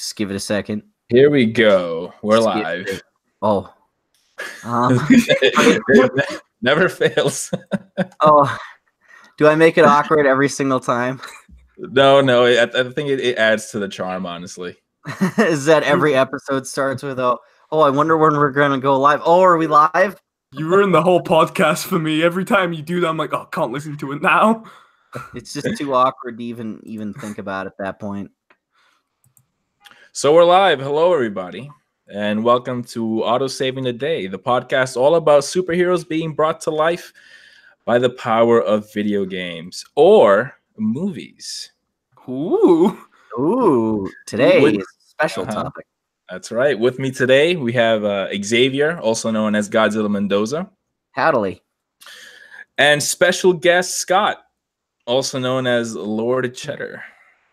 Just give it a second. Here we go. We're live. Oh. It never fails. Oh. Do I make it awkward every single time? No. I think it adds to the charm, honestly. Is that every episode starts with, oh, I wonder when we're going to go live. Oh, are we live? You ruined the whole podcast for me. Every time you do that, I'm like, oh, can't listen to it now. It's just too awkward to even think about at that point. So we're live. Hello, everybody. And welcome to Autosaving the Day, the podcast all about superheroes being brought to life by the power of video games or movies. Ooh, today is a special topic. That's right. With me today, we have Xavier, also known as Godzilla Mendoza. Howdy. And special guest Scott, also known as Lord Cheddar.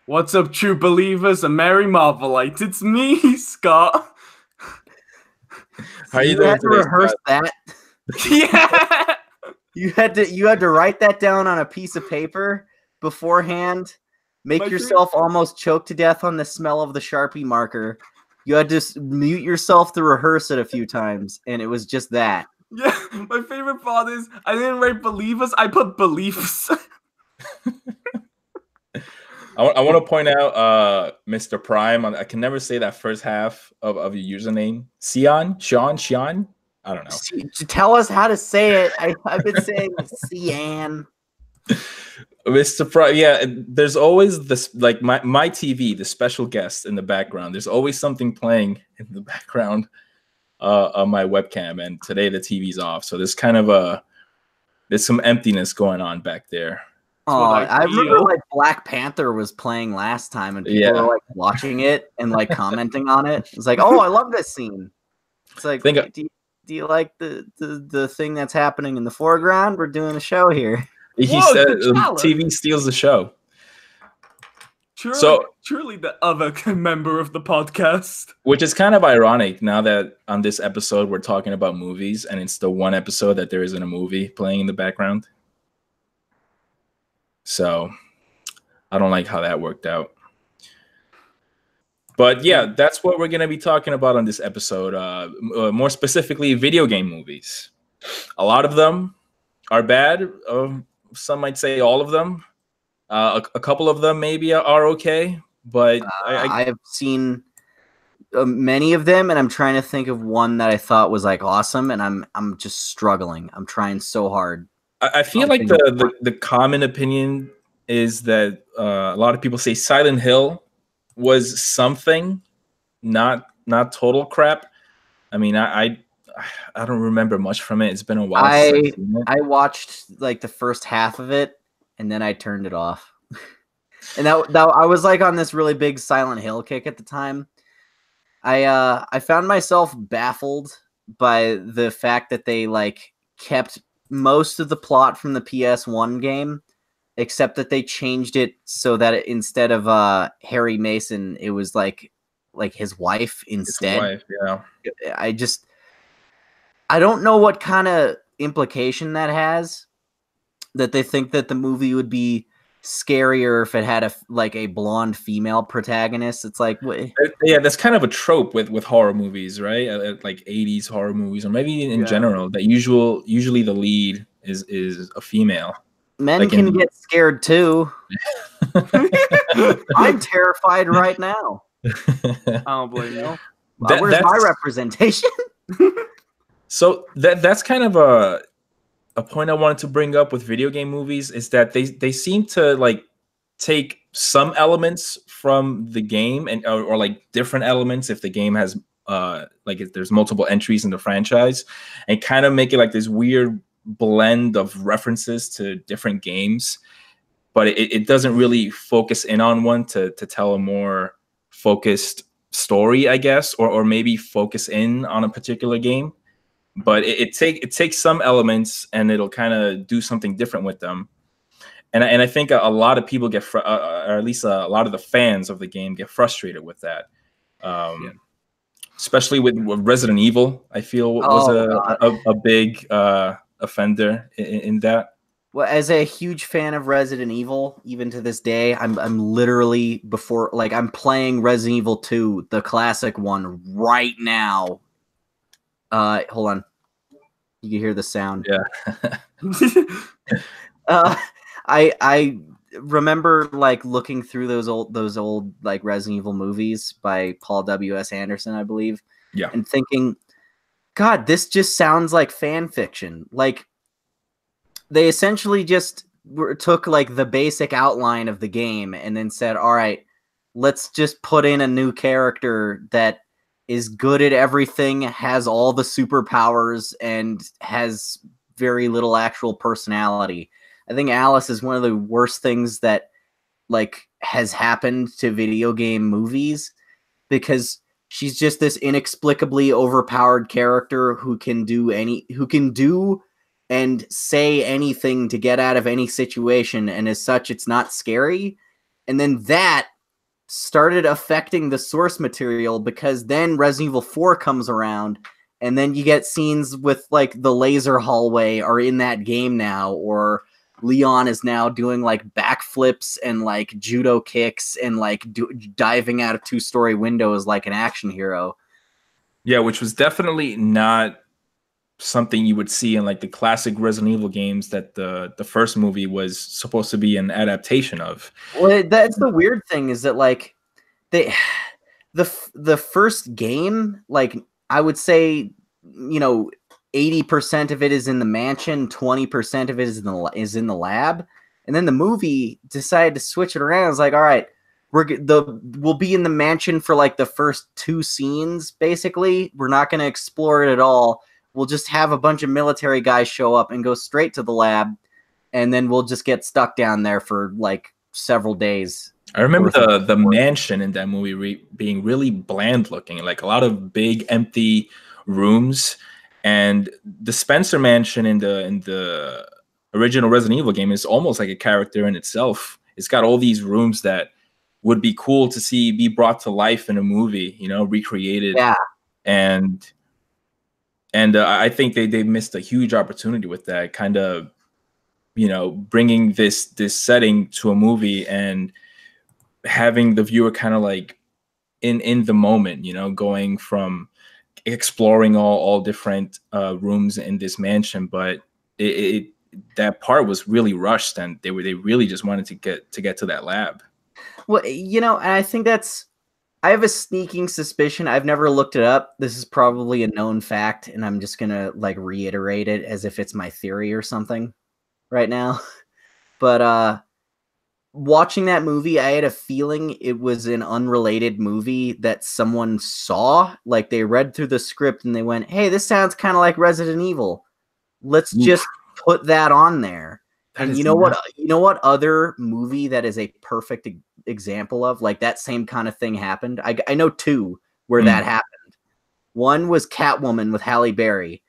What's up, true believers and merry Marvelites? It's me, Scott. How are you doing had to today, rehearse Scott? Yeah. You had to write that down on a piece of paper beforehand. Make yourself almost choke to death on the smell of the Sharpie marker. You had to mute yourself to rehearse it a few times, and it was just that. Yeah, my favorite part is I didn't write believers, I put beliefs. I want to point out Mr. Prime. I can never say that first half of your username. Sean? I don't know. Tell us how to say it. I've been saying Cian. Mr. Prime, yeah, there's always this, like my TV, the special guest in the background. There's always something playing in the background on my webcam, and today the TV's off. So there's kind of there's some emptiness going on back there. Oh, I remember like Black Panther was playing last time, and people were like watching it and like commenting on it. It's like, oh, I love this scene. It's like, do you like the thing that's happening in the foreground? We're doing a show here. He said TV steals the show. Truly the other member of the podcast. Which is kind of ironic now that on this episode we're talking about movies, and it's the one episode that there isn't a movie playing in the background. So I don't like how that worked out. But yeah, that's what we're going to be talking about on this episode. More specifically, video game movies. A lot of them are bad. Some might say all of them. A couple of them maybe are okay. But I have seen many of them, and I'm trying to think of one that I thought was like awesome, and I'm just struggling. I'm trying so hard. I feel like the common opinion is that a lot of people say Silent Hill was something, not total crap. I mean, I don't remember much from it. It's been a while. I watched like the first half of it, and then I turned it off. And that I was like on this really big Silent Hill kick at the time. I found myself baffled by the fact that they like kept most of the plot from the PS1 game, except that they changed it so that instead of Harry Mason, it was like his wife instead. His wife, yeah. I don't know what kind of implication that has, that they think that the movie would be scarier if it had a blonde female protagonist. It's like, yeah, that's kind of a trope with horror movies, right? Like 80s horror movies, or maybe in general, that usually the lead is a female. Men can get scared too. I'm terrified right now. I don't blame you. Where's my representation? So that's kind of a point I wanted to bring up with video game movies, is that they seem to like take some elements from the game or like different elements if the game has if there's multiple entries in the franchise, and kind of make it like this weird blend of references to different games, but it doesn't really focus in on one to tell a more focused story, I guess, or maybe focus in on a particular game. But it takes some elements and it'll kind of do something different with them. And I think a lot of people or at least a lot of the fans of the game get frustrated with that. Especially with Resident Evil, I feel was a big offender in that. Well, as a huge fan of Resident Evil, even to this day, I'm literally I'm playing Resident Evil 2, the classic one, right now. Hold on. You can hear the sound. Yeah. Uh, I remember like looking through those old like Resident Evil movies by Paul W.S. Anderson, I believe, Yeah. and thinking, God, this just sounds like fan fiction. Like they essentially just took like the basic outline of the game and then said, all right, let's just put in a new character that is good at everything, has all the superpowers, and has very little actual personality. I think Alice is one of the worst things that like has happened to video game movies, because she's just this inexplicably overpowered character who can do and say anything to get out of any situation, and as such it's not scary. And then that started affecting the source material, because then Resident Evil 4 comes around, and then you get scenes with like the laser hallway are in that game now, or Leon is now doing like backflips and like judo kicks and like diving out of two-story windows like an action hero. Yeah, which was definitely not something you would see in like the classic Resident Evil games that the first movie was supposed to be an adaptation of. Well, that's the weird thing, is that like they the first game, like I would say, 80% of it is in the mansion, 20% of it is in the lab, and then the movie decided to switch it around. It's like, all right, we'll be in the mansion for like the first 2 scenes. Basically, we're not going to explore it at all. We'll just have a bunch of military guys show up and go straight to the lab, and then we'll just get stuck down there for like several days. I remember the mansion in that movie being really bland looking, like a lot of big empty rooms. And the Spencer Mansion in the original Resident Evil game is almost like a character in itself. It's got all these rooms that would be cool to see be brought to life in a movie, recreated. Yeah. And I think they missed a huge opportunity with that, kind of, bringing this setting to a movie and having the viewer kind of like in the moment, going from exploring all different rooms in this mansion. But that part was really rushed, and they really just wanted to get to that lab. Well, and I think I have a sneaking suspicion. I've never looked it up. This is probably a known fact, and I'm just gonna like reiterate it as if it's my theory or something right now. But watching that movie, I had a feeling it was an unrelated movie that someone saw. Like they read through the script and they went, "Hey, this sounds kind of like Resident Evil. Let's just put that on there." And you know what other movie that is a perfect example of like that same kind of thing happened? I know 2 where that happened. One was Catwoman with Halle Berry.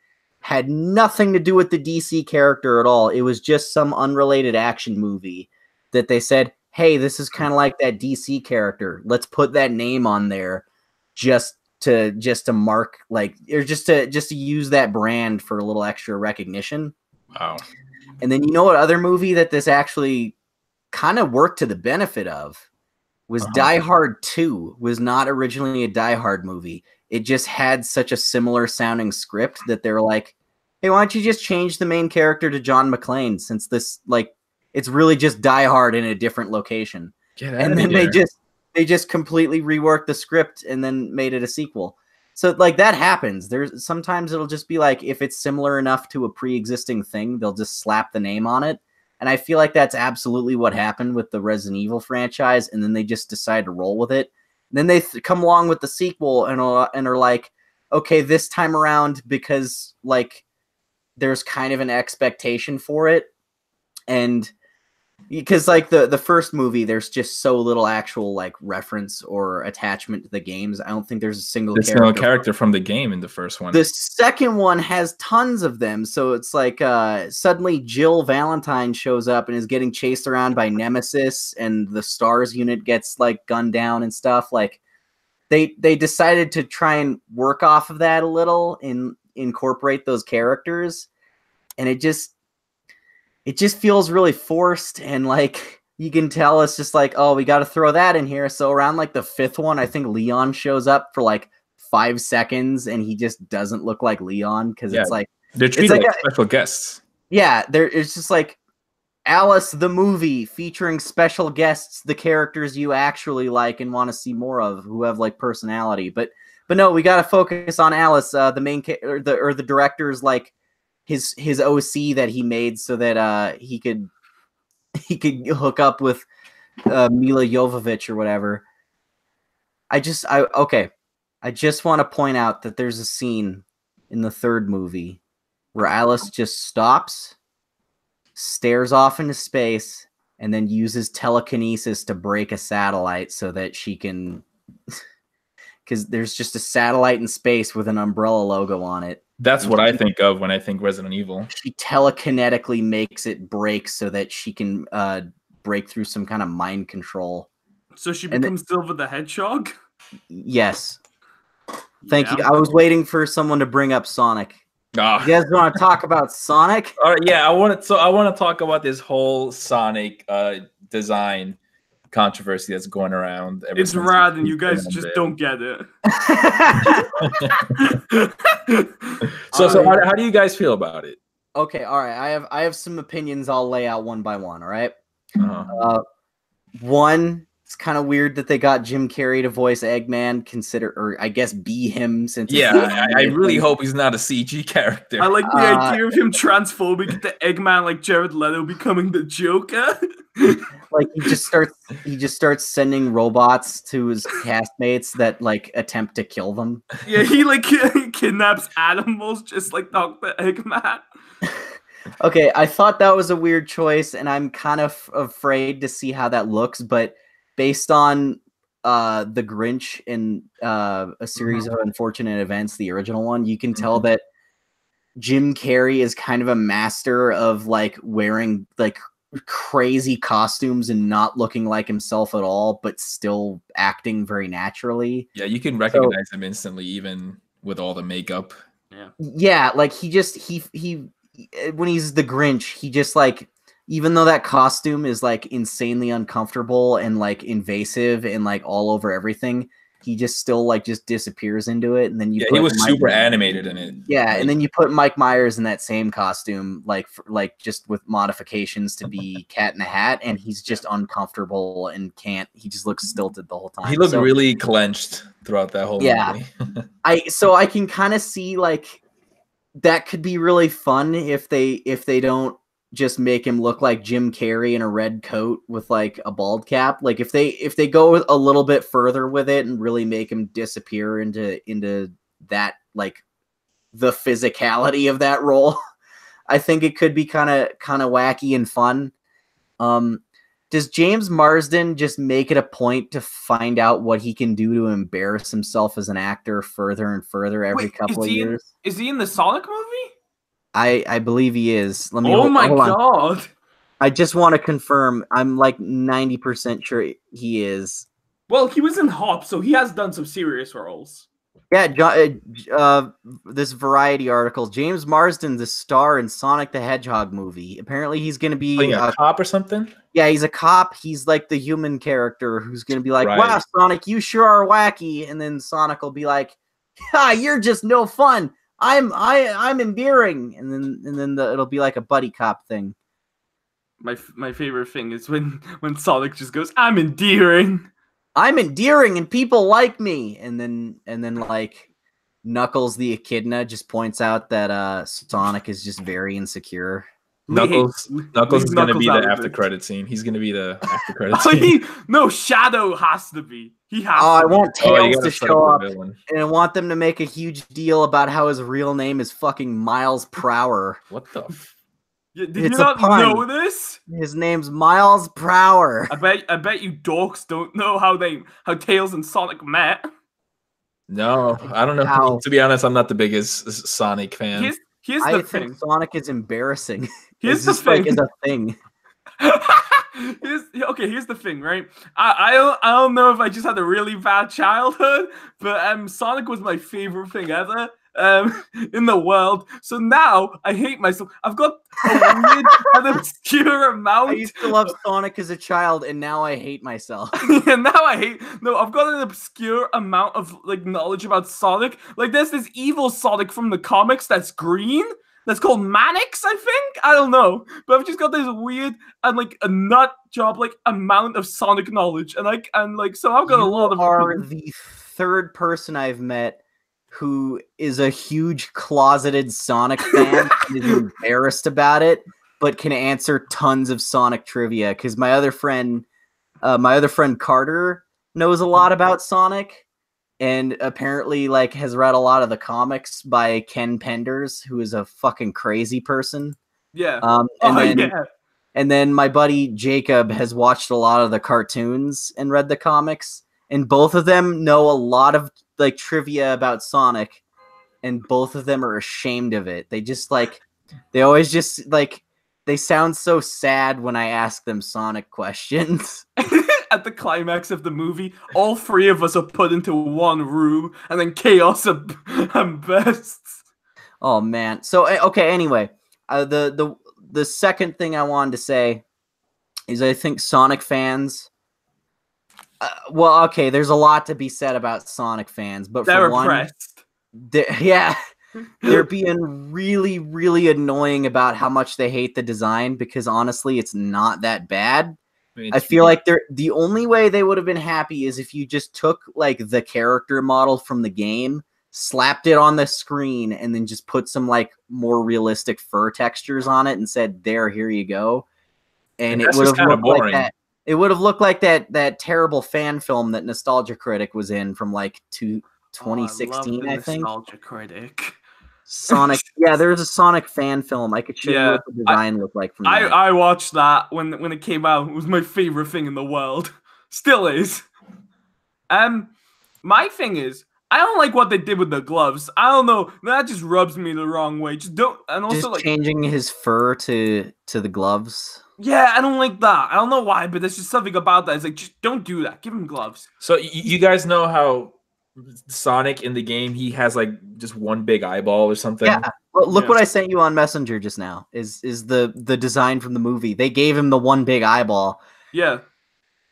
Had nothing to do with the DC character at all. It was just some unrelated action movie that they said, hey, this is kind of like that DC character. Let's put that name on there just to mark, like, or just to use that brand for a little extra recognition. Wow. And then what other movie that this actually kind of worked to the benefit of was Die Hard 2. Was not originally a Die Hard movie. It just had such a similar sounding script that they were like, hey, why don't you just change the main character to John McClane, since this, like, it's really just Die Hard in a different location. And then they just completely reworked the script and then made it a sequel. So like that happens. There's sometimes it'll just be like, if it's similar enough to a pre-existing thing, they'll just slap the name on it. And I feel like that's absolutely what happened with the Resident Evil franchise. And then they just decide to roll with it. And then they come along with the sequel and are like, okay, this time around, because like there's kind of an expectation for it. And because like the first movie, there's just so little actual like reference or attachment to the games. I don't think there's a single character from the game in the first one. The second one has tons of them. So it's like suddenly Jill Valentine shows up and is getting chased around by Nemesis, and the STARS unit gets like gunned down and stuff. Like they decided to try and work off of that a little and incorporate those characters. And it just, it just feels really forced, and like you can tell it's just like, oh, we got to throw that in here. So around like the 5th one, I think Leon shows up for like 5 seconds, and he just doesn't look like Leon because it's like they're treated like special guests. Yeah, it's just like Alice the movie featuring special guests, the characters you actually like and want to see more of, who have like personality. But no, we got to focus on Alice, the main or the director's like his OC that he made so that he could hook up with Mila Jovovich or whatever. I just want to point out that there's a scene in the 3rd movie where Alice just stops, stares off into space, and then uses telekinesis to break a satellite so that she can... Because there's just a satellite in space with an Umbrella logo on it. That's what I think of when I think Resident Evil. She telekinetically makes it break so that she can break through some kind of mind control. So she becomes Silver the Hedgehog? Yes. Thank you. I was waiting for someone to bring up Sonic. Oh. You guys want to talk about Sonic? All right, yeah, I want to talk about this whole Sonic design controversy that's going around. It's rad, and you guys just don't get it. So how do you guys feel about it? Okay, all right. I have some opinions. I'll lay out one by one. All right. One, it's kind of weird that they got Jim Carrey to voice Eggman. Or I guess be him, since I really hope he's not a CG character. I like the idea of him transforming into Eggman, like Jared Leto becoming the Joker. Like he just starts sending robots to his castmates that like attempt to kill them. Yeah, he like kidnaps animals just like Dr. Eggman. Okay, I thought that was a weird choice, and I'm kind of afraid to see how that looks, but based on The Grinch and A Series of Unfortunate Events, the original one, you can tell that Jim Carrey is kind of a master of like wearing like crazy costumes and not looking like himself at all, but still acting very naturally. Yeah, you can recognize him instantly, even with all the makeup. Yeah, like he when he's the Grinch, he just like, even though that costume is like insanely uncomfortable and like invasive and like all over everything, he just still like just disappears into it. And then he was super animated in it. Yeah, and then you put Mike Myers in that same costume, like just with modifications to be Cat in the Hat, and he's just uncomfortable and he just looks stilted the whole time. He looked really clenched throughout that whole movie. I can kind of see like that could be really fun if they don't just make him look like Jim Carrey in a red coat with like a bald cap. Like if they go a little bit further with it and really make him disappear into that, like the physicality of that role, I think it could be kind of wacky and fun. Does James Marsden just make it a point to find out what he can do to embarrass himself as an actor further and further every couple of years? Is he in the Sonic movie? I believe he is. Let me. Oh my god! on. I just want to confirm. I'm like 90% sure he is. Well, he was in Hop, so he has done some serious roles. Yeah, this Variety article. James Marsden, the star in Sonic the Hedgehog movie. Apparently, he's going to be a cop or something. Yeah, he's a cop. He's like the human character who's going to be like, "Wow, Sonic, you sure are wacky," and then Sonic will be like, "Ha, you're just no fun. I'm endearing," and then it'll be like a buddy cop thing. My favorite thing is when Sonic just goes, "I'm endearing. I'm endearing, and people like me," and then like Knuckles the Echidna just points out that Sonic is just very insecure. Knuckles is going to be the after credit scene. He's going to be the after credit scene. No, Shadow has to be. He has. I want Tails to show up, and I want them to make a huge deal about how his real name is fucking Miles Prower. What the? Did you not know this? His name's Miles Prower. I bet you dorks don't know how Tails and Sonic met. No, I don't know. To be honest, I'm not the biggest Sonic fan. I think Sonic is embarrassing. Here's the thing. Like, is a thing. Here's the thing, right? I don't know if I just had a really bad childhood, but Sonic was my favorite thing ever, in the world. So now I hate myself. I've got a weird and obscure amount. I used to love Sonic as a child, and now I hate myself. And now I hate. No, I've got an obscure amount of like knowledge about Sonic. Like there's this evil Sonic from the comics that's green. That's called Manix, I think. I don't know, but I've just got this weird and like a nut job like amount of Sonic knowledge, and so I've got a lot of. You are the third person I've met who is a huge closeted Sonic fan and is embarrassed about it, but can answer tons of Sonic trivia. Because my other friend Carter knows a lot about Sonic. And apparently, like, has read a lot of the comics by Ken Penders, who is a fucking crazy person. Yeah. And then my buddy Jacob has watched a lot of the cartoons and read the comics. And both of them know a lot of, like, trivia about Sonic. And both of them are ashamed of it. They just, like, they always just, like, they sound so sad when I ask them Sonic questions. At the climax of the movie, all three of us are put into one room, and then chaos bursts. Oh man! So okay. Anyway, the second thing I wanted to say is I think Sonic fans. Well, okay. There's a lot to be said about Sonic fans, but they're for oppressed. They're being really, really annoying about how much they hate the design because honestly, it's not that bad. I feel like the only way they would have been happy is if you just took like the character model from the game, slapped it on the screen, and then just put some like more realistic fur textures on it and said, "There, here you go." And it would have looked like that. It would have looked like that terrible fan film that Nostalgia Critic was in from like 2016, I think. Nostalgia Critic. Sonic, yeah, there's a Sonic fan film. I could show you what the design looked like from that. I watched that when it came out. It was my favorite thing in the world. Still is. My thing is, I don't like what they did with the gloves. I don't know. That just rubs me the wrong way. Just don't. And also, just like changing his fur to the gloves. Yeah, I don't like that. I don't know why, but there's just something about that. It's like, just don't do that. Give him gloves. So you guys know how Sonic in the game, he has like just one big eyeball or something. Yeah. Well, look what I sent you on Messenger just now. Is the design from the movie? They gave him the one big eyeball. Yeah.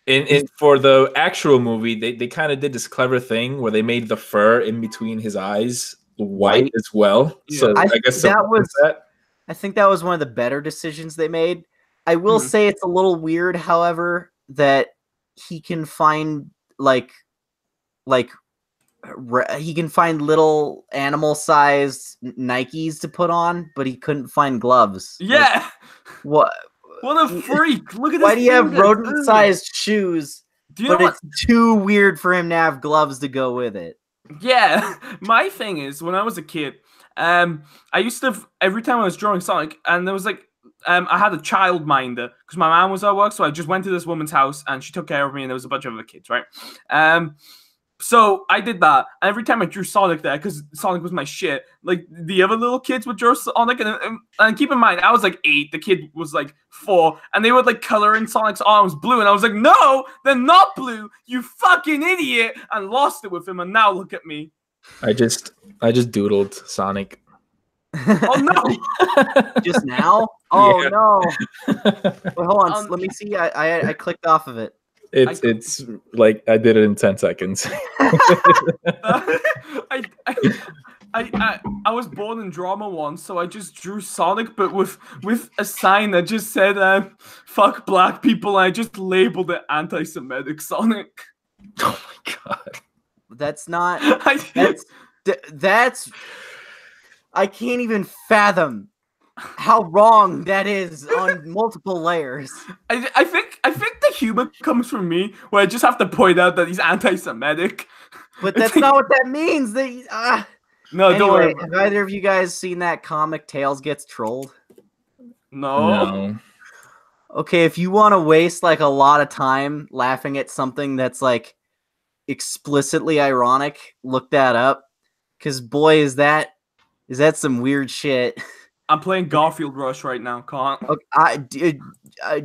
And for the actual movie, they kind of did this clever thing where they made the fur in between his eyes white as well. Yeah. So I guess I think that was one of the better decisions they made. I will say it's a little weird, however, that he can find he can find little animal-sized Nikes to put on, but he couldn't find gloves. Yeah. Like, what? What a freak! Look at this. Why do you have rodent-sized shoes? But it's too weird for him to have gloves to go with it. Yeah. My thing is, when I was a kid, I used to every time I was drawing Sonic, and there was like. I had a child minder because my mom was at work, so I just went to this woman's house and she took care of me, and there was a bunch of other kids, right? So I did that. And every time I drew Sonic there, because Sonic was my shit, like the other little kids would draw Sonic, and keep in mind, I was like 8, the kid was like 4, and they would like color in Sonic's arms blue, and I was like, no, they're not blue, you fucking idiot, and lost it with him, and now look at me. I just doodled Sonic. Oh no! Just now? Oh yeah. No! Wait, hold on. Let me see. I clicked off of it. It's like I did it in 10 seconds. I was born in drama once, so I just drew Sonic, but with a sign that just said "fuck black people." And I just labeled it anti-Semitic Sonic. Oh my god! That's not. That's. I can't even fathom how wrong that is on multiple layers. I think the humor comes from me, where I just have to point out that he's anti-Semitic. But that's not what that means. No, anyway, don't worry. Have either of you guys seen that comic Tails Gets Trolled? No. Okay, if you want to waste like a lot of time laughing at something that's like explicitly ironic, look that up. Because boy, is that some weird shit. I'm playing Garfield Rush right now, can't. Okay,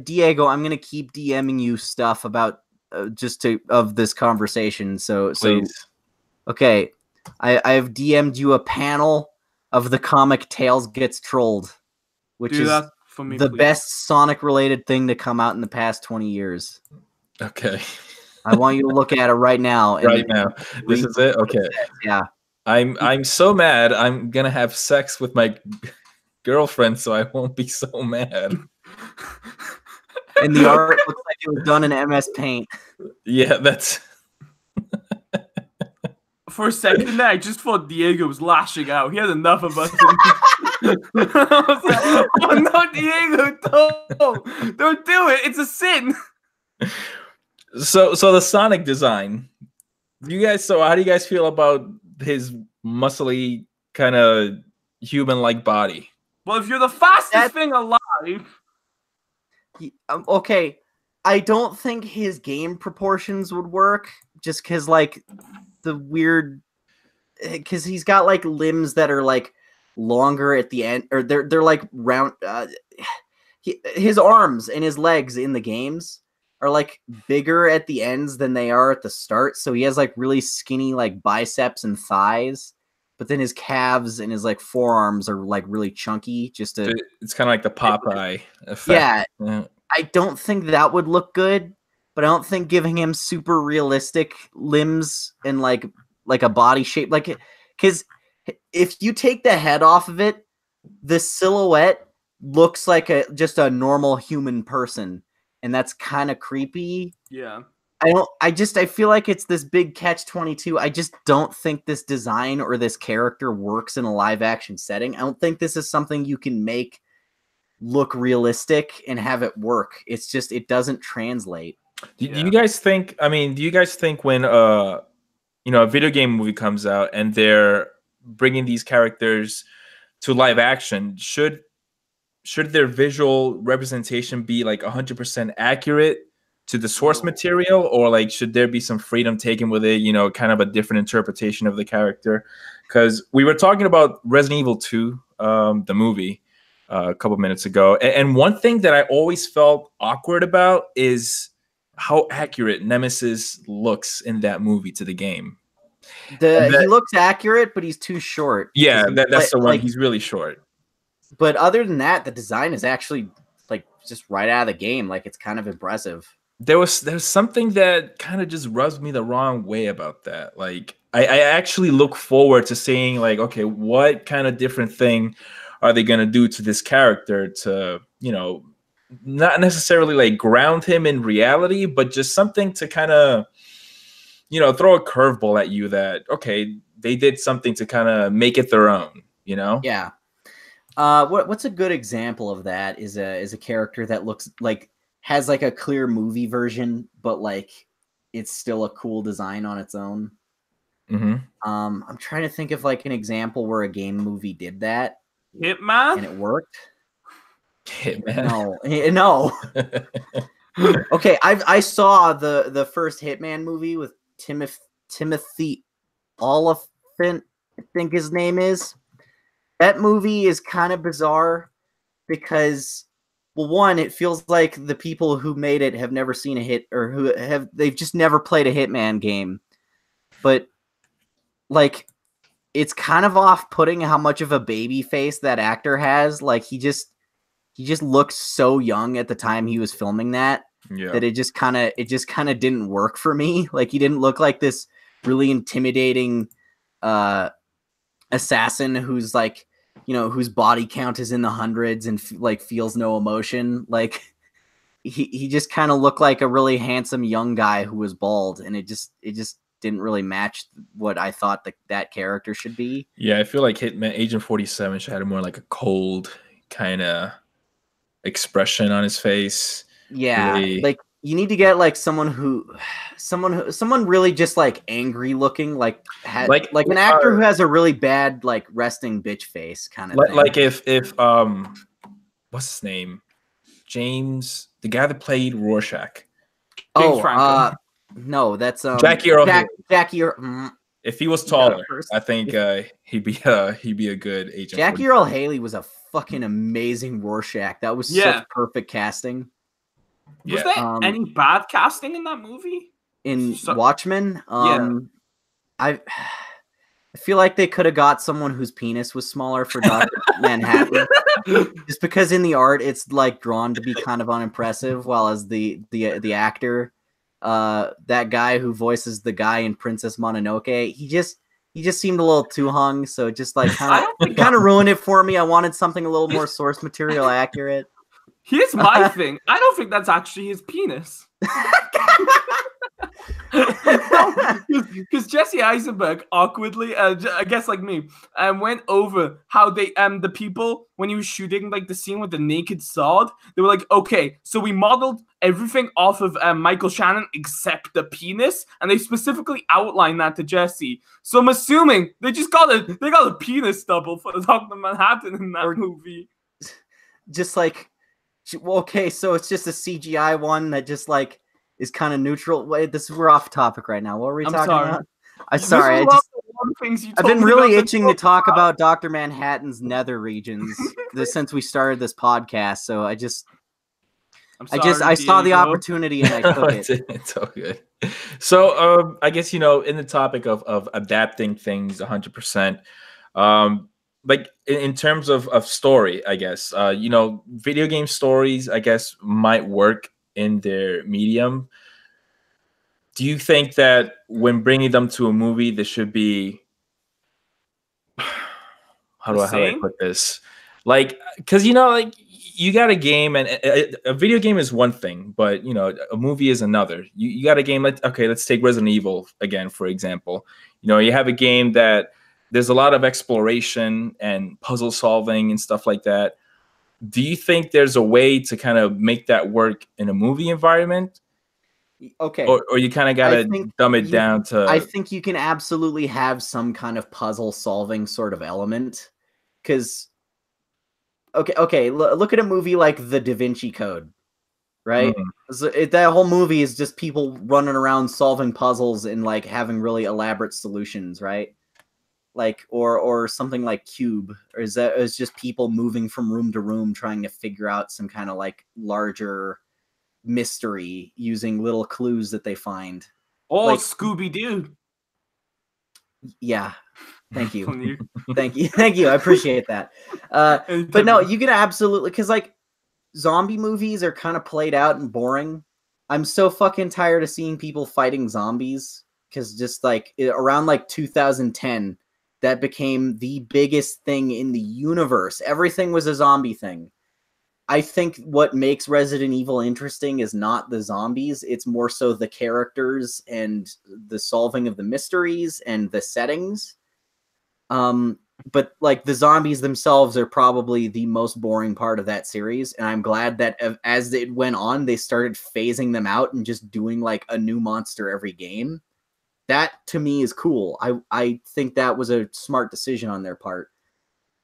Diego, I'm gonna keep DMing you stuff about of this conversation. So please. Okay, I've DM'd you a panel of the comic Tails Gets Trolled, which Do is that for me, the please. best Sonic-related thing to come out in the past 20 years. Okay. I want you to look at it right now. And Right now. This is it? Okay. Yeah. I'm so mad. I'm gonna have sex with my girlfriend, so I won't be so mad. And the art looks like it was done in MS Paint. Yeah, that's... For a second there, I just thought Diego was lashing out. He had enough of us. I was like, oh no, Diego, don't do it. It's a sin. So the Sonic design. How do you guys feel about his muscly kind of human-like body? Well, if you're the fastest thing alive... Okay, I don't think his game proportions would work, just because, like, the weird... Because he's got, like, limbs that are, like, longer at the end, or they're like, round... his arms and his legs in the games are, like, bigger at the ends than they are at the start, so he has, like, really skinny, like, biceps and thighs. But then his calves and his like forearms are like really chunky. It's kind of like the Popeye effect. Yeah, I don't think that would look good, but I don't think giving him super realistic limbs and like a body shape, like, because if you take the head off of it, the silhouette looks like just a normal human person, and that's kind of creepy. Yeah. I feel like it's this big catch-22. I just don't think this design or this character works in a live-action setting. I don't think this is something you can make look realistic and have it work. It's just, it doesn't translate. Do you guys think, when a video game movie comes out and they're bringing these characters to live action, should their visual representation be like 100% accurate to the source material, or like should there be some freedom taken with it, kind of a different interpretation of the character? Because we were talking about Resident Evil 2, the movie, a couple minutes ago, and one thing that I always felt awkward about is how accurate Nemesis looks in that movie to the game. He looks accurate, but he's too short. Yeah, that's the one. Like, he's really short. But other than that, the design is actually like just right out of the game. Like, it's kind of impressive. There's something that kind of just rubs me the wrong way about that. Like, I actually look forward to seeing, like, okay, what kind of different thing are they going to do to this character to, not necessarily like ground him in reality, but just something to kind of, throw a curveball at you that, okay, they did something to kind of make it their own, Yeah. What's a good example of that is a character that looks like, has like a clear movie version, but like it's still a cool design on its own. Mm-hmm. I'm trying to think of like an example where a game movie did that. Hitman? And it worked. Hitman? No. Okay, I saw the first Hitman movie with Timothy Oliphant, I think his name is. That movie is kind of bizarre because, well, one, it feels like the people who made it have never seen a hit, or they've just never played a Hitman game. But like, it's kind of off-putting how much of a baby face that actor has. Like, he just looks so young at the time he was filming that it just kind of didn't work for me. Like, he didn't look like this really intimidating assassin who's like, whose body count is in the hundreds and like feels no emotion. Like, he just kind of looked like a really handsome young guy who was bald, and it just didn't really match what I thought that character should be. Yeah, I feel like Hitman Agent 47 should have more like a cold kind of expression on his face. Yeah, like you need to get like someone really just like angry looking, like an actor who has a really bad like resting bitch face kind of thing. Like if what's his name? James, the guy that played Rorschach. James Franco. No, that's Jackie Earl Haley. Jackie If he was taller, I think he'd be a good agent. Jackie Earl Haley was a fucking amazing Rorschach. That was such perfect casting. Was there any bad casting in that movie? In Watchmen? I feel like they could have got someone whose penis was smaller for Dr. Manhattan. Just because in the art it's like drawn to be kind of unimpressive, while as the actor, that guy who voices the guy in Princess Mononoke, he just seemed a little too hung, so just like kind of ruined it for me. I wanted something a little more source material accurate. Here's my thing. I don't think that's actually his penis. Because Jesse Eisenberg awkwardly, I guess like me, went over how they the people when he was shooting like the scene with the naked sword, they were like, okay, so we modeled everything off of Michael Shannon except the penis, and they specifically outlined that to Jesse. So I'm assuming they just got a penis double for Dr. Manhattan in that movie. Just like, okay, so it's just a CGI one that just like is kind of neutral. Wait, we're off topic right now. What were we talking about? I'm sorry. I've been really itching to talk about Dr. Manhattan's nether regions since we started this podcast. So I saw the opportunity and I took it. It's all good. So I guess, in the topic of adapting things 100%, like in terms of story, I guess, video game stories, I guess, might work in their medium. Do you think that when bringing them to a movie, there should be, how do I put this? Like, because, like, you got a game, and a video game is one thing, but, a movie is another. You got a game, let's take Resident Evil again, for example. You have a game that there's a lot of exploration and puzzle solving and stuff like that. Do you think there's a way to kind of make that work in a movie environment? Okay. Or you kind of got to dumb it down to... I think you can absolutely have some kind of puzzle solving sort of element. Because, okay, look at a movie like The Da Vinci Code, right? So that whole movie is just people running around solving puzzles and like having really elaborate solutions, right? Like, or something like Cube, or is just people moving from room to room trying to figure out some kind of like larger mystery using little clues that they find. Or like, Scooby-Doo. Yeah. Thank you. Thank you. I appreciate that. But no, you can absolutely, because like zombie movies are kind of played out and boring. I'm so fucking tired of seeing people fighting zombies, because just like around like 2010, that became the biggest thing in the universe. Everything was a zombie thing. I think what makes Resident Evil interesting is not the zombies. It's more so the characters and the solving of the mysteries and the settings. But like the zombies themselves are probably the most boring part of that series. And I'm glad that as it went on, they started phasing them out and just doing like a new monster every game. That to me is cool. I think that was a smart decision on their part.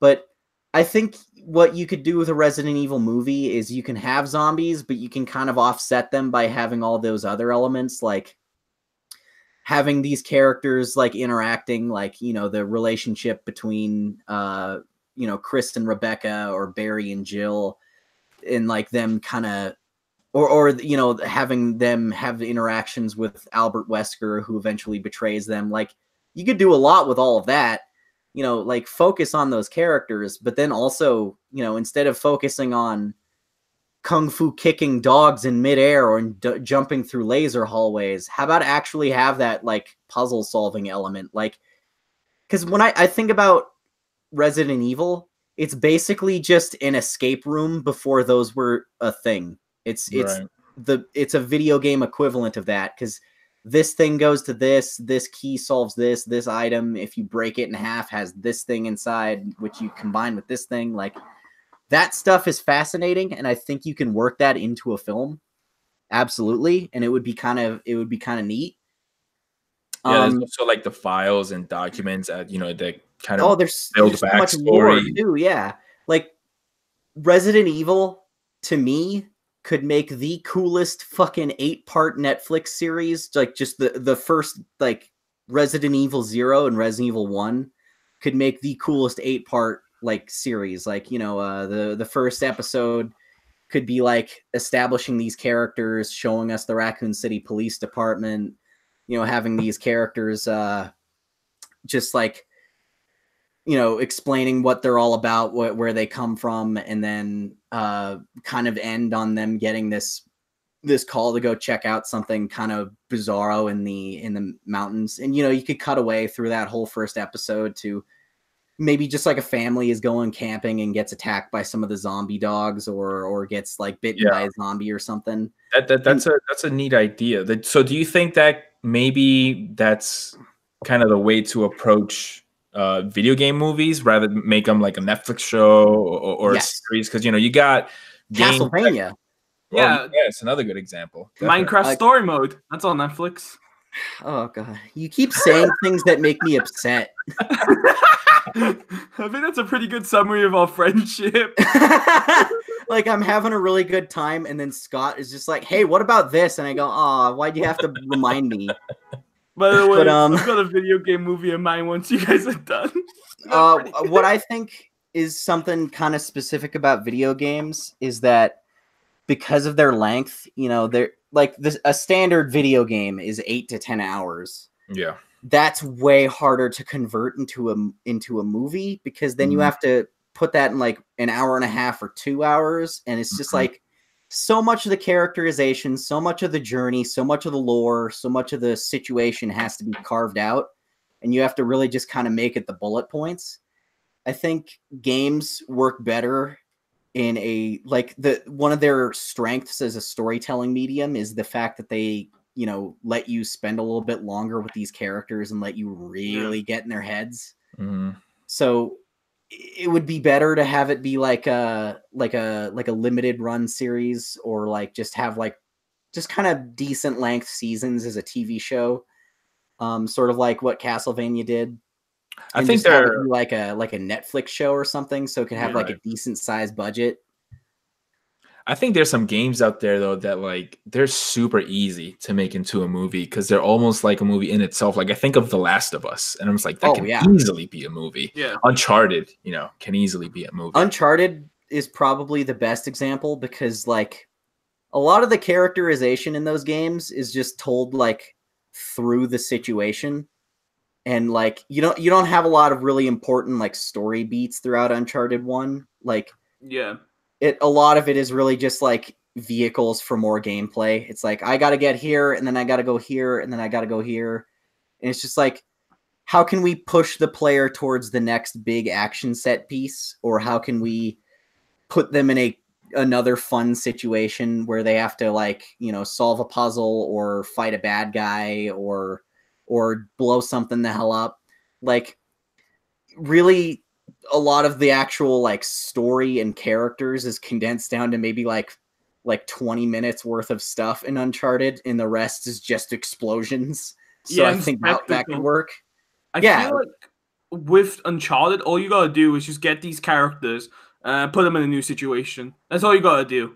But I think what you could do with a Resident Evil movie is you can have zombies, but you can kind of offset them by having all those other elements, like having these characters like interacting, like, the relationship between, Chris and Rebecca, or Barry and Jill, and like them kind of, or having them have the interactions with Albert Wesker, who eventually betrays them. Like, you could do a lot with all of that. Like focus on those characters, but then also, instead of focusing on kung fu kicking dogs in midair or jumping through laser hallways, how about actually have that like puzzle solving element? Like, because when I think about Resident Evil, it's basically just an escape room before those were a thing. It's a video game equivalent of that, because this thing goes to this key solves this item. If you break it in half, has this thing inside, which you combine with this thing. Like, that stuff is fascinating, and I think you can work that into a film. Absolutely. And it would be kind of neat. Yeah, there's also like the files and documents that, that kind of there's so much lore too. Yeah. Like, Resident Evil, to me, could make the coolest fucking 8-part Netflix series. Like, just the first, like, Resident Evil 0 and Resident Evil 1 could make the coolest 8-part like series. Like, the first episode could be like establishing these characters, showing us the Raccoon City Police Department, having these characters just like explaining what they're all about, where they come from, and then kind of end on them getting this call to go check out something kind of bizarro in the mountains. And you could cut away through that whole first episode to maybe just like a family is going camping and gets attacked by some of the zombie dogs, or gets like bitten by a zombie or something. That's a neat idea. So do you think that maybe that's kind of the way to approach video game movies, rather than make them like a Netflix show or a series? Because you got Castlevania. Yeah, it's another good example. Definitely. Minecraft Story Mode. That's on Netflix. Oh god, you keep saying things that make me upset. I think that's a pretty good summary of our friendship. Like, I'm having a really good time, and then Scott is just like, "Hey, what about this?" And I go, "Oh, why'd you have to remind me?" By the way, I've got a video game movie in mind once you guys are done. What I think is something kind of specific about video games is that because of their length, they're like a standard video game is 8 to 10 hours. Yeah. That's way harder to convert into a movie, because then you have to put that in like an hour and a half or 2 hours. And it's just like so much of the characterization, so much of the journey, so much of the lore, so much of the situation has to be carved out. And you have to really just kind of make it the bullet points. I think games work better in one of their strengths as a storytelling medium is the fact that they let you spend a little bit longer with these characters and let you really get in their heads. So it would be better to have it be like a limited run series, or like just have like just kind of decent length seasons as a TV show, sort of like what Castlevania did. I think they're like a Netflix show or something, so it could have like a decent sized budget. I think there's some games out there though that like they're super easy to make into a movie, because they're almost like a movie in itself. Like I think of The Last of Us, and I'm just like, that can easily be a movie. Yeah. Uncharted, can easily be a movie. Uncharted is probably the best example, because like a lot of the characterization in those games is just told like through the situation. And like you don't have a lot of really important like story beats throughout Uncharted 1. Like a lot of it is really just like vehicles for more gameplay. It's like I got to get here, and then I got to go here, and then I got to go here. And it's just like, how can we push the player towards the next big action set piece, or how can we put them in another fun situation where they have to like, solve a puzzle or fight a bad guy or blow something the hell up. Like, really, a lot of the actual like story and characters is condensed down to maybe like 20 minutes worth of stuff in Uncharted, and the rest is just explosions. So I think that could work. I feel like with Uncharted, all you gotta do is just get these characters, put them in a new situation. That's all you gotta do.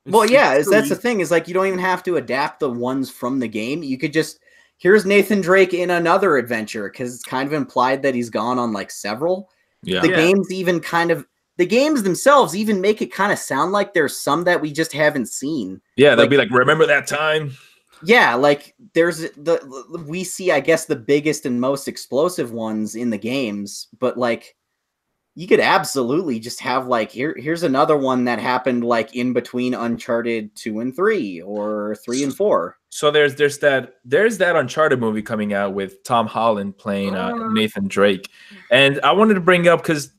That's the thing, is like you don't even have to adapt the ones from the game. You could just, here's Nathan Drake in another adventure, because it's kind of implied that he's gone on like several. Yeah. The games themselves even make it kind of sound like there's some that we just haven't seen. Yeah, they'll be like, remember that time? Yeah, like we see, I guess, the biggest and most explosive ones in the games, but like you could absolutely just have like here's another one that happened like in between Uncharted 2 and 3 or 3 and 4. So there's that Uncharted movie coming out with Tom Holland playing Nathan Drake, and I wanted to bring up, because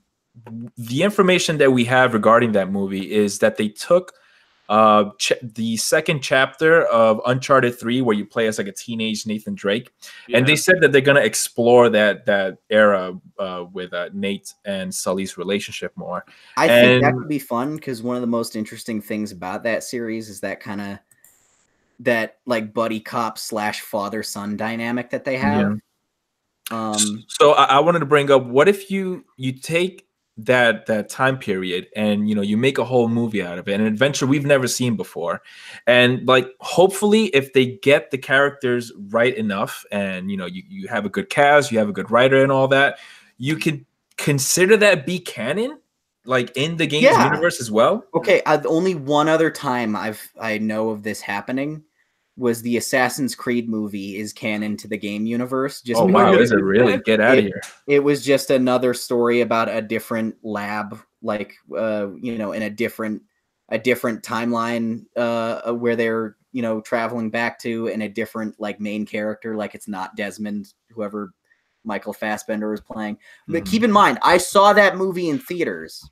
the information that we have regarding that movie is that they took the second chapter of Uncharted 3, where you play as like a teenage Nathan Drake, and they said that they're gonna explore that era with Nate and Sully's relationship more. I think that could be fun, because one of the most interesting things about that series is that kind of that like buddy cop / father-son dynamic that they have. So I wanted to bring up, what if you take that time period and you make a whole movie out of it, an adventure we've never seen before, and like hopefully if they get the characters right enough, and you have a good cast, you have a good writer and all that, you could consider that be canon, like in the game's universe as well. Okay, only one other time I know of this happening was the Assassin's Creed movie is canon to the game universe. Just Oh wow, is it really? Get out of here. It was just another story about a different lab, like in a different timeline where they're traveling back to, and a different like main character, like it's not Desmond, whoever Michael Fassbender was playing. But keep in mind, I saw that movie in theaters,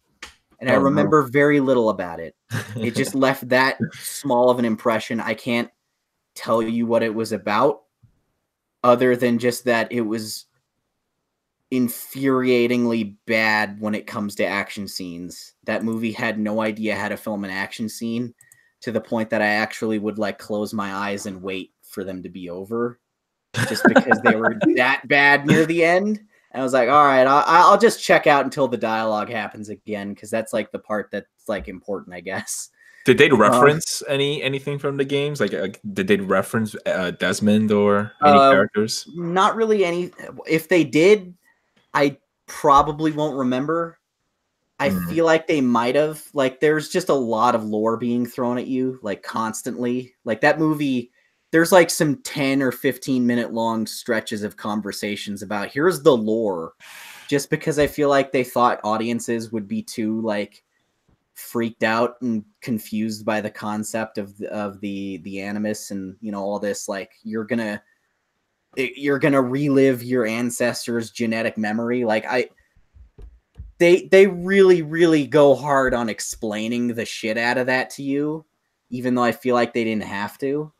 and I remember very little about it. It just left that small of an impression. I can't tell you what it was about, other than just that it was infuriatingly bad when it comes to action scenes. That movie had no idea how to film an action scene, to the point that I actually would like close my eyes and wait for them to be over, just because they were that bad near the end. And I was like, all right, I'll just check out until the dialogue happens again, because that's like the part that's like important, I guess. Did they reference anything from the games? Like, did they reference Desmond or any characters? Not really any. If they did, I probably won't remember. I feel like they might have. Like, there's just a lot of lore being thrown at you, like, constantly. Like, that movie, there's like some 10 or 15-minute long stretches of conversations about, here's the lore. Just because I feel like they thought audiences would be too, like, freaked out and confused by the concept of the animus and all this, like you're gonna relive your ancestors' genetic memory. Like they really go hard on explaining the shit out of that to you, even though I feel like they didn't have to.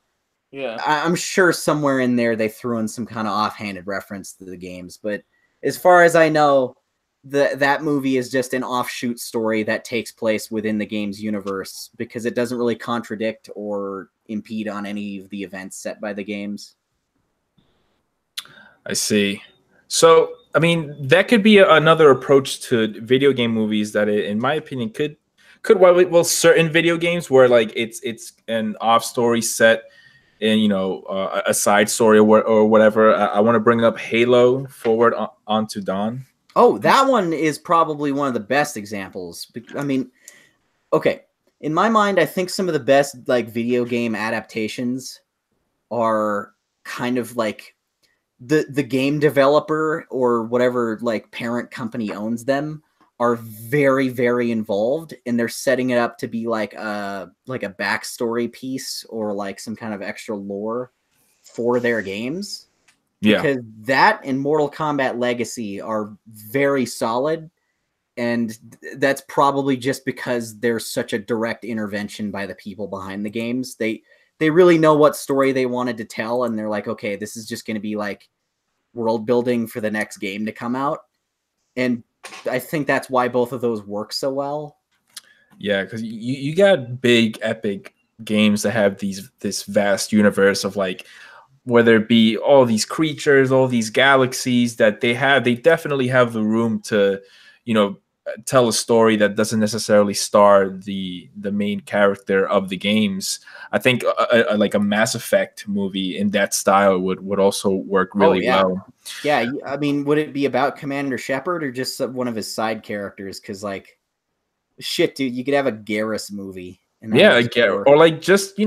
Yeah, I'm sure somewhere in there they threw in some kind of offhanded reference to the games, but as far as I know, that movie is just an offshoot story that takes place within the game's universe, because it doesn't really contradict or impede on any of the events set by the games. I see. So, I mean, that could be another approach to video game movies that, in my opinion, could well certain video games where like it's an off story set in a side story or whatever. I want to bring up Halo Forward Onto Dawn. Oh, that one is probably one of the best examples. I mean, okay, in my mind, I think some of the best like video game adaptations are kind of like the game developer or whatever like parent company owns them are very, very involved, and they're setting it up to be like a backstory piece or like some kind of extra lore for their games. Yeah. Because that and Mortal Kombat Legacy are very solid, and that's probably just because there's such a direct intervention by the people behind the games. They really know what story they wanted to tell, and they're like, okay, this is just going to be like world building for the next game to come out. And I think that's why both of those work so well. Yeah, because you got big epic games that have this vast universe of like, whether it be all these creatures, all these galaxies that they definitely have the room to, tell a story that doesn't necessarily star the main character of the games. I think like a Mass Effect movie in that style would also work really well. Yeah, I mean, would it be about Commander Shepard or just one of his side characters? Because like, shit, dude, you could have a Garrus movie. Yeah, or like just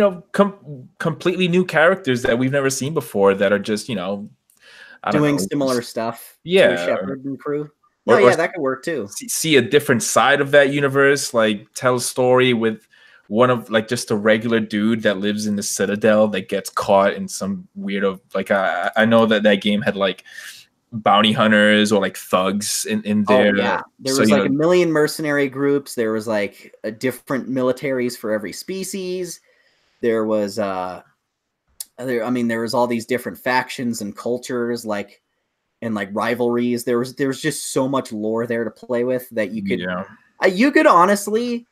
completely new characters that we've never seen before that are just doing similar stuff. Yeah, to Shepard and crew. Or that could work too. See a different side of that universe, like tell a story with one of like just a regular dude that lives in the Citadel that gets caught in some weirdo. Like I know that game had like bounty hunters or like thugs in there. Oh, yeah. There was like a million mercenary groups. There was like different militaries for every species. There was there was all these different factions and cultures, like, and like rivalries. There was just so much lore there to play with that you could honestly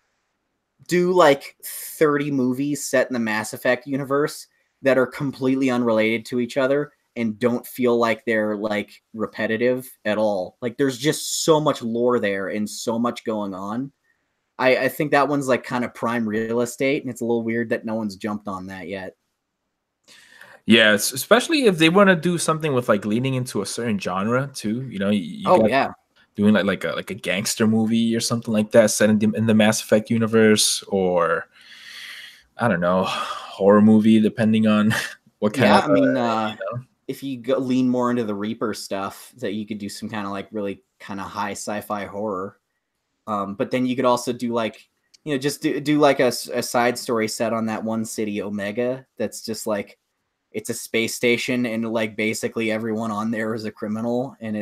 do like 30 movies set in the Mass Effect universe that are completely unrelated to each other and don't feel like they're like repetitive at all. Like there's just so much lore there and so much going on. I think that one's like kind of prime real estate, and it's a little weird that no one's jumped on that yet. Yeah, especially if they want to do something with like leaning into a certain genre too. Doing like a gangster movie or something like that set in the Mass Effect universe, or I don't know, horror movie, depending on what kind Yeah, of. I mean, if you lean more into the Reaper stuff, that you could do some kind of like really kind of high sci-fi horror. But then you could also do like, just do like a side story set on that one city, Omega. That's just like, it's a space station, and like basically everyone on there is a criminal, and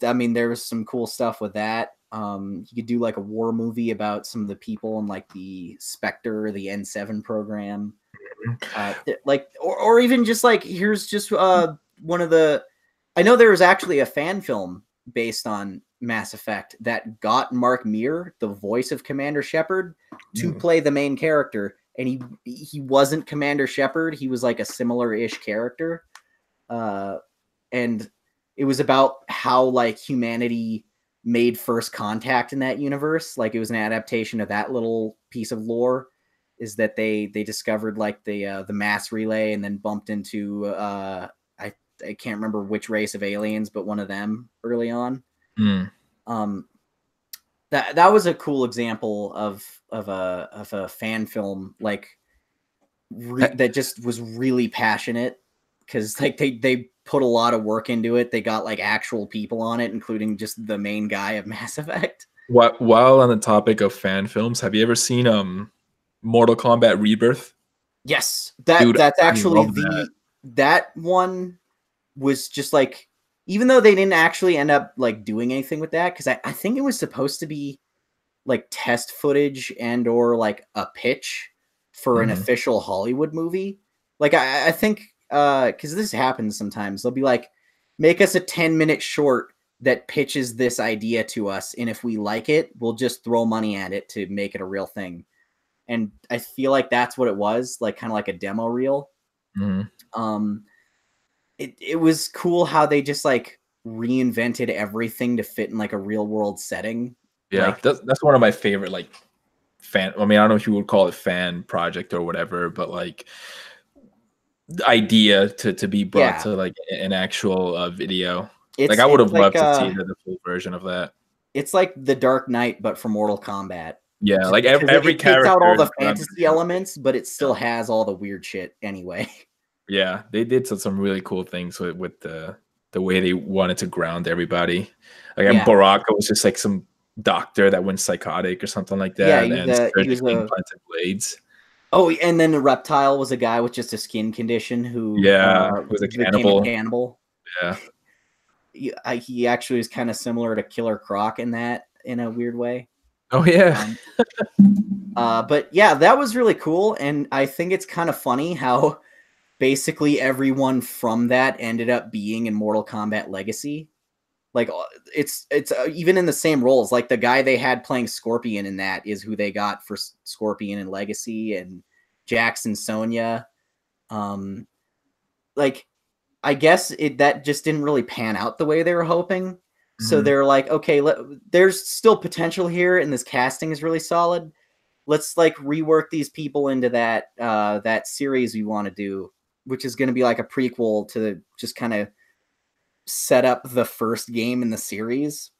there's some cool stuff with that. You could do like a war movie about some of the people in like the Spectre, the N7 program. Or even just like, here's just one of the, I know there was actually a fan film based on Mass Effect that got Mark Meer, the voice of Commander Shepard, to play the main character, and he wasn't Commander Shepard. He was like a similar-ish character, and it was about how like humanity made first contact in that universe. Like, it was an adaptation of that little piece of lore, is that they discovered like the mass relay, and then bumped into I can't remember which race of aliens, but one of them early on. That was a cool example of a fan film, like that just was really passionate, because like they put a lot of work into it. They got like actual people on it, including just the main guy of Mass Effect. While on the topic of fan films, have you ever seen Mortal Kombat Rebirth? Yes, Dude, that's actually that one was just like, even though they didn't actually end up like doing anything with that, because I think it was supposed to be like test footage and or like a pitch for an official Hollywood movie. Like I think because this happens sometimes, they'll be like, make us a 10-minute short that pitches this idea to us, and if we like it, we'll just throw money at it to make it a real thing. And I feel like that's what it was, like kind of like a demo reel. It was cool how they just like reinvented everything to fit in like a real world setting. Yeah, like, that's one of my favorite like fan. I mean, I don't know if you would call it fan project or whatever, but like idea to be brought to like an actual video. Like, I would have loved to see the full version of that. It's like The Dark Knight, but for Mortal Kombat. Yeah, like every character takes out all the fantasy elements, but it still has all the weird shit anyway. Yeah, they did some really cool things with the way they wanted to ground everybody. Like, Baraka was just like some doctor that went psychotic or something like that, and surgically implanted blades. Oh, and then the Reptile was a guy with just a skin condition who was a cannibal. Yeah. He actually was kind of similar to Killer Croc in that, in a weird way. Oh yeah. But yeah, that was really cool, and I think it's kind of funny how basically everyone from that ended up being in Mortal Kombat Legacy. Like, it's even in the same roles. Like, the guy they had playing Scorpion in that is who they got for Scorpion in Legacy, and Jackson Sonya. Like, I guess that just didn't really pan out the way they were hoping. So they're like, okay, there's still potential here, and this casting is really solid. Let's like rework these people into that series we want to do, which is going to be like a prequel to just kind of set up the first game in the series.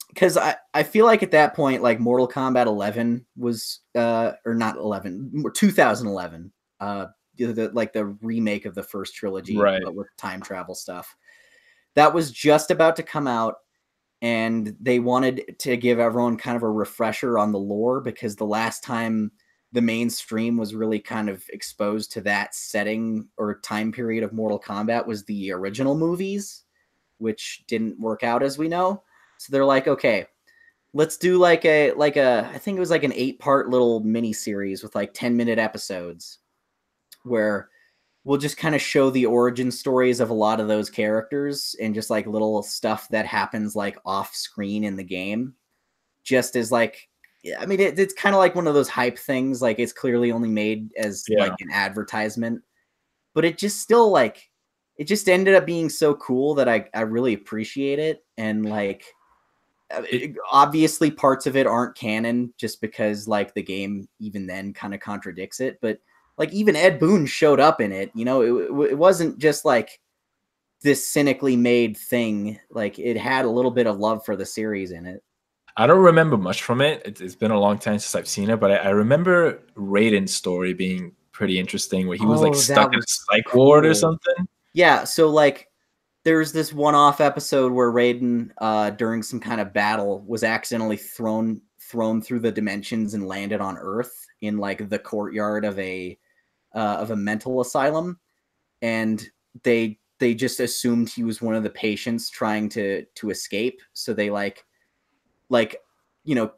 Because I feel like at that point, like Mortal Kombat 11 was, or not 11, 2011, the remake of the first trilogy, right, but with time travel stuff. That was just about to come out, and they wanted to give everyone kind of a refresher on the lore, because the last time the mainstream was really kind of exposed to that setting or time period of Mortal Kombat was the original movies, which didn't work out, as we know. So they're like, okay, let's do like a I think it was like an 8-part little mini series with like 10-minute episodes, where we'll just kind of show the origin stories of a lot of those characters, and just like little stuff that happens like off screen in the game, just as like, I mean, it's kind of like one of those hype things. Like, it's clearly only made as like an advertisement, but it just still like, it just ended up being so cool that I really appreciate it. And like, obviously parts of it aren't canon, just because like the game even then kind of contradicts it. But like, even Ed Boon showed up in it. You know, it wasn't just like this cynically made thing. Like, it had a little bit of love for the series in it. I don't remember much from it. It's been a long time since I've seen it, but I remember Raiden's story being pretty interesting, where he was like Oh, stuck that in a was psych ward or cool. something. Yeah, so like there's this one-off episode where Raiden, during some kind of battle, was accidentally thrown through the dimensions and landed on Earth in like the courtyard of a mental asylum, and they just assumed he was one of the patients trying to escape. So they like you know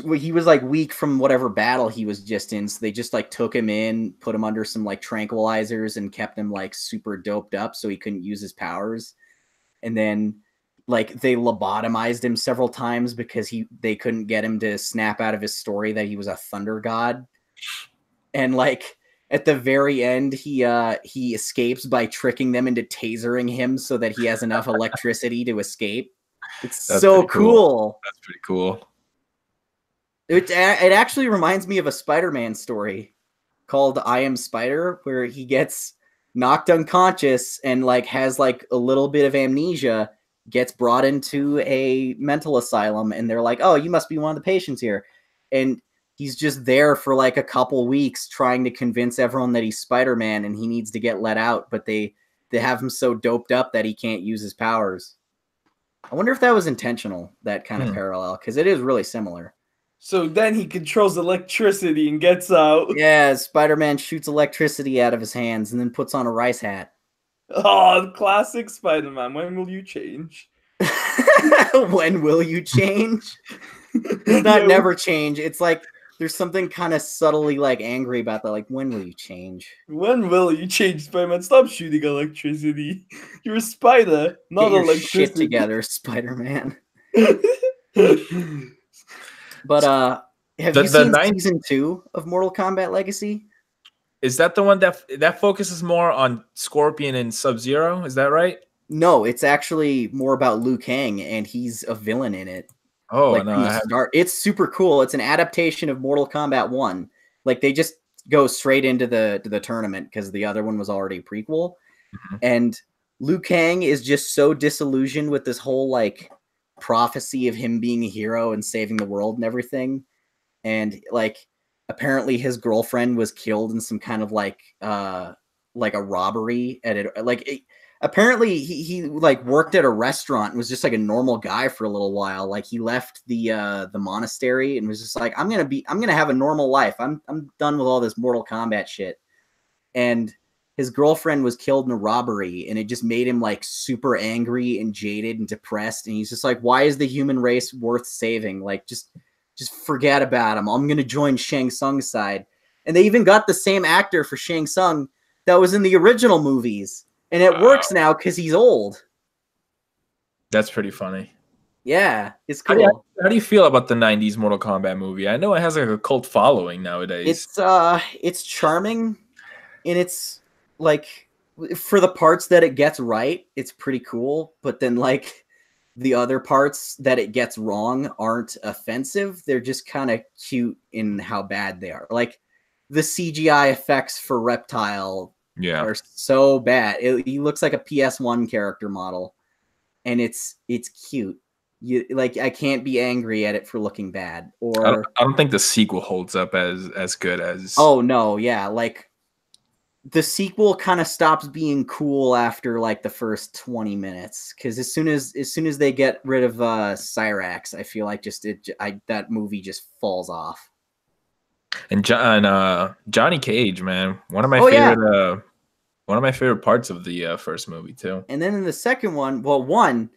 he was like weak from whatever battle he was just in, so they just like took him in, put him under some like tranquilizers, and kept him like super doped up so he couldn't use his powers. And then like they lobotomized him several times because they couldn't get him to snap out of his story that he was a thunder god. And like at the very end, he escapes by tricking them into tasering him so that he has enough electricity to escape. It's so cool. That's pretty cool. It actually reminds me of a Spider-Man story called I Am Spider, where he gets knocked unconscious and like has like a little bit of amnesia, gets brought into a mental asylum, and they're like, "Oh, you must be one of the patients here." And he's just there for like a couple weeks trying to convince everyone that he's Spider-Man and he needs to get let out, but they have him so doped up that he can't use his powers. I wonder if that was intentional, that kind of parallel, because it is really similar. So then he controls electricity and gets out. Yeah, Spider-Man shoots electricity out of his hands and then puts on a rice hat. Oh, classic Spider-Man. When will you change? When will you change? It's not never change. It's like there's something kind of subtly like angry about that. Like, when will you change? When will you change, Spider-Man? Stop shooting electricity. You're a spider, not Get your electricity. shit together, Spider-Man. But have you seen season 2 of Mortal Kombat Legacy? Is that the one that focuses more on Scorpion and Sub-Zero? Is that right? No, it's actually more about Liu Kang, and he's a villain in it. Oh, like, no, from the start. It's super cool. It's an adaptation of Mortal Kombat 1. Like, they just go straight into the tournament because the other one was already a prequel. Mm-hmm. And Liu Kang is just so disillusioned with this whole like prophecy of him being a hero and saving the world and everything. And like apparently his girlfriend was killed in some kind of like a robbery at it. Like apparently he like worked at a restaurant and was just like a normal guy for a little while. Like he left the monastery and was just like, I'm gonna have a normal life. I'm done with all this Mortal Kombat shit. And his girlfriend was killed in a robbery, and it just made him like super angry and jaded and depressed. And he's just like, why is the human race worth saving? Like, just forget about him. I'm going to join Shang Tsung's side. And they even got the same actor for Shang Tsung that was in the original movies. And it works now because he's old. That's pretty funny. Yeah, it's cool. How do you feel about the 90s Mortal Kombat movie? I know it has like a cult following nowadays. It's charming, and it's like for the parts that it gets right, it's pretty cool. But then like the other parts that it gets wrong aren't offensive. They're just kind of cute in how bad they are. Like the CGI effects for Reptile are so bad. He looks like a PS1 character model, and it's cute. I can't be angry at it for looking bad. Or I don't think the sequel holds up as good as. Oh no, yeah, like the sequel kind of stops being cool after like the first 20 minutes, because as soon as they get rid of Cyrax, I feel like that movie just falls off. And Johnny Cage, man, one of my favorite parts of the first movie too. And then in the second one,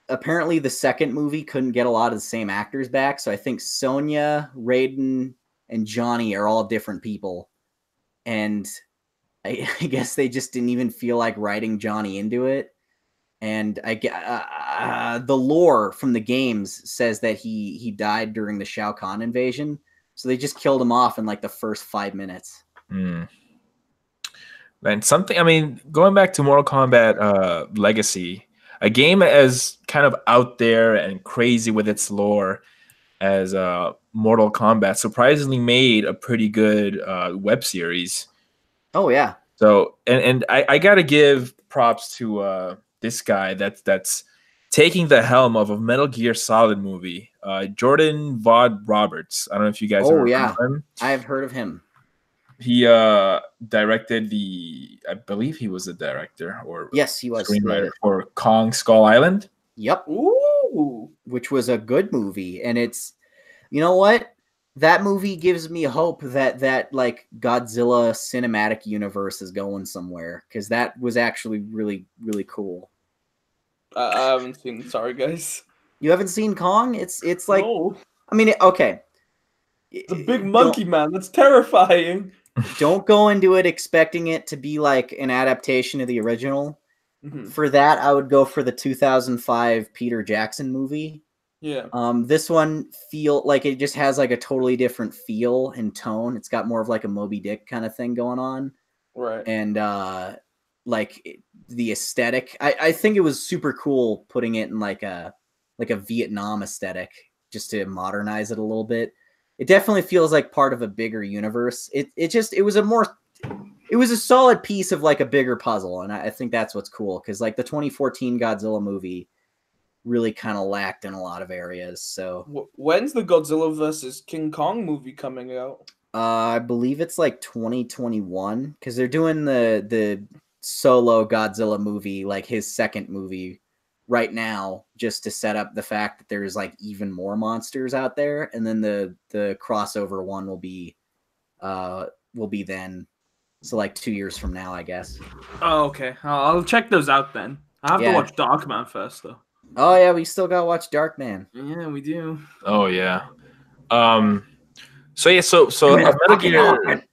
apparently the second movie couldn't get a lot of the same actors back, so I think Sonya, Raiden, and Johnny are all different people, and I guess they just didn't even feel like writing Johnny into it. And the lore from the games says that he died during the Shao Kahn invasion, so they just killed him off in like the first 5 minutes. Man, going back to Mortal Kombat Legacy, a game as kind of out there and crazy with its lore as Mortal Kombat surprisingly made a pretty good web series. Oh yeah. So and I gotta give props to this guy that's taking the helm of a Metal Gear Solid movie, Jordan Vaughn Roberts. I don't know if you guys. Oh yeah, I've heard of him. He directed I believe he was the director or Yes, he was screenwriter for Kong Skull Island. Yep. Ooh. Which was a good movie, and it's, you know what? That movie gives me hope that like Godzilla cinematic universe is going somewhere, because that was actually really, really cool. I haven't seen. Sorry, guys. You haven't seen Kong? It's like, No. I mean, okay. It's a big monkey, man. That's terrifying. Don't go into it expecting it to be like an adaptation of the original. For that, I would go for the 2005 Peter Jackson movie. Yeah. This one feel like it just has like a totally different feel and tone. It's got more of like a Moby Dick kind of thing going on. Right. And like the aesthetic, I think it was super cool putting it in like a Vietnam aesthetic just to modernize it a little bit. It definitely feels like part of a bigger universe. It was a solid piece of like a bigger puzzle, and I think that's what's cool, because like the 2014 Godzilla movie really kind of lacked in a lot of areas. So when's the Godzilla versus King Kong movie coming out? I believe it's like 2021, because they're doing the solo Godzilla movie, like his second movie right now, just to set up the fact that there's like even more monsters out there, and then the crossover one will be then. So like 2 years from now, I guess. Oh, okay. I'll check those out then. I have to watch Darkman first, though. Oh yeah, we still gotta watch Darkman. Yeah, we do. Oh yeah. So yeah, so a Metal Gear.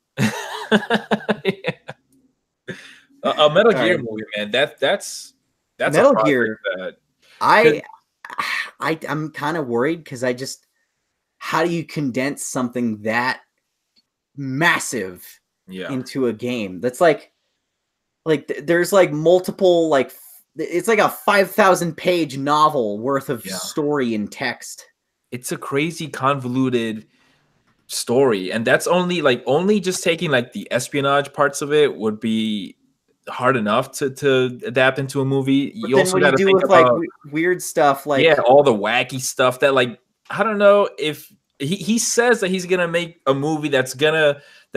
A Metal Gear movie, man. That's Metal Gear. I'm kind of worried, because how do you condense something that massive into a game? That's like there's like multiple, like it's like a 5,000 page novel worth of story and text. It's a crazy convoluted story, and that's only just taking like the espionage parts of it would be hard enough to adapt into a movie. But you also got to think about like weird stuff, like all the wacky stuff that, like, I don't know if he says that he's gonna make a movie that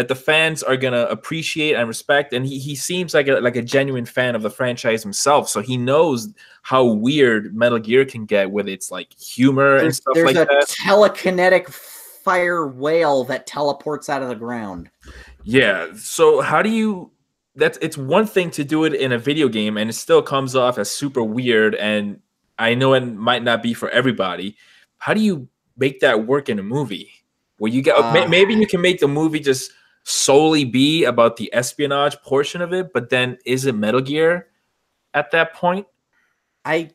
the fans are gonna appreciate and respect, and he seems like a genuine fan of the franchise himself, so he knows how weird Metal Gear can get with its like humor and stuff like that. There's a telekinetic fire whale that teleports out of the ground. Yeah, so how do you? It's one thing to do it in a video game, and it still comes off as super weird. And I know it might not be for everybody. How do you make that work in a movie? Where you get maybe you can make the movie just solely be about the espionage portion of it, but then is it Metal Gear at that point? I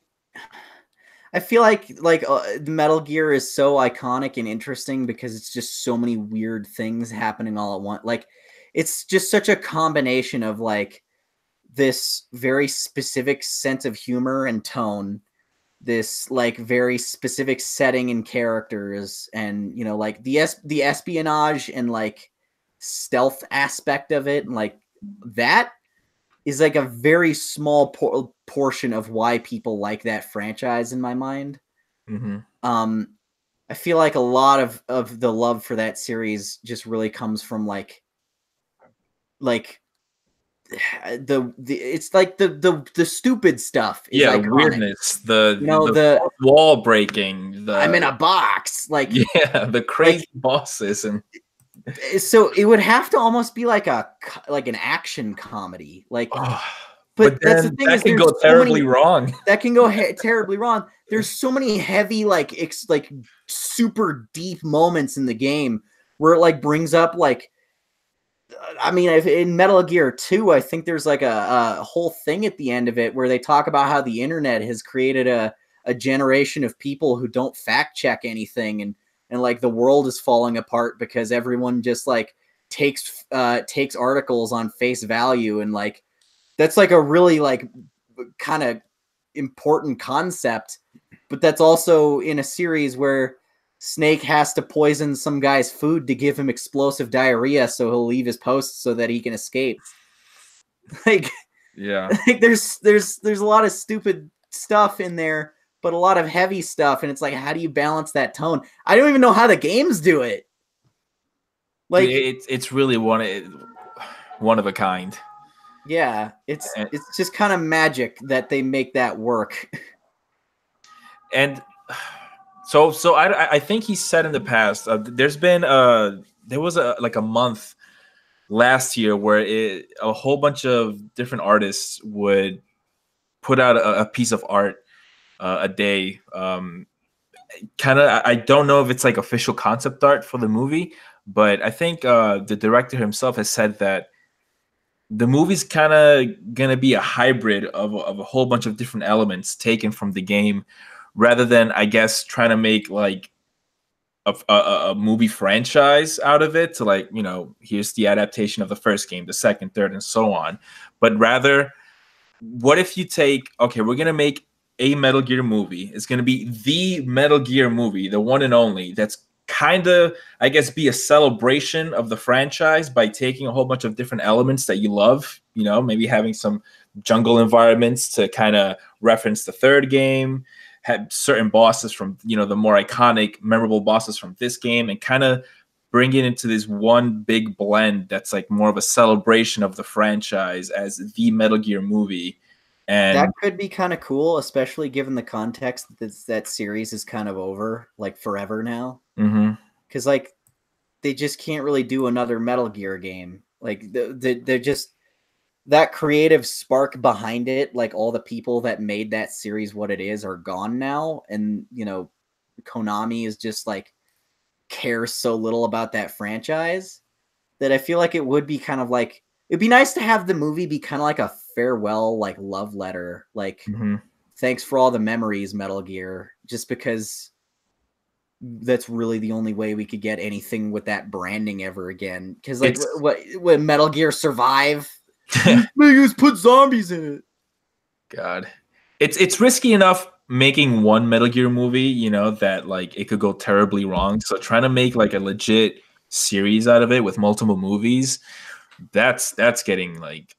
feel like Metal Gear is so iconic and interesting because it's just so many weird things happening all at once. Like, it's just such a combination of like this very specific sense of humor and tone, this like very specific setting and characters, and you know, like the espionage and like stealth aspect of it, and like that is like a very small portion of why people like that franchise in my mind. Mm-hmm. I feel like a lot of the love for that series just really comes from like it's like the stupid stuff. Is the weirdness, the wall breaking. I'm in a box, like the crazy bosses, and so it would have to almost be like an action comedy, like. But that's the thing, that can go terribly wrong. That can go terribly wrong. There's so many heavy, like super deep moments in the game where it like brings up like, I mean, in Metal Gear 2, I think there's like a whole thing at the end of it where they talk about how the internet has created a generation of people who don't fact check anything, and like the world is falling apart because everyone just like takes articles on face value, and like that's like a really like kind of important concept, but that's also in a series where Snake has to poison some guy's food to give him explosive diarrhea so he'll leave his post so that he can escape. Like, like there's a lot of stupid stuff in there, but a lot of heavy stuff, and it's like, how do you balance that tone? I don't even know how the games do it. Like, it's really one of a kind. yeah, it's just kind of magic that they make that work. And so I think he said in the past, there's been there was a month last year where a whole bunch of different artists would put out a piece of art a day. Kind of, I don't know if it's like official concept art for the movie, but I think the director himself has said that the movie's kind of gonna be a hybrid of a whole bunch of different elements taken from the game, rather than, I guess, trying to make like a movie franchise out of it, to like, here's the adaptation of the first game, the second, third, and so on. But rather, what if you take, okay, we're gonna make a Metal Gear movie. It's gonna be the Metal Gear movie, the one and only. That's kind of, I guess, be a celebration of the franchise by taking a whole bunch of different elements that you love. Maybe having some jungle environments to kind of reference the third game. Had certain bosses from the more iconic, memorable bosses from this game, and kind of bring it into this one big blend that's like more of a celebration of the franchise as the Metal Gear movie. And that could be kind of cool, especially given the context that series is kind of over, like forever now. Because like they just can't really do another Metal Gear game. Like they're just, that creative spark behind it, like all the people that made that series what it is are gone now, and Konami is just like cares so little about that franchise that I feel like it would be kind of like, it'd be nice to have the movie be kind of like a farewell, like love letter, like thanks for all the memories, Metal Gear, just because that's really the only way we could get anything with that branding ever again. Because like when Metal Gear Survive, niggas put zombies in it. God, it's risky enough making one Metal Gear movie, that like it could go terribly wrong. So trying to make like a legit series out of it with multiple movies, that's getting like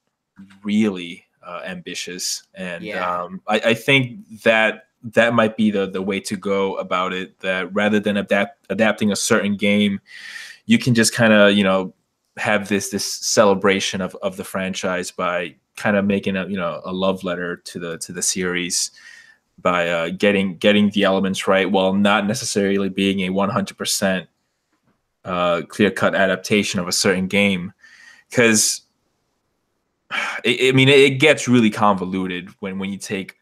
really ambitious. And Yeah. I think that might be the way to go about it. That rather than adapting a certain game, you can just kind of have this celebration of the franchise by kind of making a love letter to the series by getting the elements right, while not necessarily being a 100% clear-cut adaptation of a certain game. Because it gets really convoluted when you take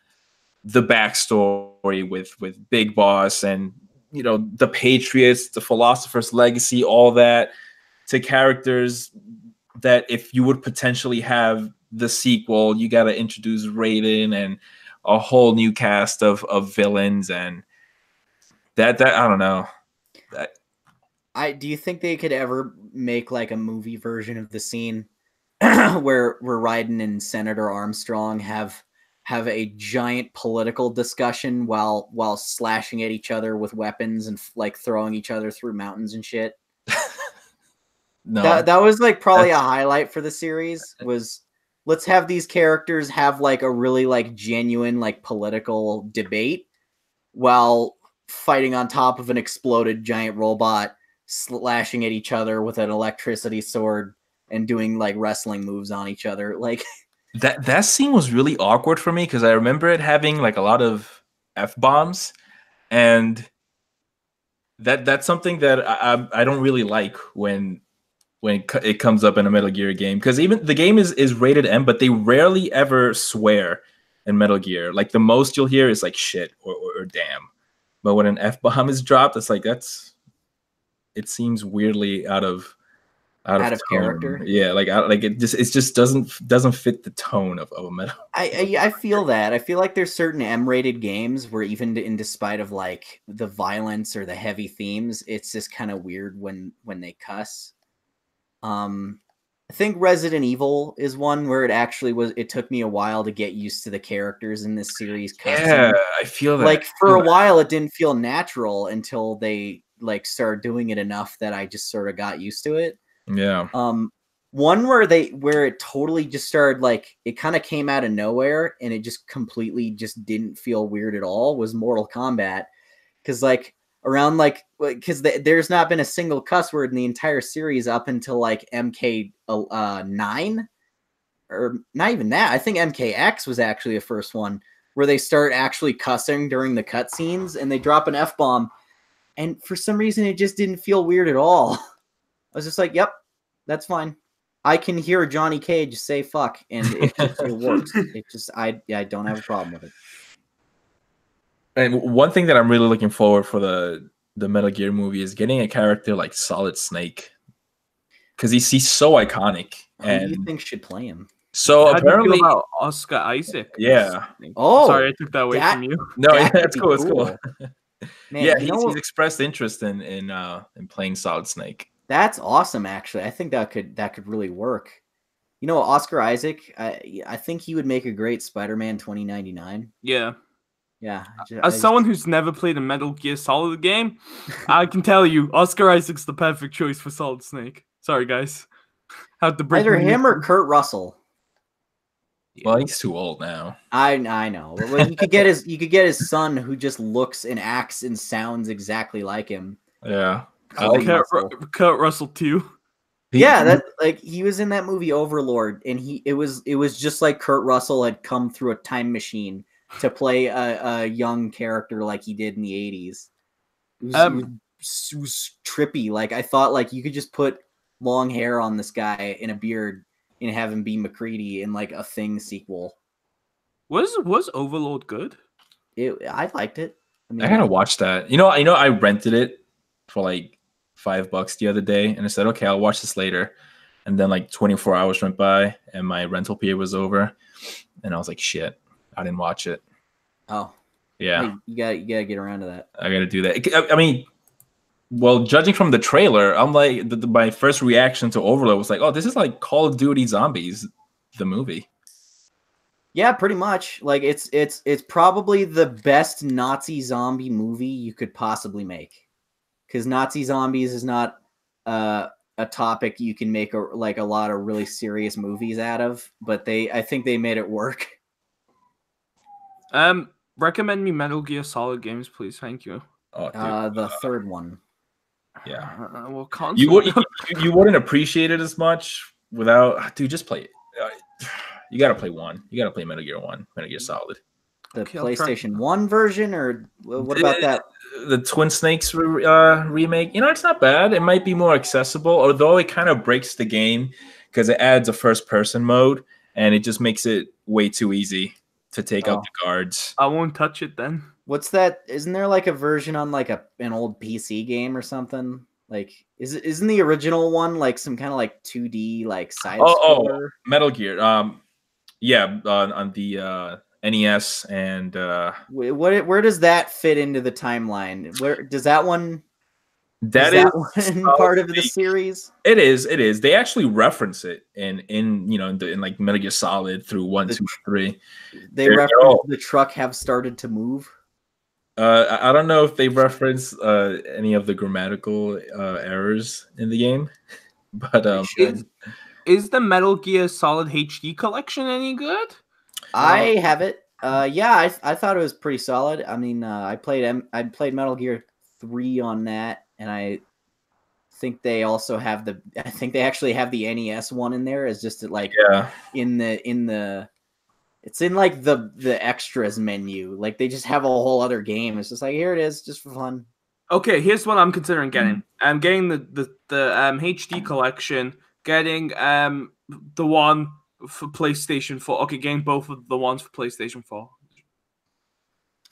the backstory with Big Boss and the Patriots, the Philosopher's Legacy, all that, to characters that if you would potentially have the sequel, you got to introduce Raiden and a whole new cast of villains, and that I don't know. Do you think they could ever make like a movie version of the scene where Raiden and Senator Armstrong have a giant political discussion while slashing at each other with weapons and like throwing each other through mountains and shit? No, that was like probably a highlight for the series. Was let's have these characters have like a really like genuine like political debate while fighting on top of an exploded giant robot, slashing at each other with an electricity sword and doing like wrestling moves on each other. Like that scene was really awkward for me because I remember it having like a lot of F-bombs, and that's something that I don't really like when it comes up in a Metal Gear game, because even the game is rated M, but they rarely ever swear in Metal Gear. Like the most you'll hear is like shit or damn. But when an F-bomb is dropped, it's like it seems weirdly out of character. Yeah, like it just doesn't fit the tone of a Metal. I feel that. I feel like there's certain M-rated games where even in despite of like the violence or the heavy themes, it's just kind of weird when they cuss. I think Resident Evil is one where it took me a while to get used to the characters in this series cussing. Yeah, I feel that. Like for a while it didn't feel natural until they like started doing it enough that I just sort of got used to it. Yeah. One where it totally just started like it kind of came out of nowhere and it just completely just didn't feel weird at all was Mortal Kombat. Because like around like because there's not been a single cuss word in the entire series up until like MK9 or not even that. I think MKX was actually the first one where they start actually cussing during the cutscenes and they drop an F-bomb. And for some reason, it just didn't feel weird at all. I was just like, yep, that's fine. I can hear Johnny Cage say fuck, and it works. It just, I don't have a problem with it. And one thing that I'm really looking forward for the Metal Gear movie is getting a character like Solid Snake. Because he's so iconic. Who do you think should play him? So How apparently, do you feel about Oscar Isaac? Yeah. Oh, sorry, I took that away from you. No, yeah, it's cool. It's cool. Man, yeah, he's expressed interest in playing Solid Snake. That's awesome. Actually, I think that could really work. You know, Oscar Isaac. I think he would make a great Spider-Man 2099. Yeah. Yeah. As someone who's never played a Metal Gear Solid game, I can tell you, Oscar Isaac's the perfect choice for Solid Snake. Sorry, guys. Have to break either him or Kurt Russell. Well, he's too old now. I know. Well, you could get his son who just looks and acts and sounds exactly like him. Yeah. Kurt Russell too. Yeah, that like he was in that movie Overlord, and it was just like Kurt Russell had come through a time machine to play a young character like he did in the 80s. It was trippy. Like I thought like you could just put long hair on this guy and a beard and have him be McCready in like a Thing sequel. Was Overlord good? I liked it. I gotta watch that. You know, I rented it for like $5 the other day, and I said, okay, I'll watch this later. And then like 24 hours went by, and my rental period was over, and I was like, shit, I didn't watch it. Oh, yeah, hey, you gotta get around to that. I gotta do that. I mean, well, judging from the trailer, I'm like, my first reaction to Overlord was like, oh, this is like Call of Duty Zombies, the movie. Yeah, pretty much. Like it's probably the best Nazi zombie movie you could possibly make, because Nazi zombies is not a topic you can make a lot of really serious movies out of. But I think they made it work. Recommend me Metal Gear Solid games, please. Thank you. Oh, dude. The third one. Yeah. Well, console. You wouldn't appreciate it as much without. Dude, just play it. You gotta play one. You gotta play Metal Gear 1, Metal Gear Solid. The PlayStation 1 version, or what about that? The Twin Snakes remake. You know, it's not bad. It might be more accessible, although it kind of breaks the game because it adds a first-person mode, and it just makes it way too easy to take out the guards. I won't touch it then. What's that? Isn't there like a version on like an old PC game or something? Like, isn't the original one like some kind of like 2D like side scroller? Metal Gear. Yeah, on the NES and where does that fit into the timeline? Where does that one? That is part of the series. It is. They actually reference it in like Metal Gear Solid through 1, 2, 3. They reference the truck have started to move. I don't know if they reference any of the grammatical errors in the game, but is the Metal Gear Solid HD collection any good? I have it. Yeah, I thought it was pretty solid. I mean, I played Metal Gear 3 on that, and I think they also have I think they actually have the NES one in there as just like in the it's in like the extras menu. Like they just have a whole other game. It's just like, here it is, just for fun. Okay, here's what I'm considering getting. I'm getting the HD collection, getting the one for PlayStation 4. Okay, getting both of the ones for PlayStation 4.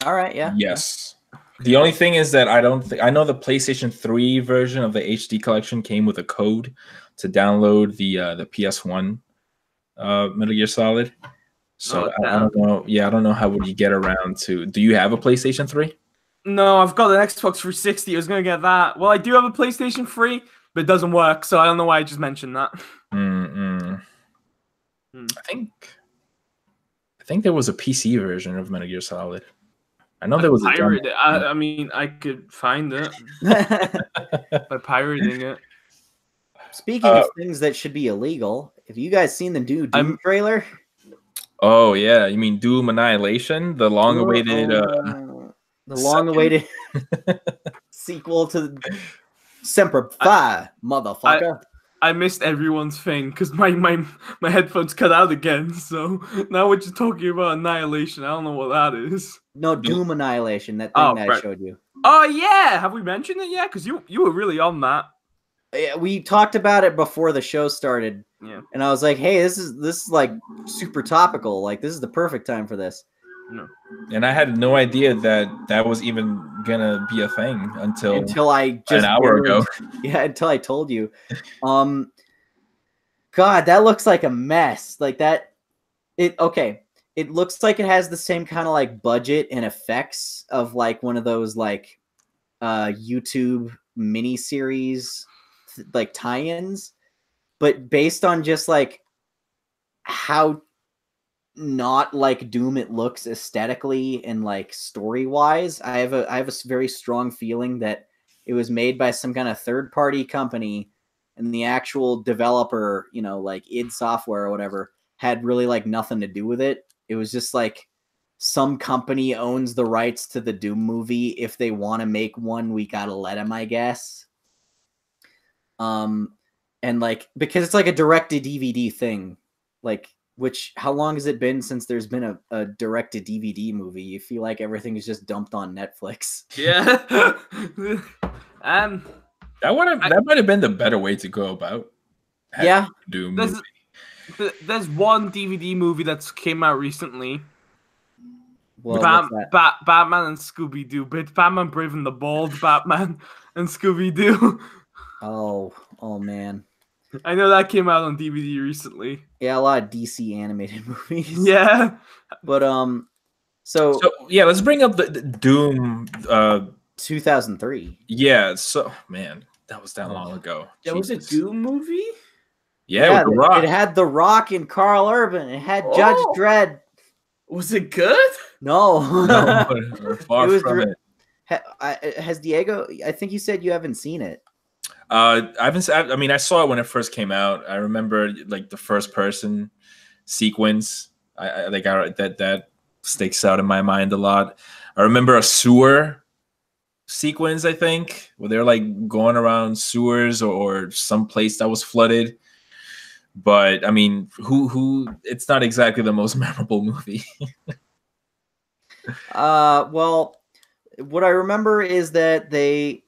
All right, yeah. Yes. The only thing is that I know the PlayStation 3 version of the HD collection came with a code to download the PS1 Metal Gear Solid. So I don't know. Yeah, I don't know how would you get around to. Do you have a PlayStation 3? No, I've got an Xbox 360. I was gonna get that. Well, I do have a PlayStation 3, but it doesn't work. So I don't know why I just mentioned that. I think there was a PC version of Metal Gear Solid. I know there was a demo. I mean, I could find it by pirating it. Speaking of things that should be illegal, have you guys seen the new Doom trailer? Oh yeah, you mean Doom Annihilation, the long-awaited. The long-awaited. sequel to Semper Fi, motherfucker. I missed everyone's thing because my headphones cut out again. So now we're just talking about Annihilation. I don't know what that is. No, Doom Annihilation, that thing that I showed you. Oh yeah, have we mentioned it yet? Because you were really on that. Yeah, we talked about it before the show started. Yeah. And I was like, hey, this is like super topical. Like, this is the perfect time for this. No. And I had no idea that was even gonna be a thing until I just an hour ago. Yeah, until I told you. God, that looks like a mess. Like that. It looks like it has the same kind of like budget and effects of like one of those like YouTube miniseries like tie-ins, but based on just like how not like Doom it looks aesthetically and like story-wise, I have a very strong feeling that it was made by some kind of third-party company, and the actual developer, you know, like id Software or whatever, had really like nothing to do with it. It was just like some company owns the rights to the Doom movie. If they want to make one, we gotta let them, I guess. And like, because it's like a direct-to-DVD thing, like, which, how long has it been since there's been a direct-to-DVD movie? You feel like everything is just dumped on Netflix. Yeah. That might have been the better way to go about. Yeah. Doom movie. There's one DVD movie that's came out recently. Well, Batman and Scooby-Doo. Batman Brave and the Bold, Batman and Scooby-Doo. Oh man. I know that came out on DVD recently. Yeah, a lot of DC animated movies. Yeah. But so yeah, let's bring up the Doom 2003. Yeah, so man, that was that long ago. That was a Doom movie? Yeah, with The Rock. It had The Rock and Carl Urban. It had Judge Dredd. Was it good? No. No, far from it. Has Diego, I think you said you haven't seen it. I mean, I saw it when it first came out. I remember like the first person sequence. I that sticks out in my mind a lot. I remember a sewer sequence, I think, where they're like going around sewers or some place that was flooded. But I mean, who? It's not exactly the most memorable movie. Well, what I remember is that they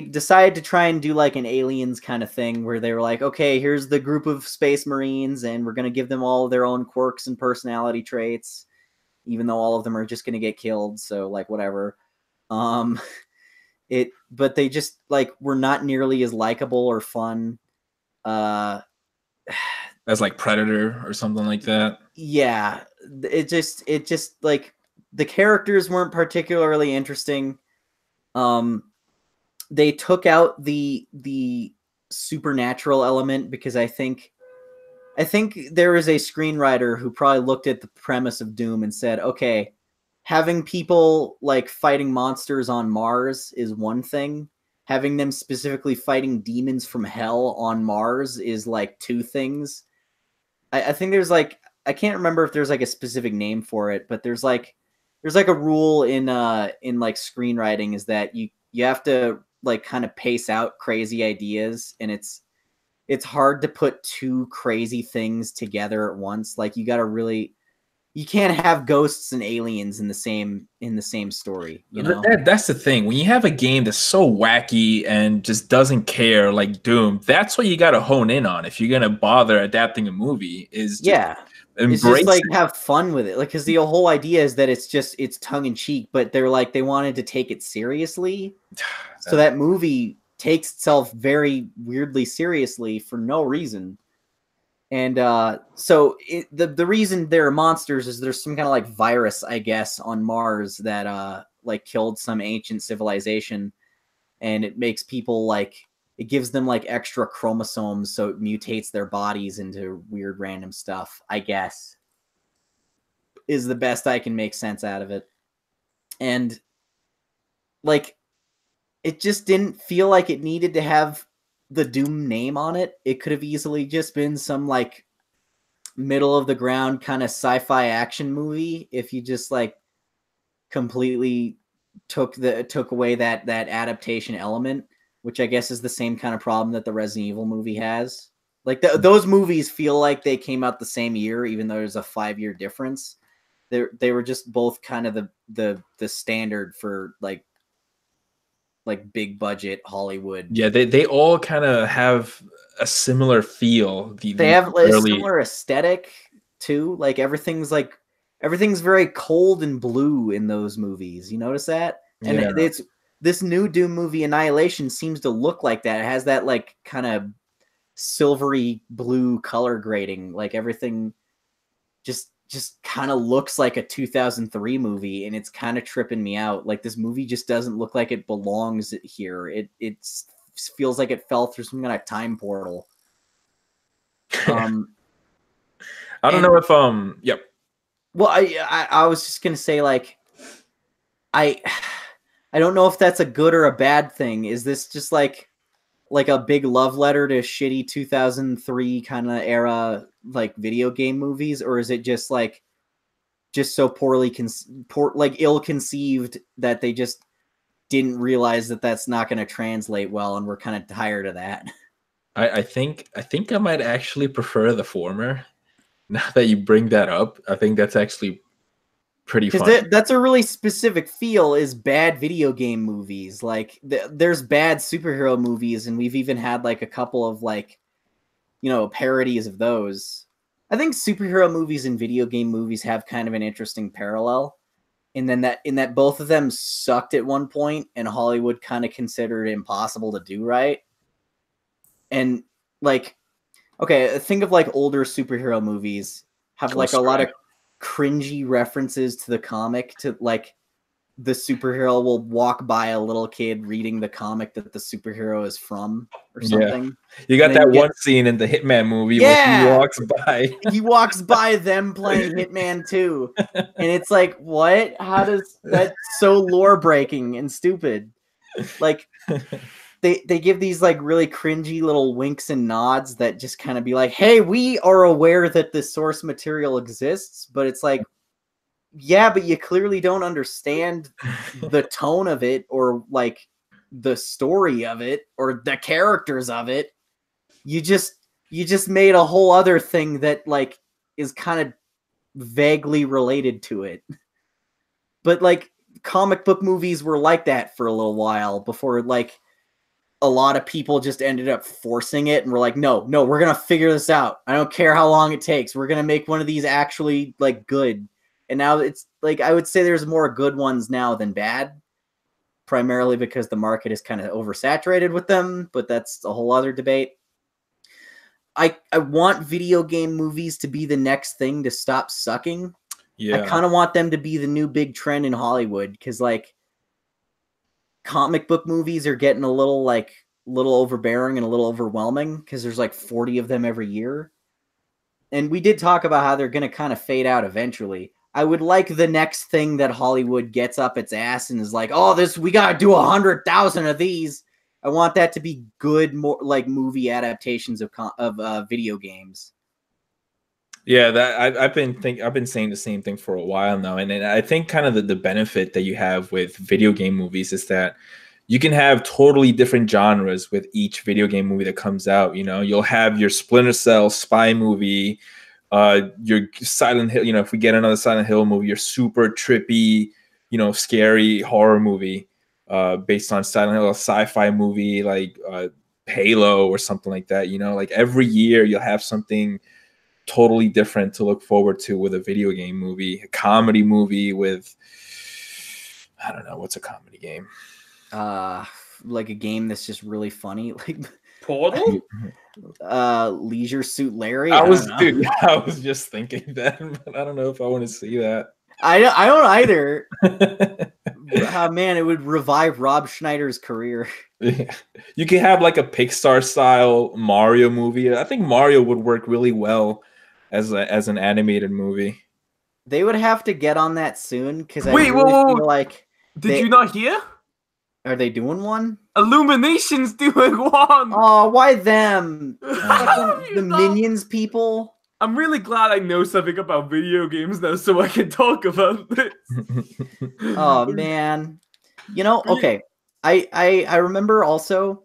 decided to try and do like an Aliens kind of thing where they were like, okay, here's the group of space marines and we're going to give them all their own quirks and personality traits, even though all of them are just going to get killed. So like, whatever. But they just like, were not nearly as likable or fun. As like Predator or something like that. Yeah. It just like the characters weren't particularly interesting. They took out the supernatural element because I think there is a screenwriter who probably looked at the premise of Doom and said, okay, having people like fighting monsters on Mars is one thing. Having them specifically fighting demons from hell on Mars is like two things. I think there's like, I can't remember if there's like a specific name for it, but there's like a rule in like screenwriting is that you have to like kind of pace out crazy ideas, and it's hard to put two crazy things together at once. Like you can't have ghosts and aliens in the same story, you know? That's the thing. When you have a game that's so wacky and just doesn't care, like Doom, that's what you got to hone in on if you're gonna bother adapting a movie. Is just it's just like have fun with it, like, because the whole idea is that it's tongue-in-cheek, but they wanted to take it seriously. So that movie takes itself very weirdly seriously for no reason. And so the reason there are monsters is there's some kind of like virus, I guess, on Mars that like killed some ancient civilization, and it makes people like, it gives them like extra chromosomes, so it mutates their bodies into weird random stuff, I guess, is the best I can make sense out of it. And like, it just didn't feel like it needed to have the Doom name on it. It could have easily just been some like middle of the ground kind of sci-fi action movie if you just like completely took away that adaptation element, which I guess is the same kind of problem that the Resident Evil movie has. Like those movies feel like they came out the same year, even though there's a 5-year difference. They were just both kind of the standard for like big budget Hollywood. Yeah, they all kind of have a similar feel. They have a similar aesthetic too. Like everything's very cold and blue in those movies. You notice that? And it's this new Doom movie, Annihilation, seems to look like that. It has that like kind of silvery blue color grading. Like everything just kind of looks like a 2003 movie, and it's kind of tripping me out. Like this movie just doesn't look like it belongs here. It feels like it fell through some kind of time portal. I don't know if yep. Well, I was just gonna say, like, I don't know if that's a good or a bad thing. Is this just like a big love letter to shitty 2003 kind of era like video game movies, or is it just so poorly ill conceived that they just didn't realize that that's not going to translate well, and we're kind of tired of that? I think I might actually prefer the former. Now that you bring that up, I think that's actually pretty fun. That's a really specific feel, is bad video game movies. Like there's bad superhero movies, and we've even had like a couple of like, parodies of those. I think superhero movies and video game movies have kind of an interesting parallel, and then in that both of them sucked at one point, and Hollywood kind of considered it impossible to do right. And like, okay, think of like older superhero movies have like a lot of cringy references to the comic, to like the superhero will walk by a little kid reading the comic that the superhero is from or something. Yeah. You got that one scene in the Hitman movie where he walks by. He walks by them playing Hitman 2. And it's like, what? How does that's so lore breaking and stupid? Like they give these like really cringy little winks and nods that just kind of be like, hey, we are aware that the source material exists, but it's like, yeah, but you clearly don't understand the tone of it, or like the story of it, or the characters of it. You just made a whole other thing that like is kind of vaguely related to it. But like comic book movies were like that for a little while before like a lot of people just ended up forcing it and were like, no, we're going to figure this out. I don't care how long it takes. We're going to make one of these actually like good. And now it's like, I would say there's more good ones now than bad, primarily because the market is kind of oversaturated with them, but that's a whole other debate. I want video game movies to be the next thing to stop sucking. Yeah. I kind of want them to be the new big trend in Hollywood, because like comic book movies are getting a little overbearing and a little overwhelming, because there's like 40 of them every year. And we did talk about how they're going to kind of fade out eventually. I would like the next thing that Hollywood gets up its ass and is like, oh, we got to do 100,000 of these. I want that to be good, more like movie adaptations of video games. Yeah, that I've been saying the same thing for a while now, and I think kind of the benefit that you have with video game movies is that you can have totally different genres with each video game movie that comes out. You'll have your Splinter Cell spy movie, your Silent Hill. If we get another Silent Hill movie, your super trippy, scary horror movie based on Silent Hill, a sci-fi movie like Halo or something like that. Like every year you'll have something totally different to look forward to with a video game movie. A comedy movie with, I don't know, what's a comedy game? Like a game that's just really funny, like Portal? Leisure Suit Larry. I was just thinking that, but I don't know if I want to see that. I don't either. Man, it would revive Rob Schneider's career. Yeah. You can have like a Pixar style Mario movie. I think Mario would work really well as an animated movie. They would have to get on that soon, because I feel like. Did you not hear? Are they doing one? Illumination's doing one. Oh, why them? The Minions people. I'm really glad I know something about video games now, so I can talk about this. Oh man, You know, okay. I remember also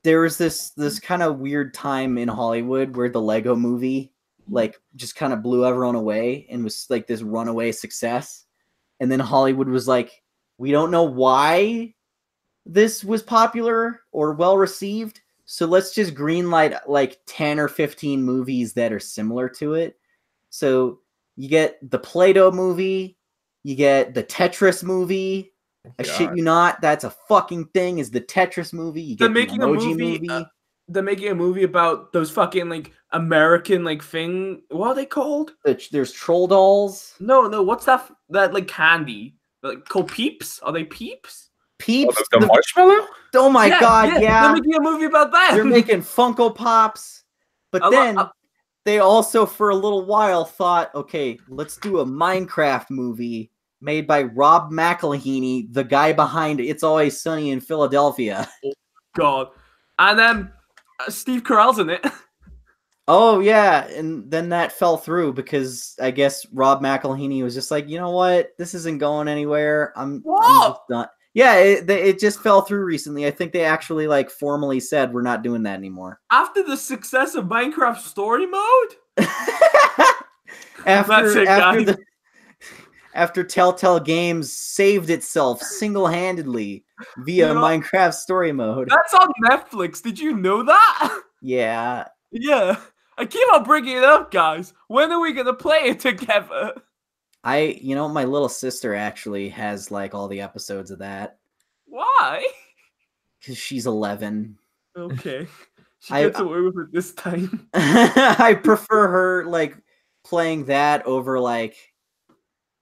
there was this kind of weird time in Hollywood where the Lego movie like just kind of blew everyone away and was like this runaway success. And then Hollywood was like, we don't know why this was popular or well received, so let's just greenlight like 10 or 15 movies that are similar to it. So you get the Play-Doh movie, you get the Tetris movie. I shit you not, that's a fucking thing. Is the Tetris movie? You get the Emoji movie. They're making a movie about those fucking like American like thing. What are they called? There's troll dolls. No, what's that like candy? Like called Peeps? Are they Peeps? Peeps. Oh, the marshmallow? Oh my god, yeah. They're making a movie about that. They're making Funko Pops. But then they also for a little while thought, okay, let's do a Minecraft movie made by Rob McElhenney, the guy behind It's Always Sunny in Philadelphia. Oh god. And then Steve Carell's in it. Oh yeah, and then that fell through because I guess Rob McElhenney was just like, you know what, this isn't going anywhere. I'm just done. Yeah, it just fell through recently. I think they actually like formally said we're not doing that anymore. After the success of Minecraft Story Mode? After Telltale Games saved itself single-handedly via Minecraft Story Mode. That's on Netflix. Did you know that? Yeah. Yeah. I keep on bringing it up, guys. When are we going to play it together? My little sister actually has like all the episodes of that. Why? Because she's 11. Okay. She gets away with it this time. I prefer her like playing that over like,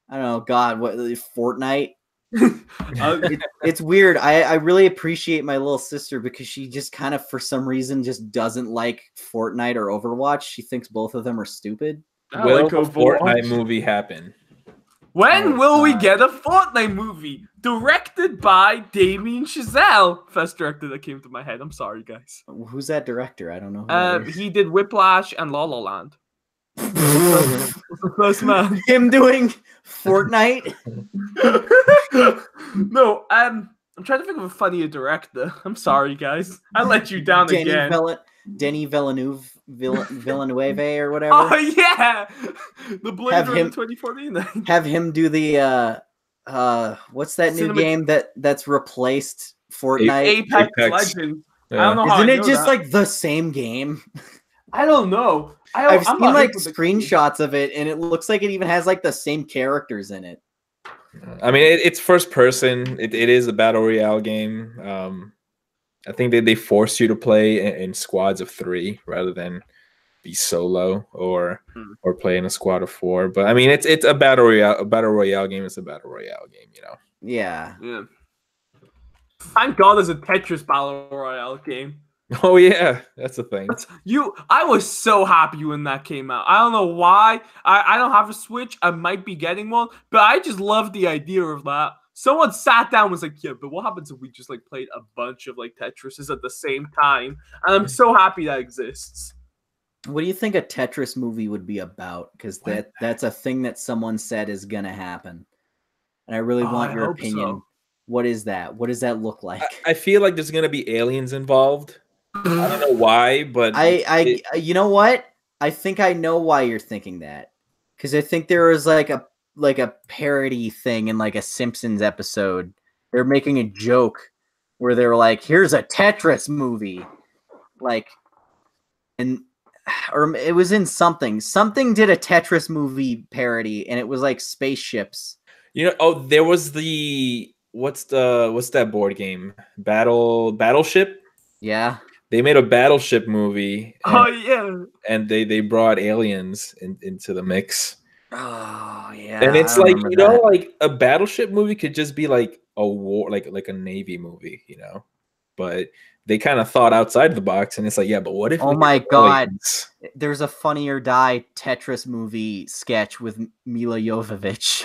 I don't know, God, what, Fortnite? It's weird. I really appreciate my little sister because she just kind of, for some reason, just doesn't like Fortnite or Overwatch. She thinks both of them are stupid. Will a Fortnite movie happen? When will we get a Fortnite movie? Directed by Damien Chazelle. First director that came to my head. I'm sorry, guys. Who's that director? I don't know. Who that is. He did Whiplash and La La Land. The first man. Him doing Fortnite? No, I'm trying to think of a funnier director. I'm sorry, guys. I let you down again. Denis Villeneuve or whatever. Oh yeah, the Blade Runner 2049. Have him do the what's that new game that's replaced Fortnite? Apex Legends. Yeah. I don't know. Isn't it just like the same game? I don't know. I've seen like screenshots of it, and it looks like it even has like the same characters in it. I mean, it's first person. It is a battle royale game. I think they force you to play in squads of 3 rather than be solo or play in a squad of 4. But I mean, it's a battle royale game. It's a battle royale game, you know. Yeah. Thank God there's a Tetris battle royale game. Oh yeah, that's the thing. I was so happy when that came out. I don't know why. I don't have a Switch. I might be getting one, but I just love the idea of that. Someone sat down and was like, yeah, but what happens if we just like played a bunch of like Tetrises at the same time? And I'm so happy that exists. What do you think a Tetris movie would be about? Because that's a thing that someone said is gonna happen. And I really want your opinion. So. What is that? What does that look like? I feel like there's gonna be aliens involved. I don't know why, but you know what? I think I know why you're thinking that. Because I think there was like a parody thing in like a Simpsons episode. They're making a joke where they were like, here's a Tetris movie. Like, or it was in something. Something did a Tetris movie parody, and it was like spaceships. You know, there was the what's that board game? Battleship? Yeah. They made a Battleship movie. And they brought aliens into the mix. Oh yeah. And it's like, you know, like a Battleship movie could just be like a war, like a Navy movie, you know. But they kind of thought outside the box, and it's like, yeah, but what if? Oh my God! There's a Funny or Die Tetris movie sketch with Mila Jovovich,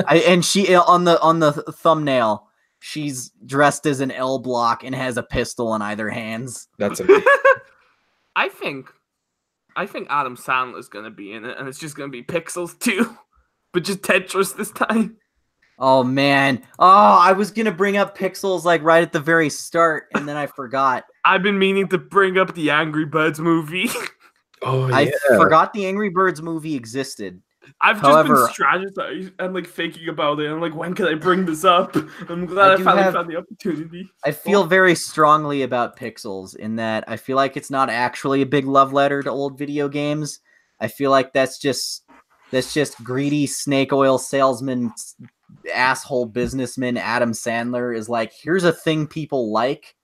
and she on the thumbnail, she's dressed as an L block and has a pistol on either hands. That's amazing. I think Adam Sandler's gonna be in it, and it's just gonna be Pixels too, but just Tetris this time. Oh man. Oh, I was gonna bring up Pixels like right at the very start, and then I forgot. I've been meaning to bring up the Angry Birds movie. Oh I yeah. forgot the Angry Birds movie existed. I've However, just been strategizing and like thinking about it. And like, when can I bring this up? I'm glad I I do finally have- found the opportunity. I feel very strongly about Pixels in that I feel like it's not actually a big love letter to old video games. I feel like that's just greedy snake oil salesman, asshole businessman Adam Sandler is like, here's a thing people like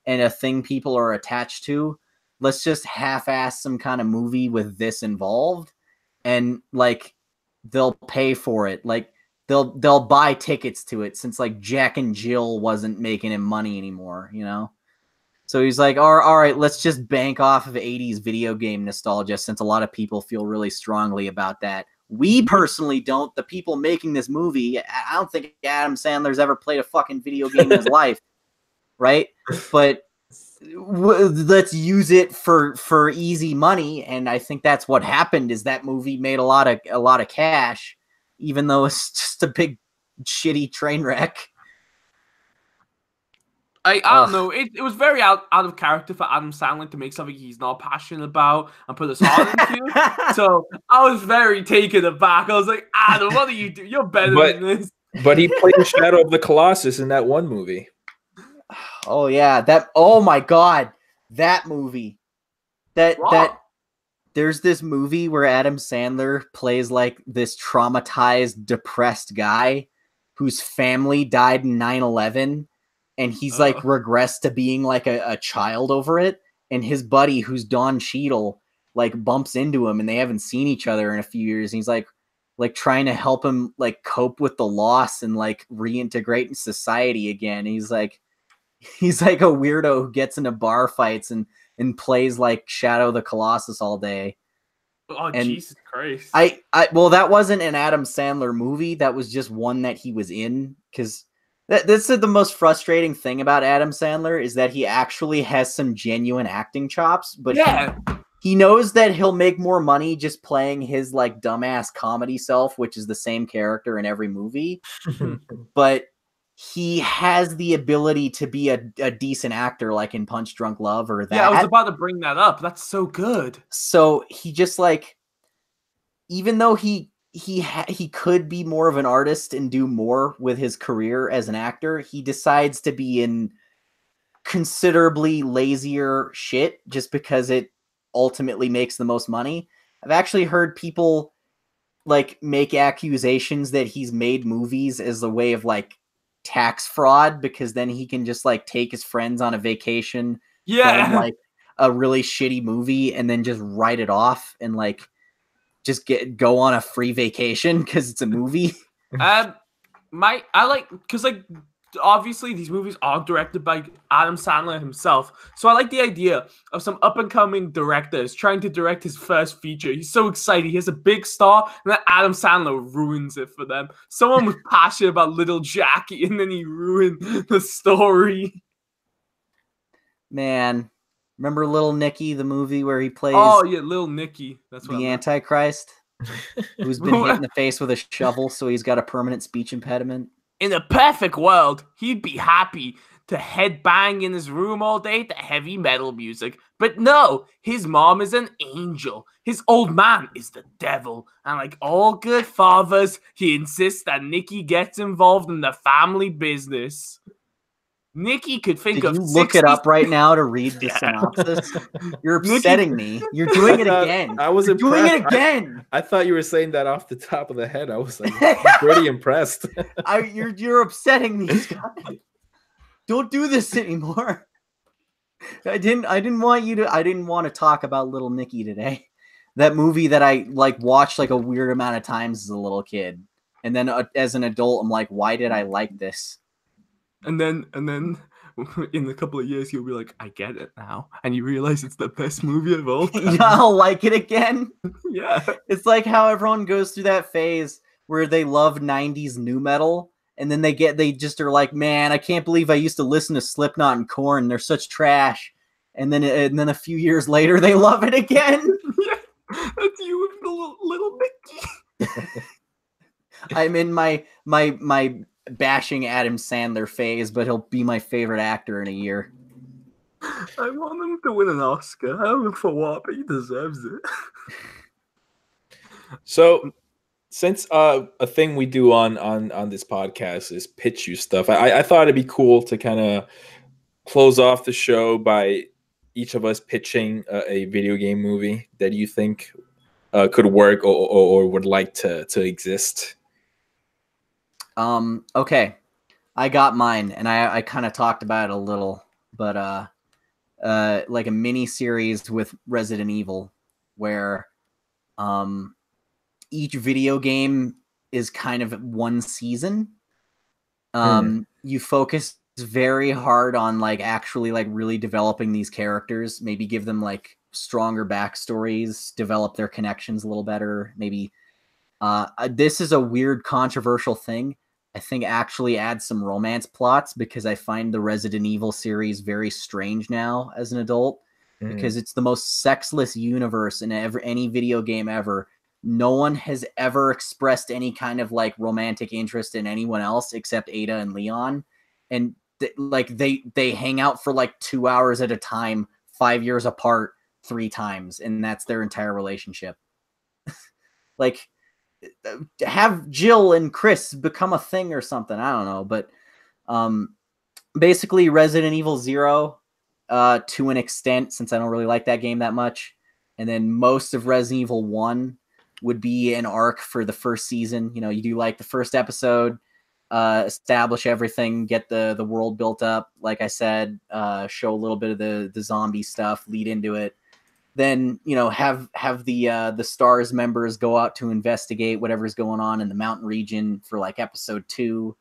and a thing people are attached to. Let's just half-ass some kind of movie with this involved, and like they'll pay for it. Like they'll buy tickets to it since like Jack and Jill wasn't making him money anymore, you know? So he's like, all right, let's just bank off of 80s video game nostalgia since a lot of people feel really strongly about that. We personally don't. The people making this movie, I don't think Adam Sandler's ever played a fucking video game in his life, right? But let's use it for easy money, and I think that's what happened. Is that movie made a lot of cash, even though it's just a big shitty train wreck. I don't know. It was very out of character for Adam Sandler to make something he's not passionate about and put his heart into. So I was very taken aback. I was like, Adam, what do you do? You're better than this. But he played Shadow of the Colossus in that one movie. Oh yeah, oh my god, that movie. There's this movie where Adam Sandler plays like this traumatized, depressed guy whose family died in 9/11, and he's like regressed to being like a child over it. And his buddy, who's Don Cheadle, like bumps into him, and they haven't seen each other in a few years. And he's like trying to help him like cope with the loss and like reintegrate in society again. And he's like a weirdo who gets into bar fights and plays like Shadow of the Colossus all day. Oh, and Jesus Christ. Well, that wasn't an Adam Sandler movie. That was just one that he was in, because this is the most frustrating thing about Adam Sandler is that he actually has some genuine acting chops, but yeah. He knows that he'll make more money just playing his like dumbass comedy self, which is the same character in every movie. But he has the ability to be a decent actor, like in Punch Drunk Love or that. Yeah, I was about to bring that up. That's so good. So he just like, even though he could be more of an artist and do more with his career as an actor, he decides to be in considerably lazier shit just because it ultimately makes the most money. I've actually heard people like make accusations that he's made movies as a way of like tax fraud, because then he can just like take his friends on a vacation, film like a really shitty movie, and then just write it off and like just go on a free vacation because it's a movie. I like, because like obviously these movies are directed by Adam Sandler himself, so I like the idea of some up and coming directors trying to direct his first feature. He's so excited, he has a big star, and then Adam Sandler ruins it for them. Someone was passionate about Little Jackie, and then he ruined the story. Man, remember Little Nicky, the movie where he plays? Oh yeah, Little Nicky. That's what the Antichrist, who's been hit in the face with a shovel, so he's got a permanent speech impediment. In a perfect world, he'd be happy to headbang in his room all day to heavy metal music. But no, his mom is an angel. His old man is the devil. And like all good fathers, he insists that Nicky gets involved in the family business. Nicky could think of. Did you look it up right now to read the synopsis? You're upsetting me. You're doing it again. I was doing it again. I thought you were saying that off the top of the head. I was like pretty impressed. You're upsetting me, Scott. Don't do this anymore. I didn't want to talk about Little Nicky today. That movie that I like watched like a weird amount of times as a little kid, and then as an adult, I'm like, why did I like this? And then in a couple of years, you'll be like, I get it now. And you realize it's the best movie of all time. I'll like it again. Yeah. It's like how everyone goes through that phase where they love 90s nu metal. And then they just are like, man, I can't believe I used to listen to Slipknot and Korn. They're such trash. And then a few years later, they love it again. Yeah. That's you with the little Nicky. I'm in my bashing Adam Sandler phase, but he'll be my favorite actor in a year. I want him to win an Oscar. I don't know for what, but he deserves it. So, since a thing we do on this podcast is pitch you stuff, I thought it'd be cool to kind of close off the show by each of us pitching a video game movie that you think could work or would like to exist. Okay, I got mine, and I kind of talked about it a little, but like a mini series with Resident Evil, where each video game is kind of one season. You focus very hard on like actually like really developing these characters, maybe give them like stronger backstories, develop their connections a little better. Maybe this is a weird controversial thing. I think actually add some romance plots, because I find the Resident Evil series very strange now as an adult, because it's the most sexless universe in any video game ever. No one has ever expressed any kind of like romantic interest in anyone else except Ada and Leon. And they hang out for like 2 hours at a time, 5 years apart, 3 times. And that's their entire relationship. Like, have Jill and Chris become a thing or something. I don't know. But basically Resident Evil 0 to an extent, since I don't really like that game that much. And then most of Resident Evil 1 would be an arc for the first season. You know, you do like the first episode, establish everything, get the world built up. Like I said, show a little bit of the zombie stuff, lead into it. Then, you know, have the STARS members go out to investigate whatever's going on in the mountain region for like episode 2.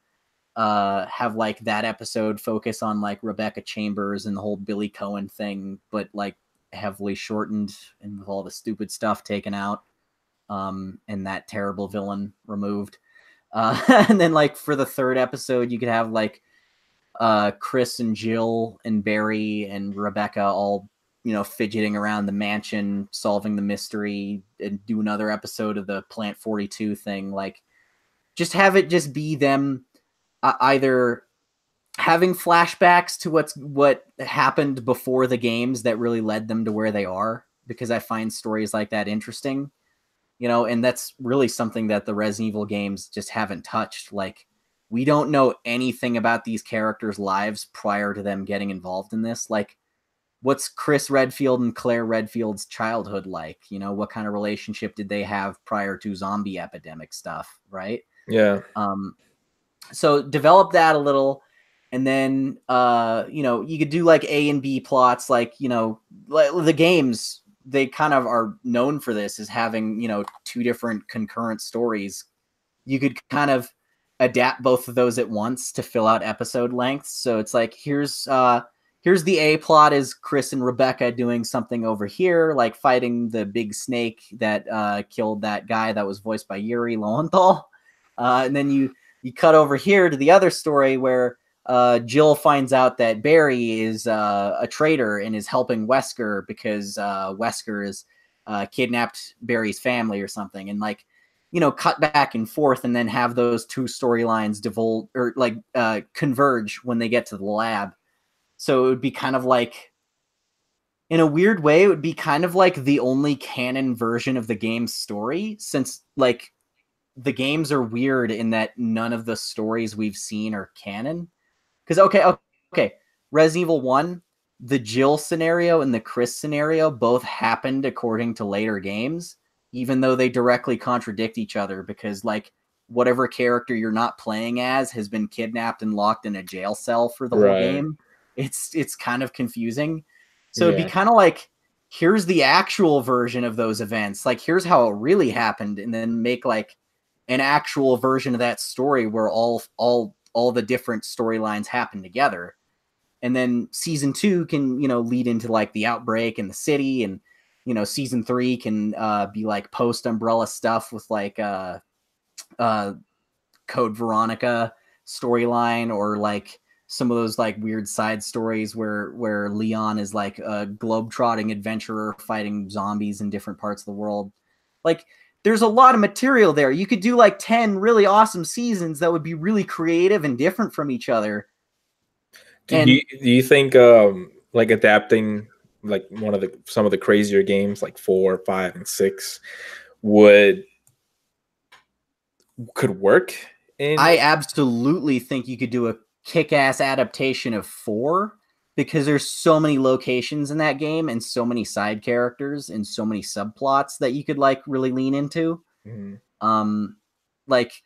Have like that episode focus on like Rebecca Chambers and the whole Billy Cohen thing, but like heavily shortened and with all the stupid stuff taken out. And that terrible villain removed. And then like for the third episode, you could have like Chris and Jill and Barry and Rebecca all, you know, fidgeting around the mansion, solving the mystery, and do another episode of the Plant 42 thing. Like, just have it just be them either having flashbacks to what happened before the games that really led them to where they are, because I find stories like that interesting, you know, and that's really something that the Resident Evil games just haven't touched. Like, we don't know anything about these characters' lives prior to them getting involved in this. Like, what's Chris Redfield and Claire Redfield's childhood like? You know, what kind of relationship did they have prior to zombie epidemic stuff, right? Yeah. So develop that a little, and then you know, you could do like A and B plots, like, you know, like the games, they kind of are known for this, as having, you know, 2 different concurrent stories. You could kind of adapt both of those at once to fill out episode lengths. So it's like, here's the A plot is Chris and Rebecca doing something over here, like fighting the big snake that killed that guy that was voiced by Yuri Lowenthal. And then you cut over here to the other story where Jill finds out that Barry is a traitor and is helping Wesker because Wesker is kidnapped Barry's family or something. And like, you know, cut back and forth, and then have those 2 storylines converge when they get to the lab. So it would be kind of like, in a weird way, it would be kind of like the only canon version of the game's story, since like the games are weird in that none of the stories we've seen are canon. Because, okay, Resident Evil 1, the Jill scenario and the Chris scenario both happened according to later games, even though they directly contradict each other, because like whatever character you're not playing as has been kidnapped and locked in a jail cell for the whole game. It's kind of confusing. So it'd be kind of like, here's the actual version of those events. Like, here's how it really happened, and then make like an actual version of that story where all the different storylines happen together. And then season 2 can, you know, lead into like the outbreak in the city, and, you know, season 3 can be like post Umbrella stuff with like Code Veronica storyline, or like some of those like weird side stories where Leon is like a globetrotting adventurer fighting zombies in different parts of the world. Like, there's a lot of material there. You could do like 10 really awesome seasons that would be really creative and different from each other. Do you think like adapting like some of the crazier games like 4, 5, and 6 could work? I absolutely think you could do a kick-ass adaptation of 4 because there's so many locations in that game and so many side characters and so many subplots that you could like really lean into. Like,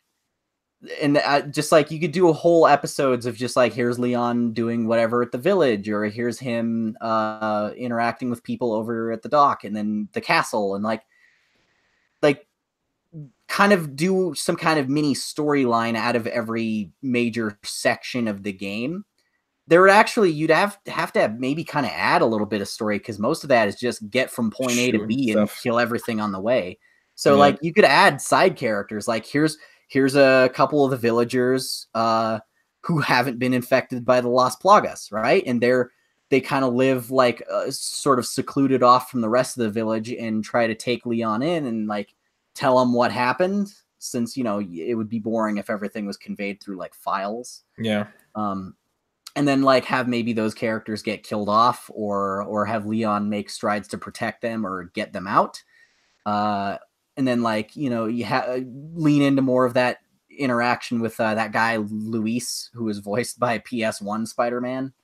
and just like you could do a whole episodes of just like here's Leon doing whatever at the village, or here's him interacting with people over at the dock and then the castle, and like kind of do some kind of mini storyline out of every major section of the game. There would actually, you'd have to have maybe kind of add a little bit of story, because most of that is just get from point A to B and kill everything on the way. So like you could add side characters, like here's a couple of the villagers who haven't been infected by the Las Plagas, right? And they kind of live like sort of secluded off from the rest of the village and try to take Leon in and like tell him what happened, since, you know, it would be boring if everything was conveyed through like files. Yeah. And then like have maybe those characters get killed off, or have Leon make strides to protect them or get them out. And then like, you know, you lean into more of that interaction with that guy Luis, who was voiced by PS1 Spider-Man.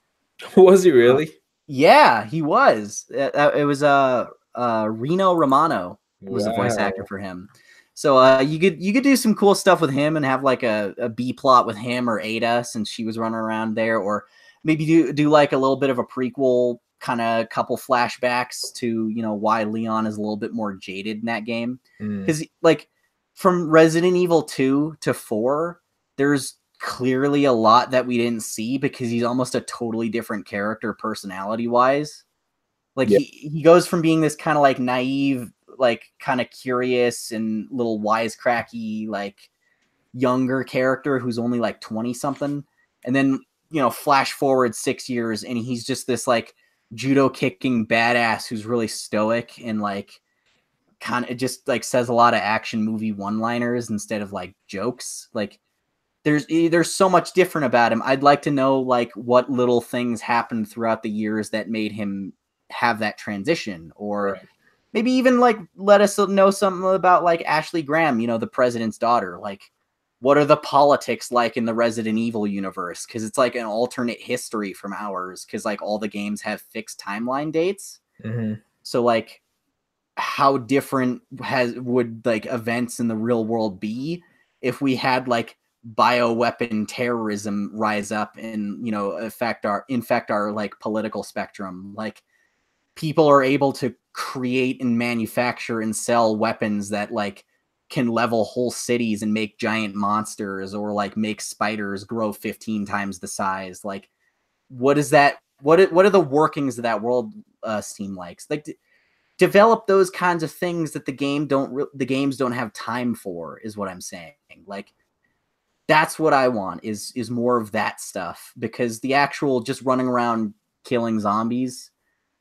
Was he really? Yeah, he was. It was Reno Romano was the voice actor for him. So you could do some cool stuff with him and have like a B plot with him or Ada, since she was running around there, or maybe do like a little bit of a prequel, kind of couple flashbacks to, you know, why Leon is a little bit more jaded in that game. Because like from Resident Evil 2 to 4, there's clearly a lot that we didn't see, because he's almost a totally different character personality wise. Like he goes from being this kind of like naive, like kind of curious and little wisecracky, like younger character who's only like 20 something. And then, you know, flash forward 6 years and he's just this like judo kicking badass who's really stoic and like kind of just like says a lot of action movie one-liners instead of like jokes. Like there's so much different about him. I'd like to know like what little things happened throughout the years that made him have that transition, or maybe even like let us know something about like Ashley Graham, you know, the president's daughter. Like, what are the politics like in the Resident Evil universe? Because it's like an alternate history from ours, because like all the games have fixed timeline dates. So like how different would like events in the real world be if we had like bioweapon terrorism rise up and, you know, infect our like political spectrum? Like, people are able to create and manufacture and sell weapons that like can level whole cities and make giant monsters, or like make spiders grow 15 times the size. Like, what is that? What are the workings of that world seem like? Like, develop those kinds of things that the games don't have time for, is what I'm saying. Like, that's what I want is more of that stuff, because the actual just running around killing zombies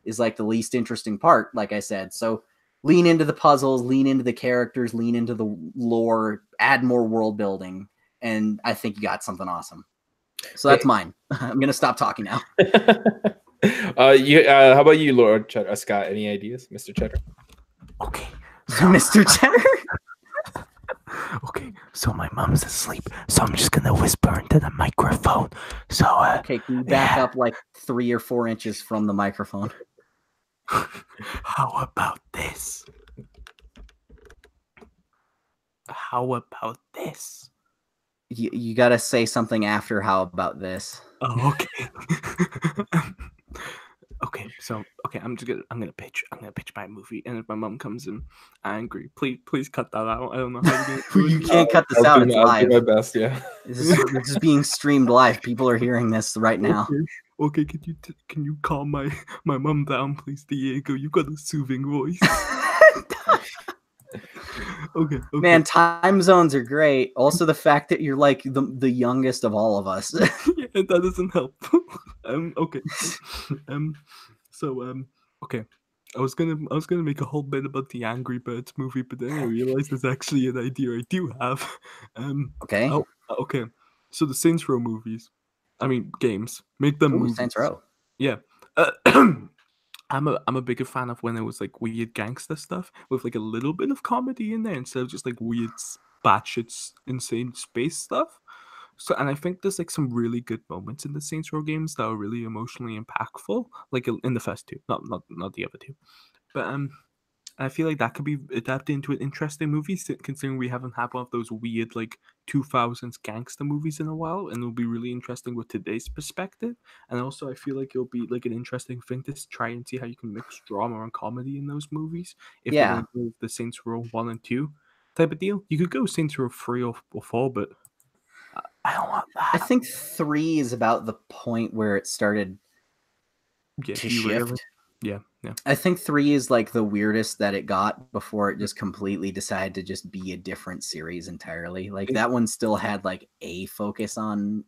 is like the least interesting part, like I said. So lean into the puzzles, lean into the characters, lean into the lore, add more world building, and I think you got something awesome. So that's mine. I'm gonna stop talking now. How about you, Lord Cheddar? Scott, any ideas, Mr. Cheddar? Okay, so Mr. Cheddar. Okay, so my mom's asleep, so I'm just gonna whisper into the microphone. So okay, can you back up like 3 or 4 inches from the microphone? How about this? How about this? You gotta say something after how about this. Oh, okay. I'm gonna pitch my movie, and if my mom comes in angry, please cut that out. I don't know how to do it. You can't cut this out. It's live. I'll do my best. Yeah. This is being streamed live. People are hearing this right now. Okay, can you calm my mom down, please, Diego? You got a soothing voice. Okay. Man, time zones are great. Also, the fact that you're like the youngest of all of us. Yeah, that doesn't help. Okay. Okay. I was gonna make a whole bit about the Angry Birds movie, but then I realized there's actually an idea I do have. Okay. Oh, okay. So the Saints Row movies, I mean games, make them Ooh, movies. Saints Row. Yeah. I'm a bigger fan of when it was like weird gangster stuff with like a little bit of comedy in there instead of just like weird batshit insane space stuff. So, and I think there's like some really good moments in the Saints Row games that are really emotionally impactful, like in the first two, not the other two. But I feel like that could be adapted into an interesting movie, considering we haven't had one of those weird like 2000s gangster movies in a while, and it'll be really interesting with today's perspective. And also, I feel like it'll be like an interesting thing to try and see how you can mix drama and comedy in those movies. If they're Yeah. going to go with the Saints Row 1 and 2 type of deal, you could go Saints Row 3 or 4, but I don't want that. I think 3 is about the point where it started to shift. Yeah. I think 3 is like the weirdest that it got before it just completely decided to just be a different series entirely. Like that one still had like a focus on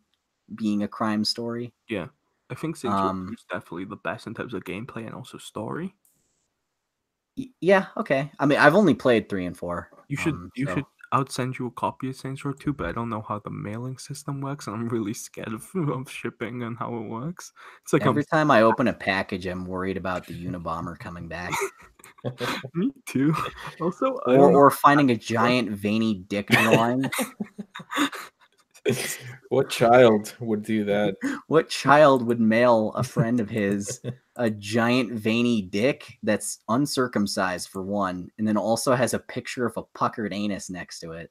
being a crime story. Yeah. I think Saints Row 2 is definitely the best in terms of gameplay and also story. Yeah, okay. I mean, I've only played 3 and 4. You should. I would send you a copy of Saints Row 2, but I don't know how the mailing system works, and I'm really scared of shipping and how it works. It's like every time I open a package, I'm worried about the Unabomber coming back. Me too. Also, or finding a giant veiny dick drawing. What child would do that? What child would mail a friend of his a giant veiny dick that's uncircumcised for one, and then also has a picture of a puckered anus next to it?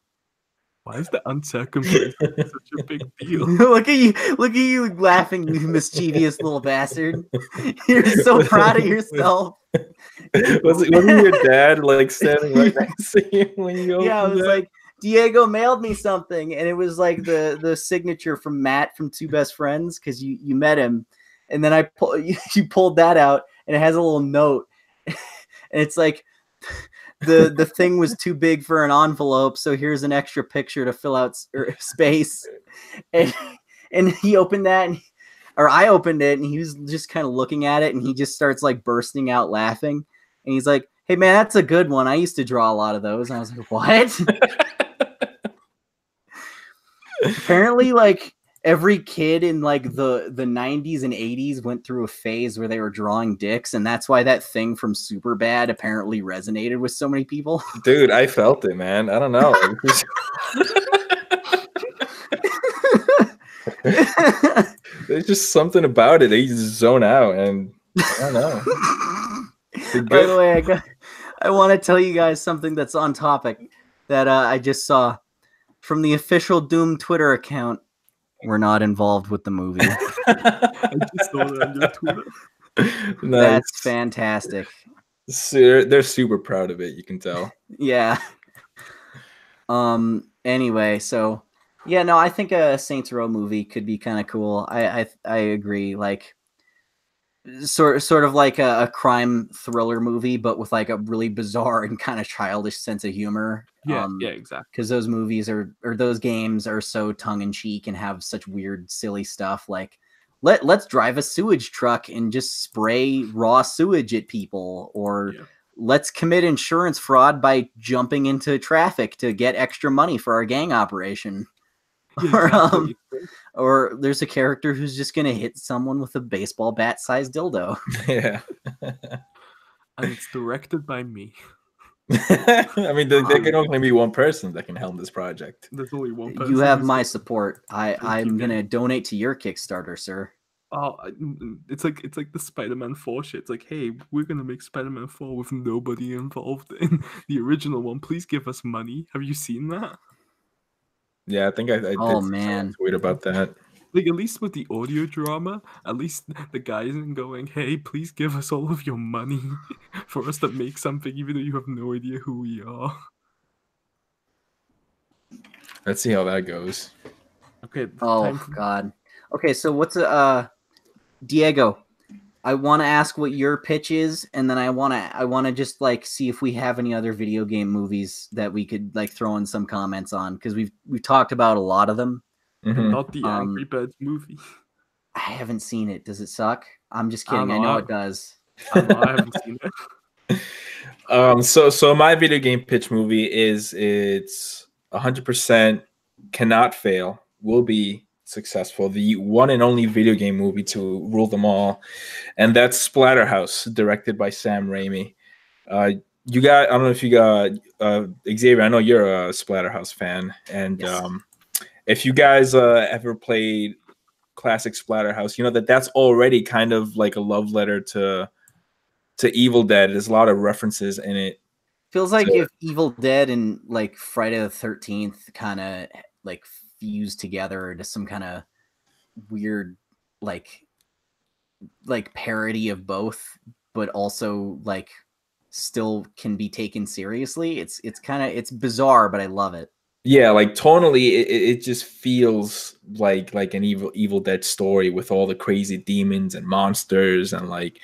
Why is the uncircumcised such a big deal? Look at you laughing, you mischievous little bastard. You're so proud of yourself. Wasn't your dad like standing right next to you when you opened I was that? like, Diego mailed me something, and it was like the signature from Matt from Two Best Friends, because you met him, and then you pulled that out, and it has a little note, and it's like the thing was too big for an envelope, so here's an extra picture to fill out space, and he opened that, or I opened it, and he was just kind of looking at it, and he just starts like bursting out laughing, and he's like, "Hey man, that's a good one. I used to draw a lot of those." And I was like, "What?" Apparently, like every kid in like the 90s and 80s went through a phase where they were drawing dicks, and that's why that thing from Superbad apparently resonated with so many people. Dude, I felt it, man. I don't know. There's just something about it. They just zone out, and I don't know. By the way, I want to tell you guys something that's on topic that I just saw from the official Doom Twitter account. We're not involved with the movie. I just saw that on your Twitter. Nice. That's fantastic. They're super proud of it. You can tell. Yeah. Anyway, so yeah, no, I think a Saints Row movie could be kind of cool. I agree. Like, sort of like a crime thriller movie, but with like a really bizarre and kind of childish sense of humor. Yeah, exactly. Because those movies or those games are so tongue in cheek and have such weird, silly stuff. Like, let's drive a sewage truck and just spray raw sewage at people, or let's commit insurance fraud by jumping into traffic to get extra money for our gang operation. Yeah, or there's a character who's just gonna hit someone with a baseball bat sized dildo. Yeah. And it's directed by me. I mean, there can only be one person that can helm this project. There's only one person. You have my support. I'm gonna donate to your Kickstarter, sir. Oh, it's like the Spider-Man 4 shit. It's like, hey, we're gonna make Spider-Man 4 with nobody involved in the original one. Please give us money. Have you seen that? Yeah, I think I did tweet about that. Like, at least with the audio drama, at least the guy isn't going, hey, please give us all of your money for us to make something, even though you have no idea who we are. Let's see how that goes. Okay. Oh God. Okay, so what's Diego? I want to ask what your pitch is, and then I want to just like see if we have any other video game movies that we could like throw in some comments on, because we've talked about a lot of them. Mm-hmm. Not the Angry Birds movie. I haven't seen it. Does it suck? I'm just kidding. I know it does. I haven't seen it. So my video game pitch movie is it's 100% cannot fail, will be successful, the one and only video game movie to rule them all, and that's Splatterhouse, directed by Sam Raimi. You got, I don't know if you got Xavier. I know you're a Splatterhouse fan, and Yes. if you guys ever played classic Splatterhouse, you know that that's already kind of like a love letter to Evil Dead. There's a lot of references in it. Feels like if Evil Dead and like Friday the 13th kind of like fused together into some kind of weird like parody of both, but also like still can be taken seriously. It's bizarre, but I love it. Yeah, like tonally, it just feels like an Evil Dead story with all the crazy demons and monsters and like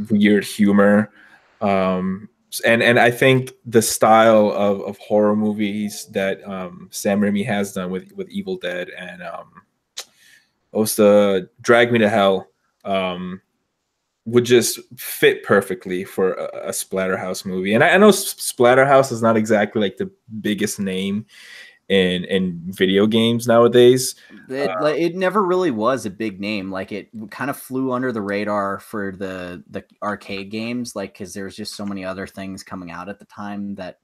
weird humor. And I think the style of horror movies that Sam Raimi has done with Evil Dead and also Drag Me to Hell would just fit perfectly for a Splatterhouse movie. And I know Splatterhouse is not exactly like the biggest name in video games nowadays. It never really was a big name. Like it kind of flew under the radar for the arcade games, like because there's just so many other things coming out at the time that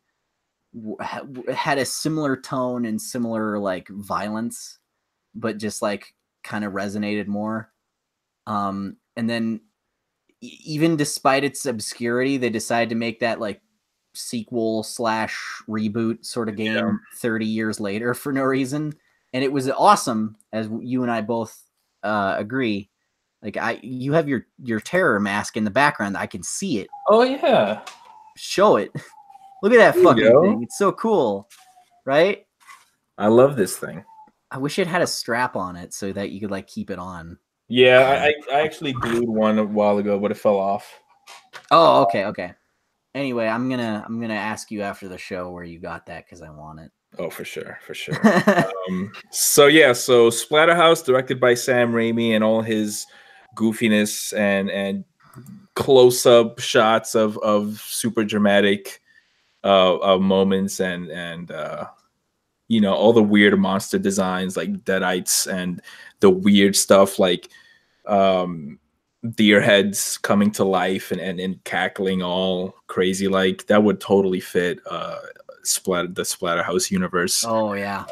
had a similar tone and similar like violence, but just like kind of resonated more. And then even despite its obscurity, they decided to make that like sequel / reboot sort of game 30 years later for no reason, and it was awesome, as you and I both agree. Like you have your terror mask in the background. I can see it. Oh yeah, show it. Look at that fucking thing. It's so cool, right? I love this thing. I wish it had a strap on it so that you could like keep it on. Yeah, I actually glued one a while ago, but it fell off. Oh, okay. Anyway, I'm gonna ask you after the show where you got that because I want it. Oh, for sure. So Splatterhouse, directed by Sam Raimi, and all his goofiness and close-up shots of super dramatic moments and you know, all the weird monster designs like deadites and the weird stuff like deer heads coming to life and cackling all crazy, like that would totally fit the Splatterhouse universe. Oh yeah.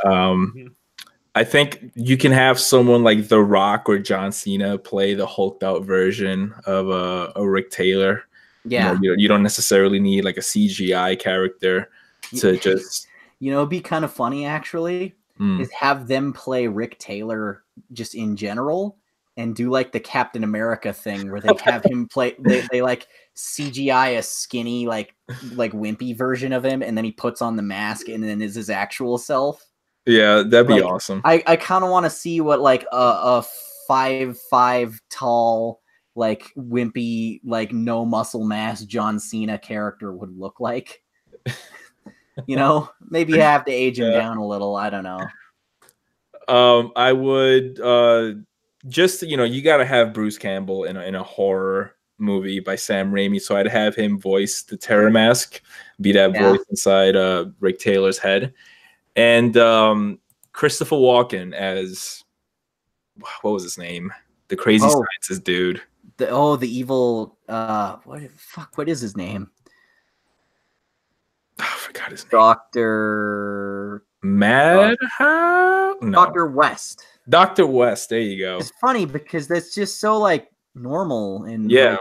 I think you can have someone like The Rock or John Cena play the hulked out version of a Rick Taylor. Yeah, you don't necessarily need like a CGI character to just. You know, it'd be kind of funny actually, is have them play Rick Taylor just in general and do like the Captain America thing where they have him play, they like CGI a skinny, like wimpy version of him, and then he puts on the mask and then is his actual self. Yeah, that'd be like, awesome. I kind of want to see what like a 5'5" tall, like wimpy, like no muscle mass John Cena character would look like. You know, maybe you have to age him down a little. I don't know. I would just, you know, you got to have Bruce Campbell in a horror movie by Sam Raimi. So I'd have him voice the Terror Mask, be that voice inside Rick Taylor's head. And Christopher Walken as, what was his name? The crazy scientist dude. The evil, what is his name? Oh, I forgot his name. Dr. Madhouse? No. Dr. West. Dr. West, there you go. It's funny because that's just so like normal and yeah.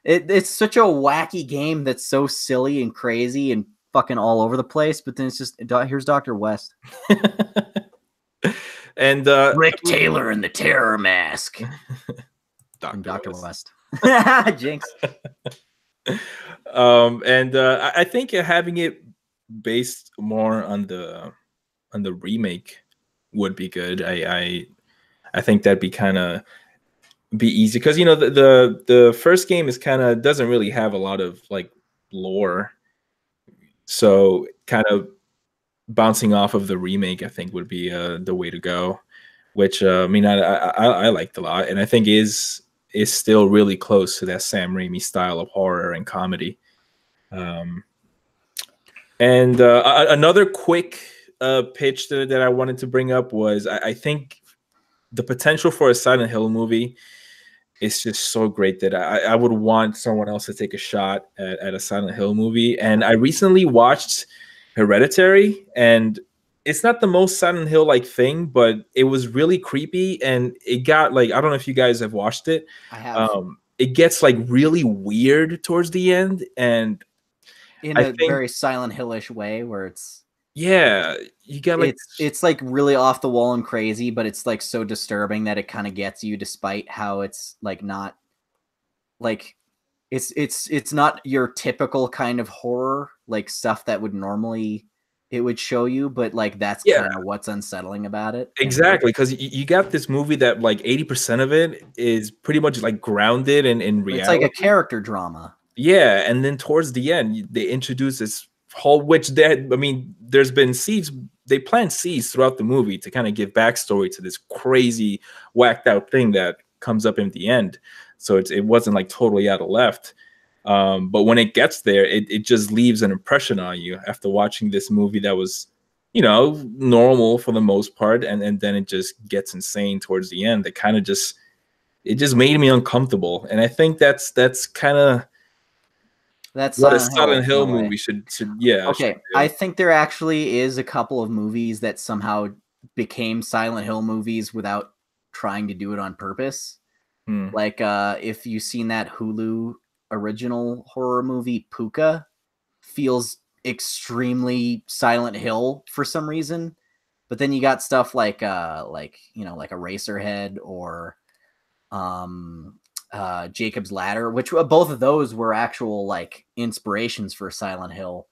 Like, it's such a wacky game that's so silly and crazy and fucking all over the place, but then it's just here's Dr. West. And Rick Taylor in the Terror Mask. Dr. West. Jinx. I think having it based more on the remake would be good. I think that'd be kind of be easy because, you know, the first game is kind of doesn't really have a lot of like lore, so kind of bouncing off of the remake I think would be the way to go, which I mean I liked a lot, and I think is is still really close to that Sam Raimi style of horror and comedy. And another quick pitch that I wanted to bring up was I think the potential for a Silent Hill movie is just so great that I would want someone else to take a shot at a Silent Hill movie. And I recently watched Hereditary, and it's not the most Silent Hill like thing, but it was really creepy, and it got like, I don't know if you guys have watched it. I have. It gets like really weird towards the end, and in a very Silent Hill-ish way, where it's you got like it's like really off the wall and crazy, but it's like so disturbing that it kind of gets you, despite how it's like not like it's not your typical kind of horror, like stuff that would normally it would show you, but like that's kind of what's unsettling about it. Exactly, because you got this movie that like 80% of it is pretty much like grounded in reality. It's like a character drama. Yeah, and then towards the end, they introduce this whole, there's been seeds. They plant seeds throughout the movie to kind of give backstory to this crazy, whacked out thing that comes up in the end. So it wasn't like totally out of left. But when it gets there, it just leaves an impression on you after watching this movie that was, normal for the most part, and then it just gets insane towards the end. It just made me uncomfortable, and I think that's kind of what a Silent Hill movie should. Okay, I think there actually is a couple of movies that somehow became Silent Hill movies without trying to do it on purpose. Like if you've seen that Hulu original horror movie Puka, feels extremely Silent Hill for some reason, but then you got stuff like Eraserhead or Jacob's Ladder, which both of those were actual like inspirations for Silent Hill.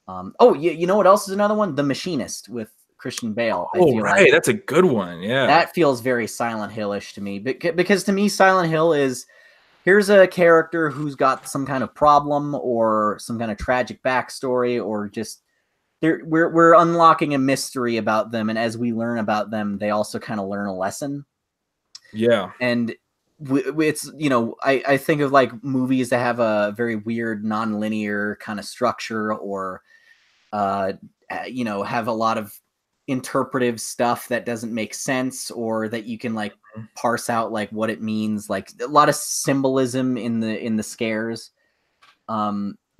You know what else is another one? The Machinist with Christian Bale. Right, that's a good one. Yeah, that feels very Silent Hill-ish to me, because to me Silent Hill is, here's a character who's got some kind of problem or some kind of tragic backstory, or just we're unlocking a mystery about them, and as we learn about them, they also kind of learn a lesson. Yeah, and it's I think of like movies that have a very weird non-linear kind of structure, or have a lot of interpretive stuff that doesn't make sense, or that you can like parse out like what it means, like a lot of symbolism in the scares,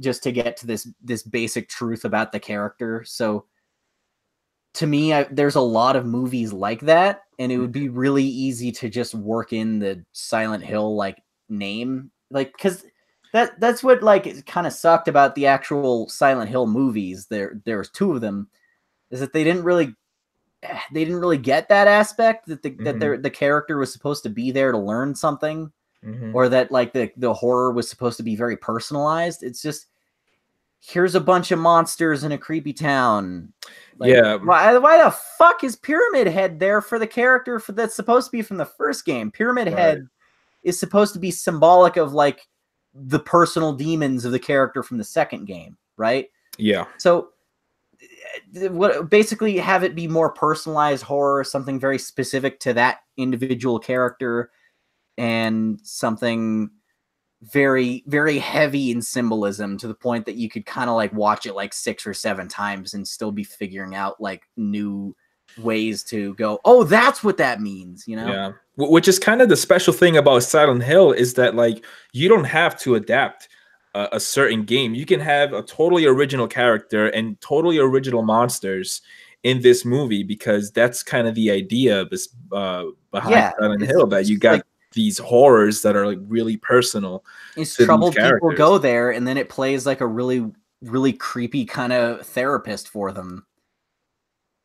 just to get to this basic truth about the character. So to me, there's a lot of movies like that, and it would be really easy to just work in the Silent Hill like name, like, because that's what like kind of sucked about the actual Silent Hill movies. There's two of them, is that they didn't really get that aspect, that the character was supposed to be there to learn something, or that like the horror was supposed to be very personalized. It's just, here's a bunch of monsters in a creepy town. Like, why the fuck is Pyramid Head there for the character that's supposed to be from the first game? Pyramid Head is supposed to be symbolic of like the personal demons of the character from the second game, right? Yeah. So basically have it be more personalized horror, something very specific to that individual character, and something very, very heavy in symbolism, to the point that you could kind of like watch it like 6 or 7 times and still be figuring out like new ways to go, oh, that's what that means, Yeah, which is kind of the special thing about Silent Hill, is that like you don't have to adapt a certain game. You can have a totally original character and totally original monsters in this movie, because that's kind of the idea behind Silent Hill, that you got like these horrors that are like really personal. It's troubled people go there, and then it plays like a really, really creepy kind of therapist for them.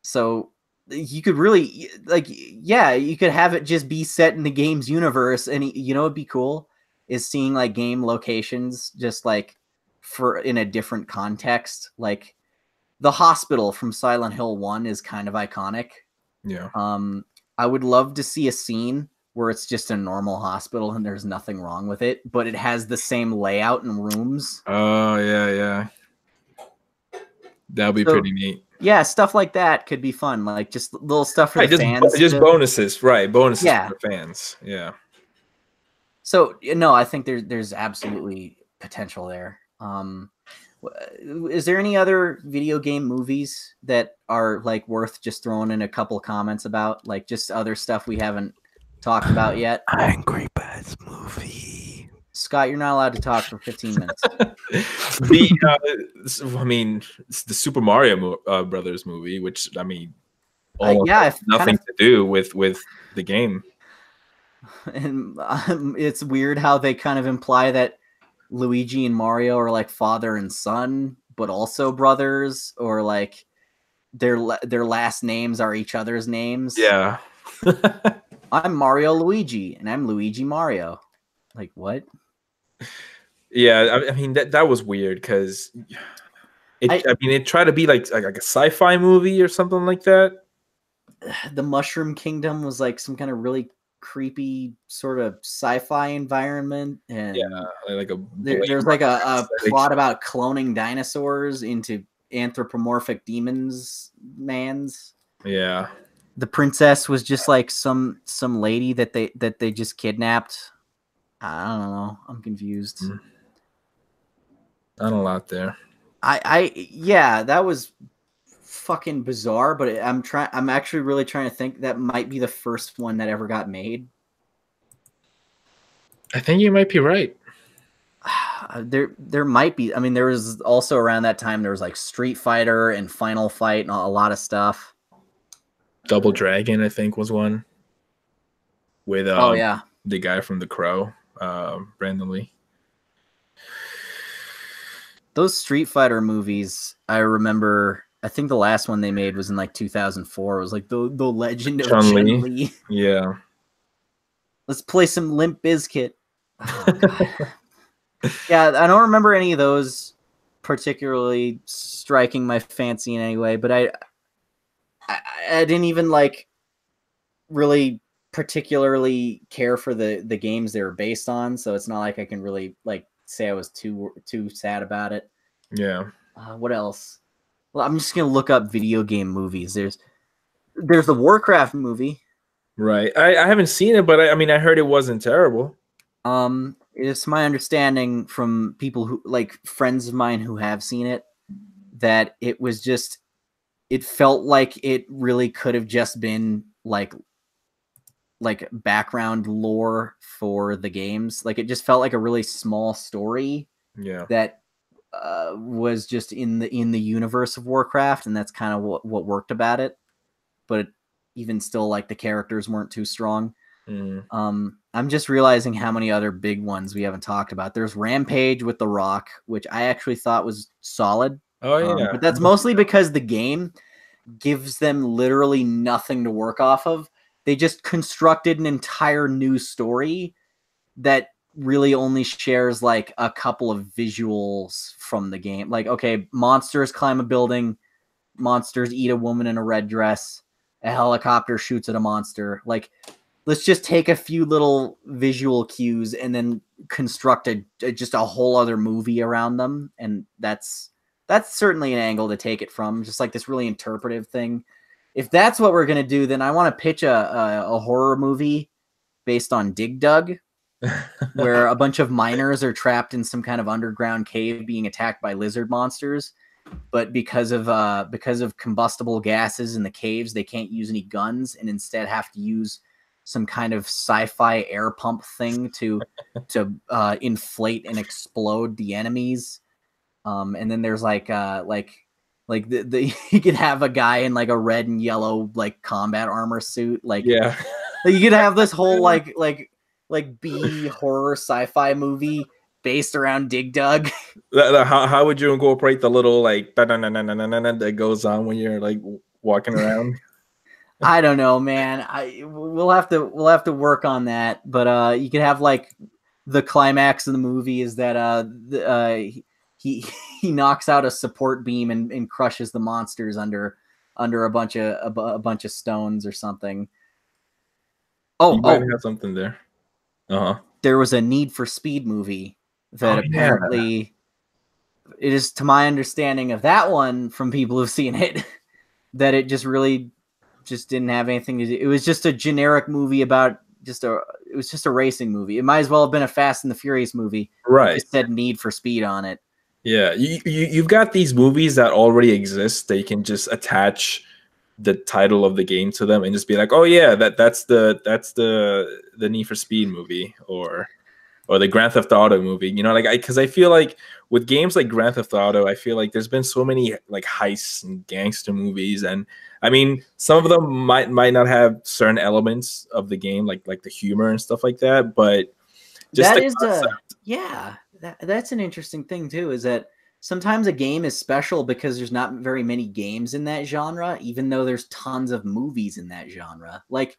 So you could really you could have it just be set in the game's universe, and it'd be cool is seeing like game locations just like in a different context. Like the hospital from Silent Hill 1 is kind of iconic. Yeah. I would love to see a scene where it's just a normal hospital and there's nothing wrong with it, but it has the same layout and rooms. Oh yeah. That'll be pretty neat. Yeah, stuff like that could be fun. Like just little stuff for the fans. Just bonuses, right? Bonuses for the fans. Yeah. So no, I think there's absolutely potential there. Is there any other video game movies that are like worth just throwing in a couple comments about, like just other stuff we haven't talked about yet? Angry Birds movie. Scott, you're not allowed to talk for 15 minutes. I mean, it's the Super Mario Brothers movie, which I mean, almost has nothing to do with the game. And it's weird how they kind of imply that Luigi and Mario are like father and son, but also brothers, or like their last names are each other's names. Yeah. I'm Mario Luigi, and I'm Luigi Mario. Like, what? Yeah, I mean that was weird because it tried to be like a sci-fi movie or something like that. The Mushroom Kingdom was like some kind of really creepy sort of sci-fi environment, and like there's like a plot about cloning dinosaurs into anthropomorphic demons. Yeah. The princess was just like some lady that they just kidnapped. I don't know. I'm confused. Not a lot there. Yeah, that was fucking bizarre, but I'm actually really trying to think. That might be the first one that ever got made. I think you might be right. There might be. I mean, there was also around that time there was like Street Fighter and Final Fight and a lot of stuff. Double Dragon, I think, was one with the guy from The Crow, Brandon Lee. Those Street Fighter movies, I remember. I think the last one they made was in like 2004. It was like the Legend of Chun-Li. Yeah. Let's play some Limp Bizkit. Oh, God. Yeah, I don't remember any of those particularly striking my fancy in any way, but I didn't even like really particularly care for the games they were based on, so it's not like I can really like say I was too sad about it. Yeah. What else? Well, I'm just gonna look up video game movies. There's the Warcraft movie. Right. I haven't seen it, but I mean I heard it wasn't terrible. It's my understanding from people who like friends of mine who have seen it that it was just, it felt like it really could have just been like background lore for the games. Like it just felt like a really small story. Yeah. That was just in the universe of Warcraft, and that's kind of what worked about it. But even still, like the characters weren't too strong. I'm just realizing how many other big ones we haven't talked about. There's Rampage with The Rock, which I actually thought was solid. Oh yeah, but that's mostly because the game gives them literally nothing to work off of. They just constructed an entire new story that really only shares like a couple of visuals from the game. Like, okay, monsters climb a building, monsters eat a woman in a red dress, a helicopter shoots at a monster. Like, let's just take a few little visual cues and then construct just a whole other movie around them. And that's certainly an angle to take it from, just like this really interpretive thing. If that's what we're going to do, then I want to pitch a horror movie based on Dig Dug, where a bunch of miners are trapped in some kind of underground cave being attacked by lizard monsters. But because of combustible gases in the caves, they can't use any guns and instead have to use some kind of sci-fi air pump thing to inflate and explode the enemies. And then there's like you could have a guy in like a red and yellow like combat armor suit. Like, yeah, you could have this whole like B horror sci-fi movie based around Dig Dug. How would you incorporate the little like that goes on when you're like walking around? I don't know, man. We'll have to work on that. But you could have like the climax of the movie is that he knocks out a support beam and crushes the monsters under a bunch of stones or something. You might have something there. There was a Need for Speed movie that apparently it is, to my understanding of that one from people who've seen it, that it just really just didn't have anything to do. It was just a generic movie about it was just a racing movie. It might as well have been a Fast and the Furious movie. Right. It just said Need for Speed on it. Yeah, you've got these movies that already exist. They can just attach the title of the game to them and just be like, oh yeah, that's the Need for Speed movie or the Grand Theft Auto movie. You know, like because I feel like with games like Grand Theft Auto, I feel like there's been so many like heists and gangster movies, and I mean some of them might not have certain elements of the game like the humor and stuff like that, but just That the is concept. yeah, that's an interesting thing too, is that sometimes a game is special because there's not very many games in that genre, even though there's tons of movies in that genre. Like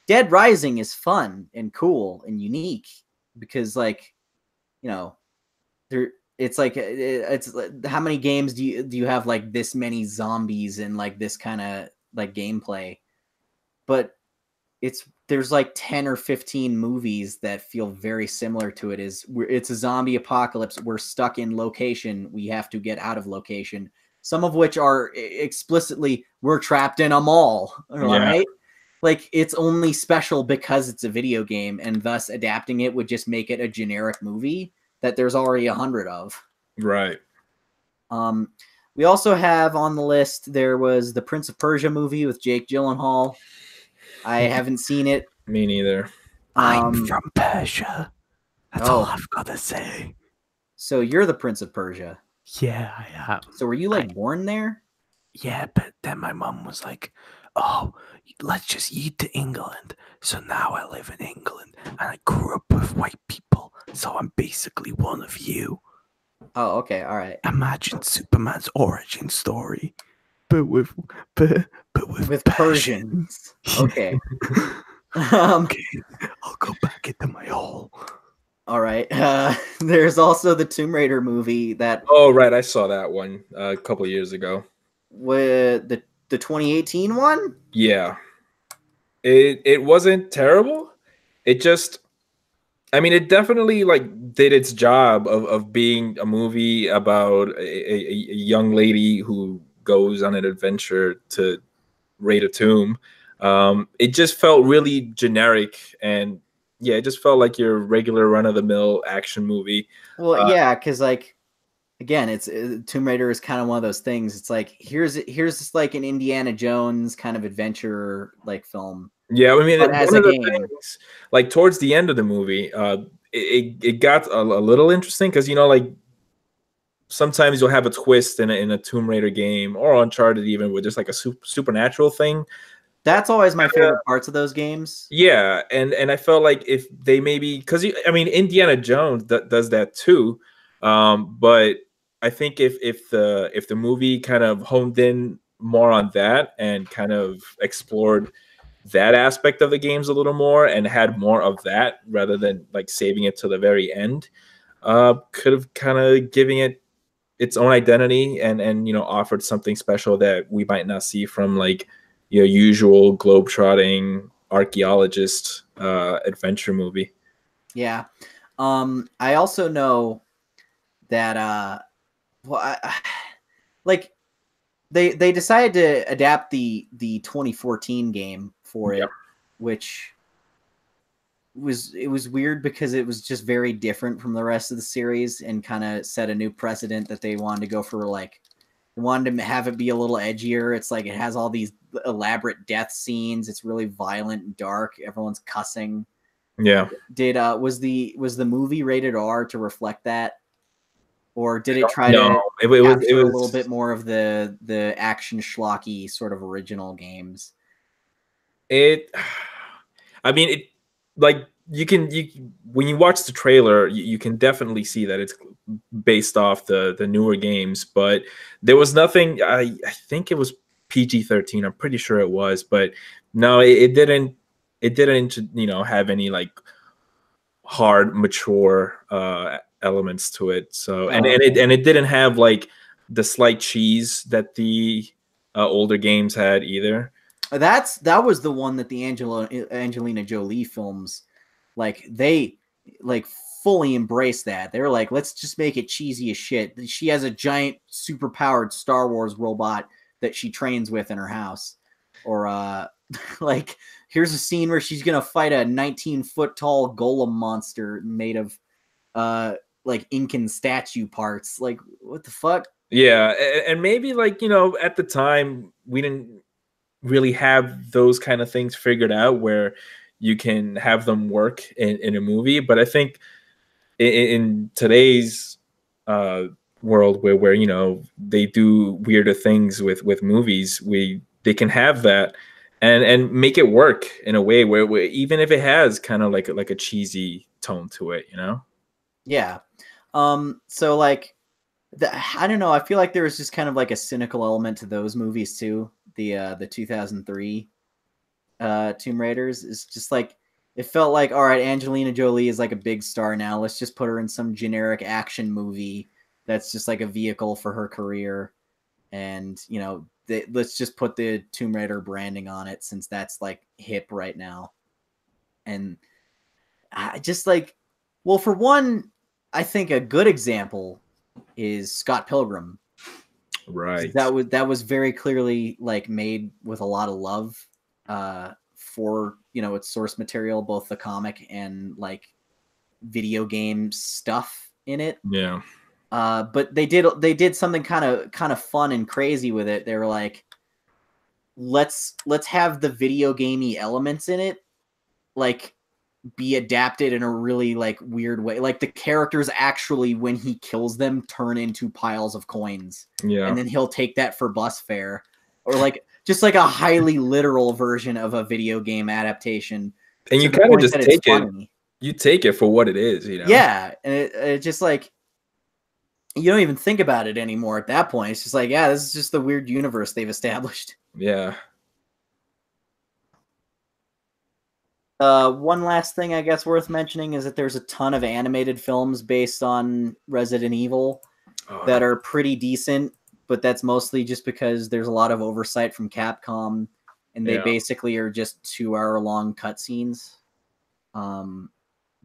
Dead Rising is fun and cool and unique because, like, you know, it's like how many games do you have like this many zombies and like this kind of like gameplay? But there's like 10 or 15 movies that feel very similar to it. It's a zombie apocalypse. We're stuck in location. We have to get out of location. Some of which are explicitly we're trapped in a mall. All right. Like it's only special because it's a video game, and thus adapting it would just make it a generic movie that there's already 100 of. Right. We also have on the list, there was the Prince of Persia movie with Jake Gyllenhaal. I haven't seen it. Me neither. I'm from Persia. That's all I've got to say. So you're the Prince of Persia. Yeah, I am. So were you like born there? Yeah, but then my mum was like, oh, let's just eat to England. So now I live in England and I grew up with white people. So I'm basically one of you. Oh, okay. All right. Imagine Superman's origin story, but with Persians. Okay. Okay, I'll go back into my hole. All right. There's also the Tomb Raider movie that. Oh, right. I saw that one a couple of years ago. With the 2018 one? Yeah. It wasn't terrible. It just, I mean, it definitely like did its job of being a movie about a young lady who goes on an adventure to raid a tomb. It just felt really generic, and yeah, it just felt like your regular run-of-the-mill action movie. Well, yeah, because like again, it's Tomb Raider is kind of one of those things. It's like here's just like an Indiana Jones kind of adventure like film. Yeah, I mean, But as a game, things, like towards the end of the movie, it got a little interesting because you know, like sometimes you'll have a twist in a Tomb Raider game or Uncharted even where there's like a supernatural thing. That's always my favorite parts of those games. Yeah, and I felt like if they maybe because I mean Indiana Jones does that too, but I think if the movie kind of honed in more on that and kind of explored that aspect of the games a little more and had more of that rather than like saving it to the very end, could have kind of giving it its own identity and you know offered something special that we might not see from like your usual globetrotting archaeologist adventure movie. Yeah. I also know that like they decided to adapt the 2014 game for it, which was weird because it was just very different from the rest of the series and kind of set a new precedent that they wanted to go for. Like they wanted to have it be a little edgier. It's like it has all these elaborate death scenes. It's really violent and dark. Everyone's cussing. Yeah. Was the movie rated R to reflect that? Or did it try to it was a little bit more of the action schlocky sort of original games? I mean, it like when you watch the trailer, you can definitely see that it's based off the newer games, but there was nothing. I think it was PG-13. I'm pretty sure it was, but no, it didn't you know have any like hard mature elements to it. So and it didn't have like the slight cheese that the older games had either. That was the one that the Angelina Jolie films, like they like fully embraced that. They were like, let's just make it cheesy as shit. She has a giant super powered Star Wars robot that she trains with in her house, or Like, here's a scene where she's gonna fight a 19-foot tall golem monster made of like Incan statue parts. Like, what the fuck? Yeah, and maybe like, you know, at the time we didn't really have those kind of things figured out where you can have them work in a movie. But I think in today's world where you know they do weirder things with movies, they can have that and make it work in a way where even if it has kind of like a cheesy tone to it, you know? Yeah. So like, I don't know. I feel like there was just kind of like a cynical element to those movies too. The 2003 Tomb Raiders is just like, it felt like, all right, Angelina Jolie is like a big star now. Let's just put her in some generic action movie that's just like a vehicle for her career, and you know, let's just put the Tomb Raider branding on it since that's like hip right now. And I just like, well, for one, I think a good example is Scott Pilgrim. Right. That was very clearly like made with a lot of love for, you know, its source material, both the comic and like video game stuff in it. Yeah. But they did something kind of fun and crazy with it. They were like, let's have the video gamey elements in it like be adapted in a really like weird way. Like the characters actually, when he kills them, turn into piles of coins. Yeah. And then he'll take that for bus fare. Or like just like a highly literal version of a video game adaptation. And you kind of just take it. You take it for what it is, you know? Yeah. And it just like, you don't even think about it anymore at that point. It's just like, yeah, this is just the weird universe they've established. Yeah. One last thing I guess worth mentioning is that there's a ton of animated films based on Resident Evil that are pretty decent, but that's mostly just because there's a lot of oversight from Capcom, and they basically are just 2-hour-long cutscenes,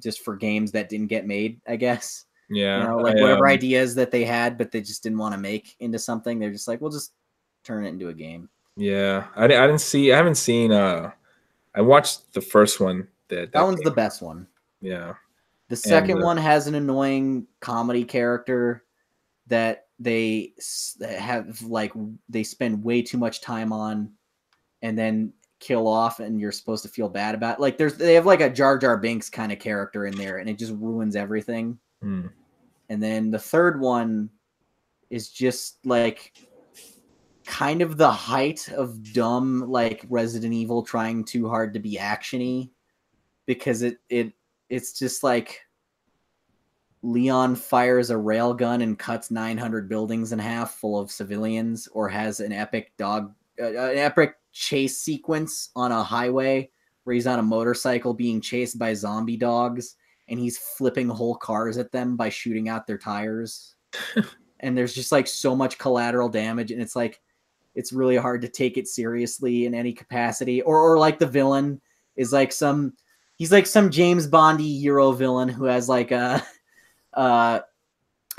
just for games that didn't get made, I guess. Yeah. You know, like whatever ideas that they had, but they just didn't want to make into something. They're just like, we'll just turn it into a game. Yeah. I haven't seen I watched the first one. That one's the best one. Yeah. The second one has an annoying comedy character that they have like they spend way too much time on, and then kill off, and you're supposed to feel bad about it. Like they have like a Jar Jar Binks kind of character in there, and it just ruins everything. And then the third one is just like kind of the height of dumb, like Resident Evil trying too hard to be actiony, because it's just like Leon fires a railgun and cuts 900 buildings in half full of civilians, or has an epic chase sequence on a highway where he's on a motorcycle being chased by zombie dogs, and he's flipping whole cars at them by shooting out their tires. And there's just like so much collateral damage, and it's like, it's really hard to take it seriously in any capacity. Or like the villain is like he's like some James Bondy Euro villain who has like a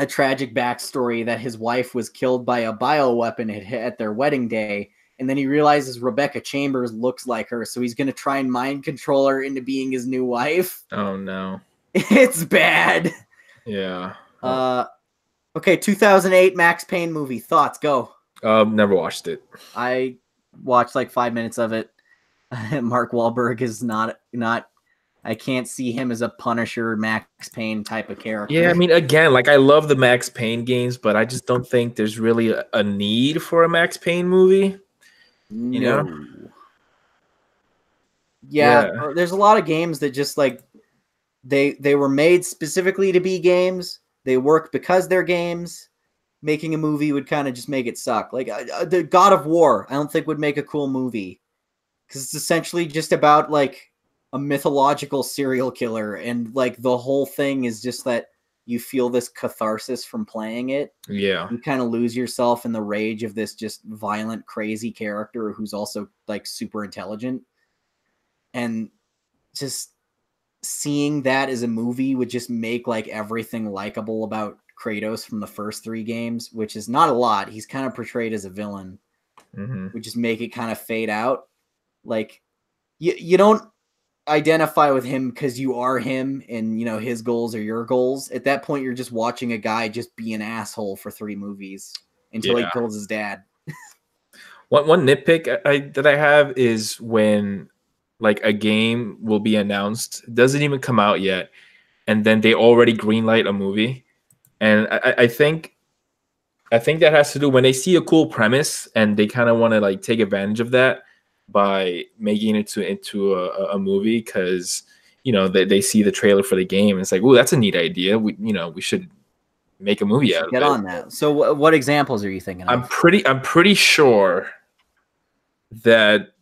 tragic backstory that his wife was killed by a bioweapon at their wedding day. And then he realizes Rebecca Chambers looks like her, so he's going to try and mind control her into being his new wife. Oh, no. It's bad. Yeah. Okay, 2008 Max Payne movie. Thoughts? Go. Never watched it. I watched like 5 minutes of it. Mark Wahlberg is not. I can't see him as a Punisher, Max Payne type of character. Yeah, I mean, again, like I love the Max Payne games, but I just don't think there's really a need for a Max Payne movie. You know? Yeah, there's a lot of games that just like they were made specifically to be games. They work because they're games. Making a movie would kind of just make it suck. Like the God of War, I don't think would make a cool movie, because it's essentially just about like a mythological serial killer, and like the whole thing is just that you feel this catharsis from playing it. Yeah. You kind of lose yourself in the rage of this just violent, crazy character who's also like super intelligent. And just seeing that as a movie would just make like everything likable about Kratos from the first 3 games, which is not a lot. He's kind of portrayed as a villain, would just make it kind of fade out. Like you don't identify with him because you are him and you know his goals are your goals. At that point, you're just watching a guy just be an asshole for 3 movies until he kills his dad. One nitpick that I have is when like a game will be announced, it doesn't even come out yet, and then they already greenlight a movie. And I think that has to do when they see a cool premise and they kind of want to like take advantage of that by making it into a movie, because you know they see the trailer for the game and it's like, oh, that's a neat idea. We should make a movie out of it. Get on that. So what examples are you thinking of? I'm pretty sure that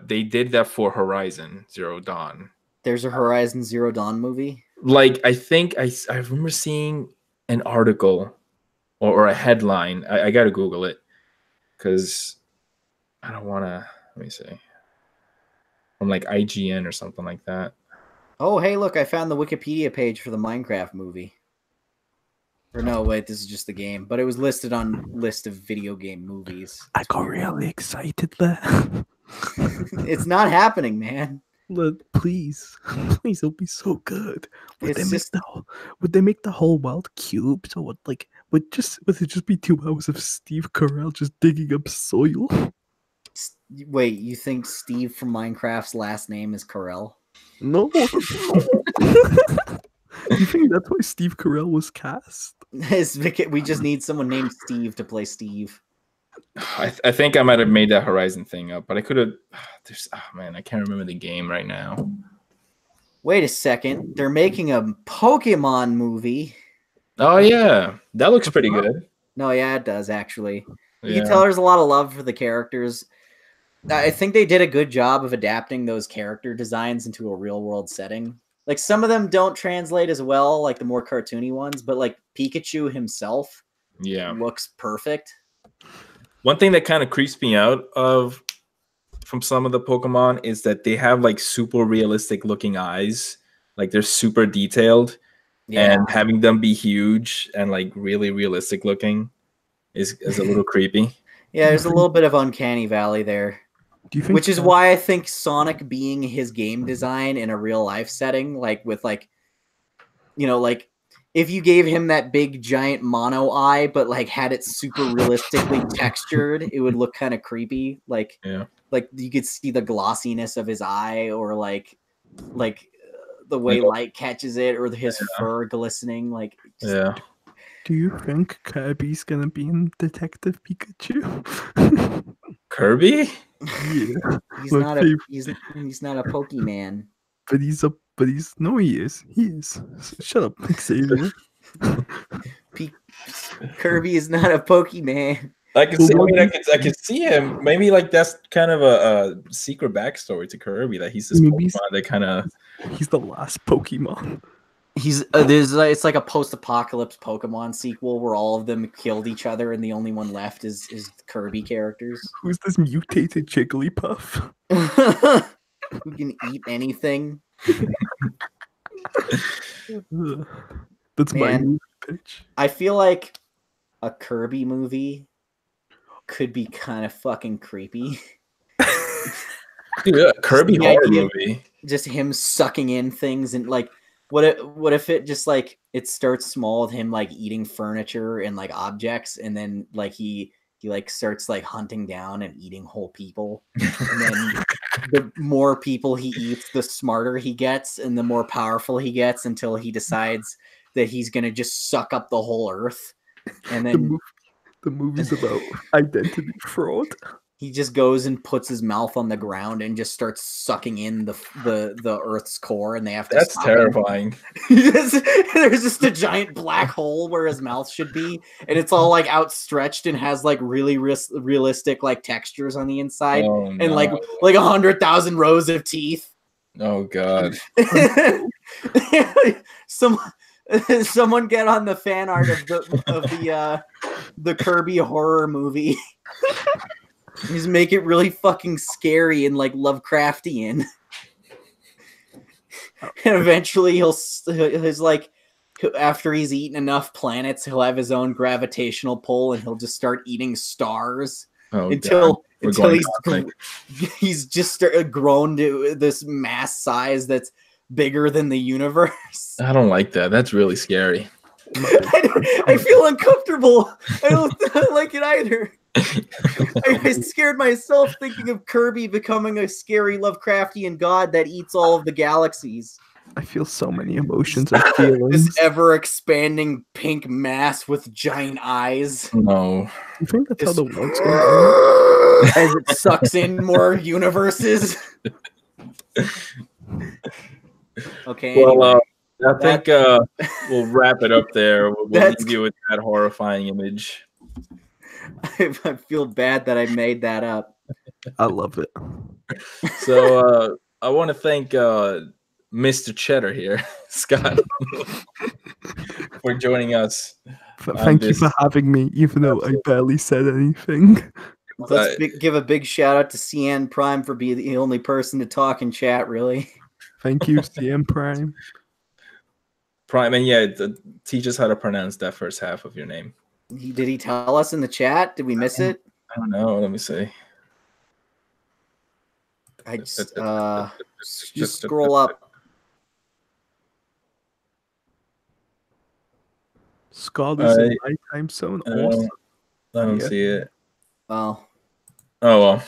they did that for Horizon Zero Dawn. There's a Horizon Zero Dawn movie? Like, I think I remember seeing an article or a headline. I got to Google it because I don't want to, let me see. From like IGN or something like that. Oh, hey, look, I found the Wikipedia page for the Minecraft movie. Or no, wait, this is just the game. But it was listed on list of video game movies. I got really excited there. It's not happening, man. Please, it'll be so good. Would they make the whole world cubes, or would it just be 2 hours of Steve Carell just digging up soil? Wait, you think Steve from Minecraft's last name is Carell? No. You think that's why Steve Carell was cast? We just need someone named Steve to play Steve. I think I might have made that Horizon thing up, but I could have. Man, I can't remember the game right now. Wait a second, they're making a Pokemon movie. Oh yeah, that looks pretty good. No, yeah, it does actually. You can tell there's a lot of love for the characters. I think they did a good job of adapting those character designs into a real world setting. Like some of them don't translate as well, like the more cartoony ones, but like Pikachu himself, looks perfect. One thing that kind of creeps me out from some of the Pokemon is that they have like super realistic looking eyes, like they're super detailed, and having them be huge and like really realistic looking is a little creepy. Yeah, there's a little bit of uncanny valley there. Do you think Which is why I think Sonic being his game design in a real life setting, like with like, you know, like if you gave him that big giant mono eye, but like had it super realistically textured, it would look kind of creepy. Like you could see the glossiness of his eye, or like the way light catches it, or his fur glistening. Like, do you think Kirby's gonna be in Detective Pikachu? Kirby? Yeah, he's not a Pokemon. But he is. Shut up, Xavier. Kirby is not a Pokemon. I can see him. Maybe like that's kind of a secret backstory to Kirby, that he's this Pokemon that kind of he's the last Pokemon. He's it's like a post-apocalypse Pokemon sequel where all of them killed each other and the only one left is Kirby characters. Who's this mutated Jigglypuff? Who can eat anything? That's my pitch. I feel like a Kirby movie could be kind of fucking creepy. Dude, a Kirby horror movie. Just him sucking in things, and like what if it just like it starts small with him like eating furniture and like objects, and then like he like starts like hunting down and eating whole people, and then the more people he eats, the smarter he gets and the more powerful he gets, until he decides that he's gonna just suck up the whole earth. And then the movie's about identity fraud. He just goes and puts his mouth on the ground and just starts sucking in the Earth's core, and they have to. That's terrifying. There's just a giant black hole where his mouth should be, and it's all like outstretched and has like really realistic like textures on the inside, and like 100,000 rows of teeth. Oh god! Someone get on the fan art of the Kirby horror movie. Just make it really fucking scary and like Lovecraftian. And eventually his like, after he's eaten enough planets, he'll have his own gravitational pull and he'll just start eating stars until We're Until going he's cosmic. he's just grown to this mass size that's bigger than the universe. I don't like that. That's really scary. I feel uncomfortable. I don't like it either. I scared myself thinking of Kirby becoming a scary Lovecraftian god that eats all of the galaxies. I feel so many emotions and feelings. This ever-expanding pink mass with giant eyes. No. You think that's how the world's going? As it sucks in more universes. Okay. Well, anyway. I think we'll wrap it up there. We'll leave you with that horrifying image. I feel bad that I made that up. I love it. So I want to thank Mr. Cheddar here, Scott, for joining us. Thank you for having me, even though I barely said anything. Let's give a big shout out to CN Prime for being the only person to talk in chat, really. Thank you, CN Prime. Prime, and yeah, teach us how to pronounce that first half of your name. Did he tell us in the chat? Did we miss it? I don't know. Let me see. I just scroll up. Scott is in my time zone. Awesome. I don't see it. Well. Oh well.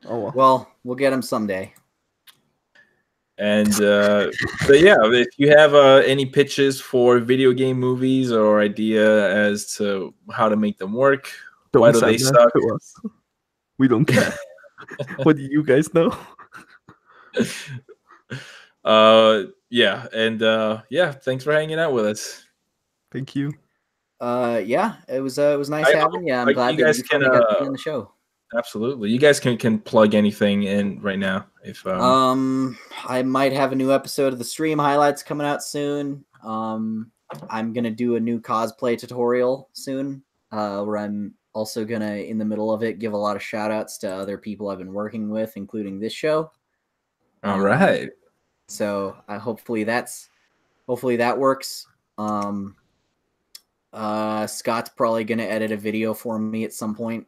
Oh well. Well, we'll get him someday. And but yeah, if you have any pitches for video game movies or idea as to how to make them work, why do they suck? To us. We don't care. What do you guys know? Yeah, and yeah, thanks for hanging out with us. Thank you. Yeah, it was nice having you. I'm glad you guys can got to be on the show. Absolutely, you guys can plug anything in right now if I might have a new episode of the stream highlights coming out soon. I'm gonna do a new cosplay tutorial soon, where I'm also gonna, in the middle of it, give a lot of shout outs to other people I've been working with, including this show. All right. So hopefully that works. Scott's probably gonna edit a video for me at some point,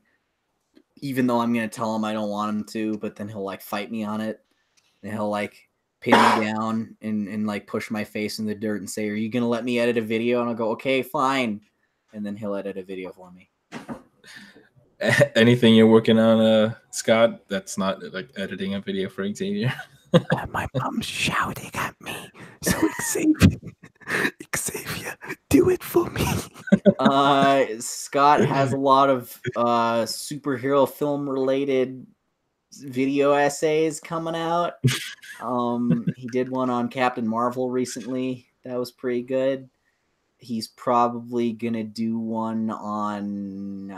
even though I'm gonna tell him I don't want him to, but then he'll like fight me on it, and he'll like pin me down and like push my face in the dirt and say, "Are you gonna let me edit a video?" And I'll go, "Okay, fine," and then he'll edit a video for me. Anything you're working on, Scott? That's not like editing a video for Xavier. My mom's shouting at me. So Xavier, do it for me. Scott has a lot of superhero film related video essays coming out. He did one on Captain Marvel recently. That was pretty good. He's probably gonna do one on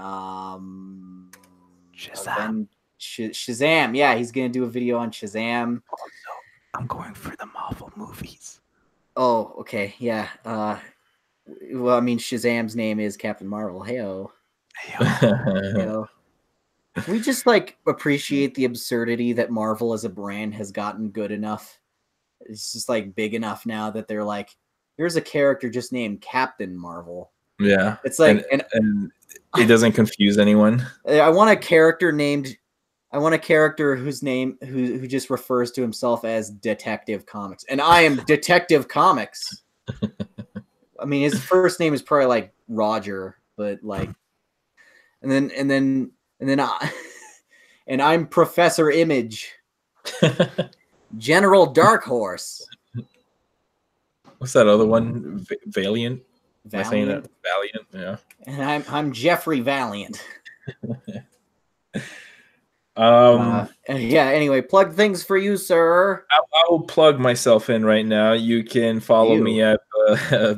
Shazam. Shazam. Yeah, he's gonna do a video on Shazam. Also, I'm going for the Marvel movies. Oh, okay, yeah. Well, I mean, Shazam's name is Captain Marvel. Heyo. Heyo. We just like appreciate the absurdity that Marvel as a brand has gotten good enough. It's just like big enough now that they're like, here's a character just named Captain Marvel. Yeah, it's like, and it doesn't confuse anyone. I want a character whose name who just refers to himself as Detective Comics, and I am Detective Comics. I mean, his first name is probably like Roger, but like, and then I'm Professor Image, General Dark Horse. What's that other one? Valiant. Valiant. Am I saying that? Valiant. Yeah. And I'm Jeffrey Valiant. Yeah. Anyway, plug things for you, sir. I will plug myself in right now. You can follow me at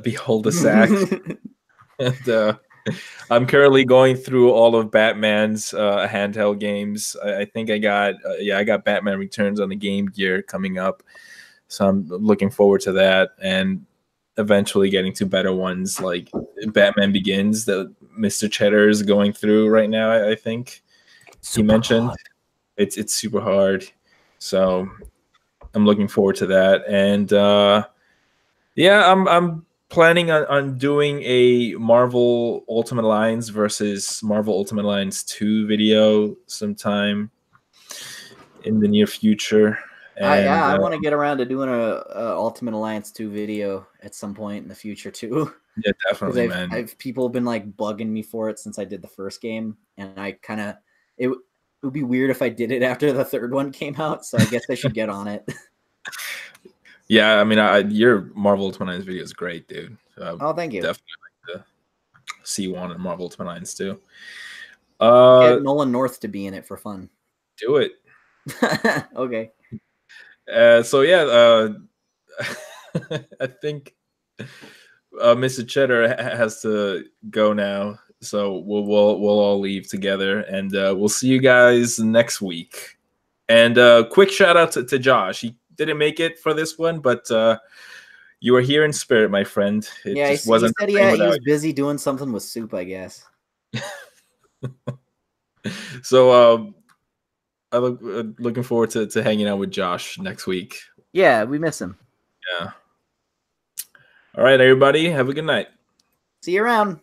Behold a Sack. And I'm currently going through all of Batman's handheld games. I think I got Batman Returns on the Game Gear coming up, so I'm looking forward to that, and eventually getting to better ones like Batman Begins that Mr. Cheddar is going through right now. I think he mentioned it's super hard, so I'm looking forward to that. And yeah, I'm planning on doing a Marvel Ultimate Alliance versus Marvel Ultimate Alliance 2 video sometime in the near future. And I want to get around to doing a Ultimate Alliance 2 video at some point in the future too. yeah, definitely, Because man. I've people have been like bugging me for it since I did the first game, and I kind of it would be weird if I did it after the third one came out. So I guess I should get on it. Yeah, I mean, your Marvel Ultimate Alliance video is great, dude. Oh, thank you. Definitely like to see one in Marvel Ultimate Alliance too. Get Nolan North to be in it for fun. Do it. Okay. So yeah, I think Mr. Cheddar has to go now. So we'll all leave together, and we'll see you guys next week. And quick shout out to Josh. He didn't make it for this one, but you were here in spirit, my friend. It Yeah, just he wasn't. said he was busy doing something with soup, I guess. So I'm looking forward to hanging out with Josh next week. Yeah, we miss him. Yeah. All right, everybody. Have a good night. See you around.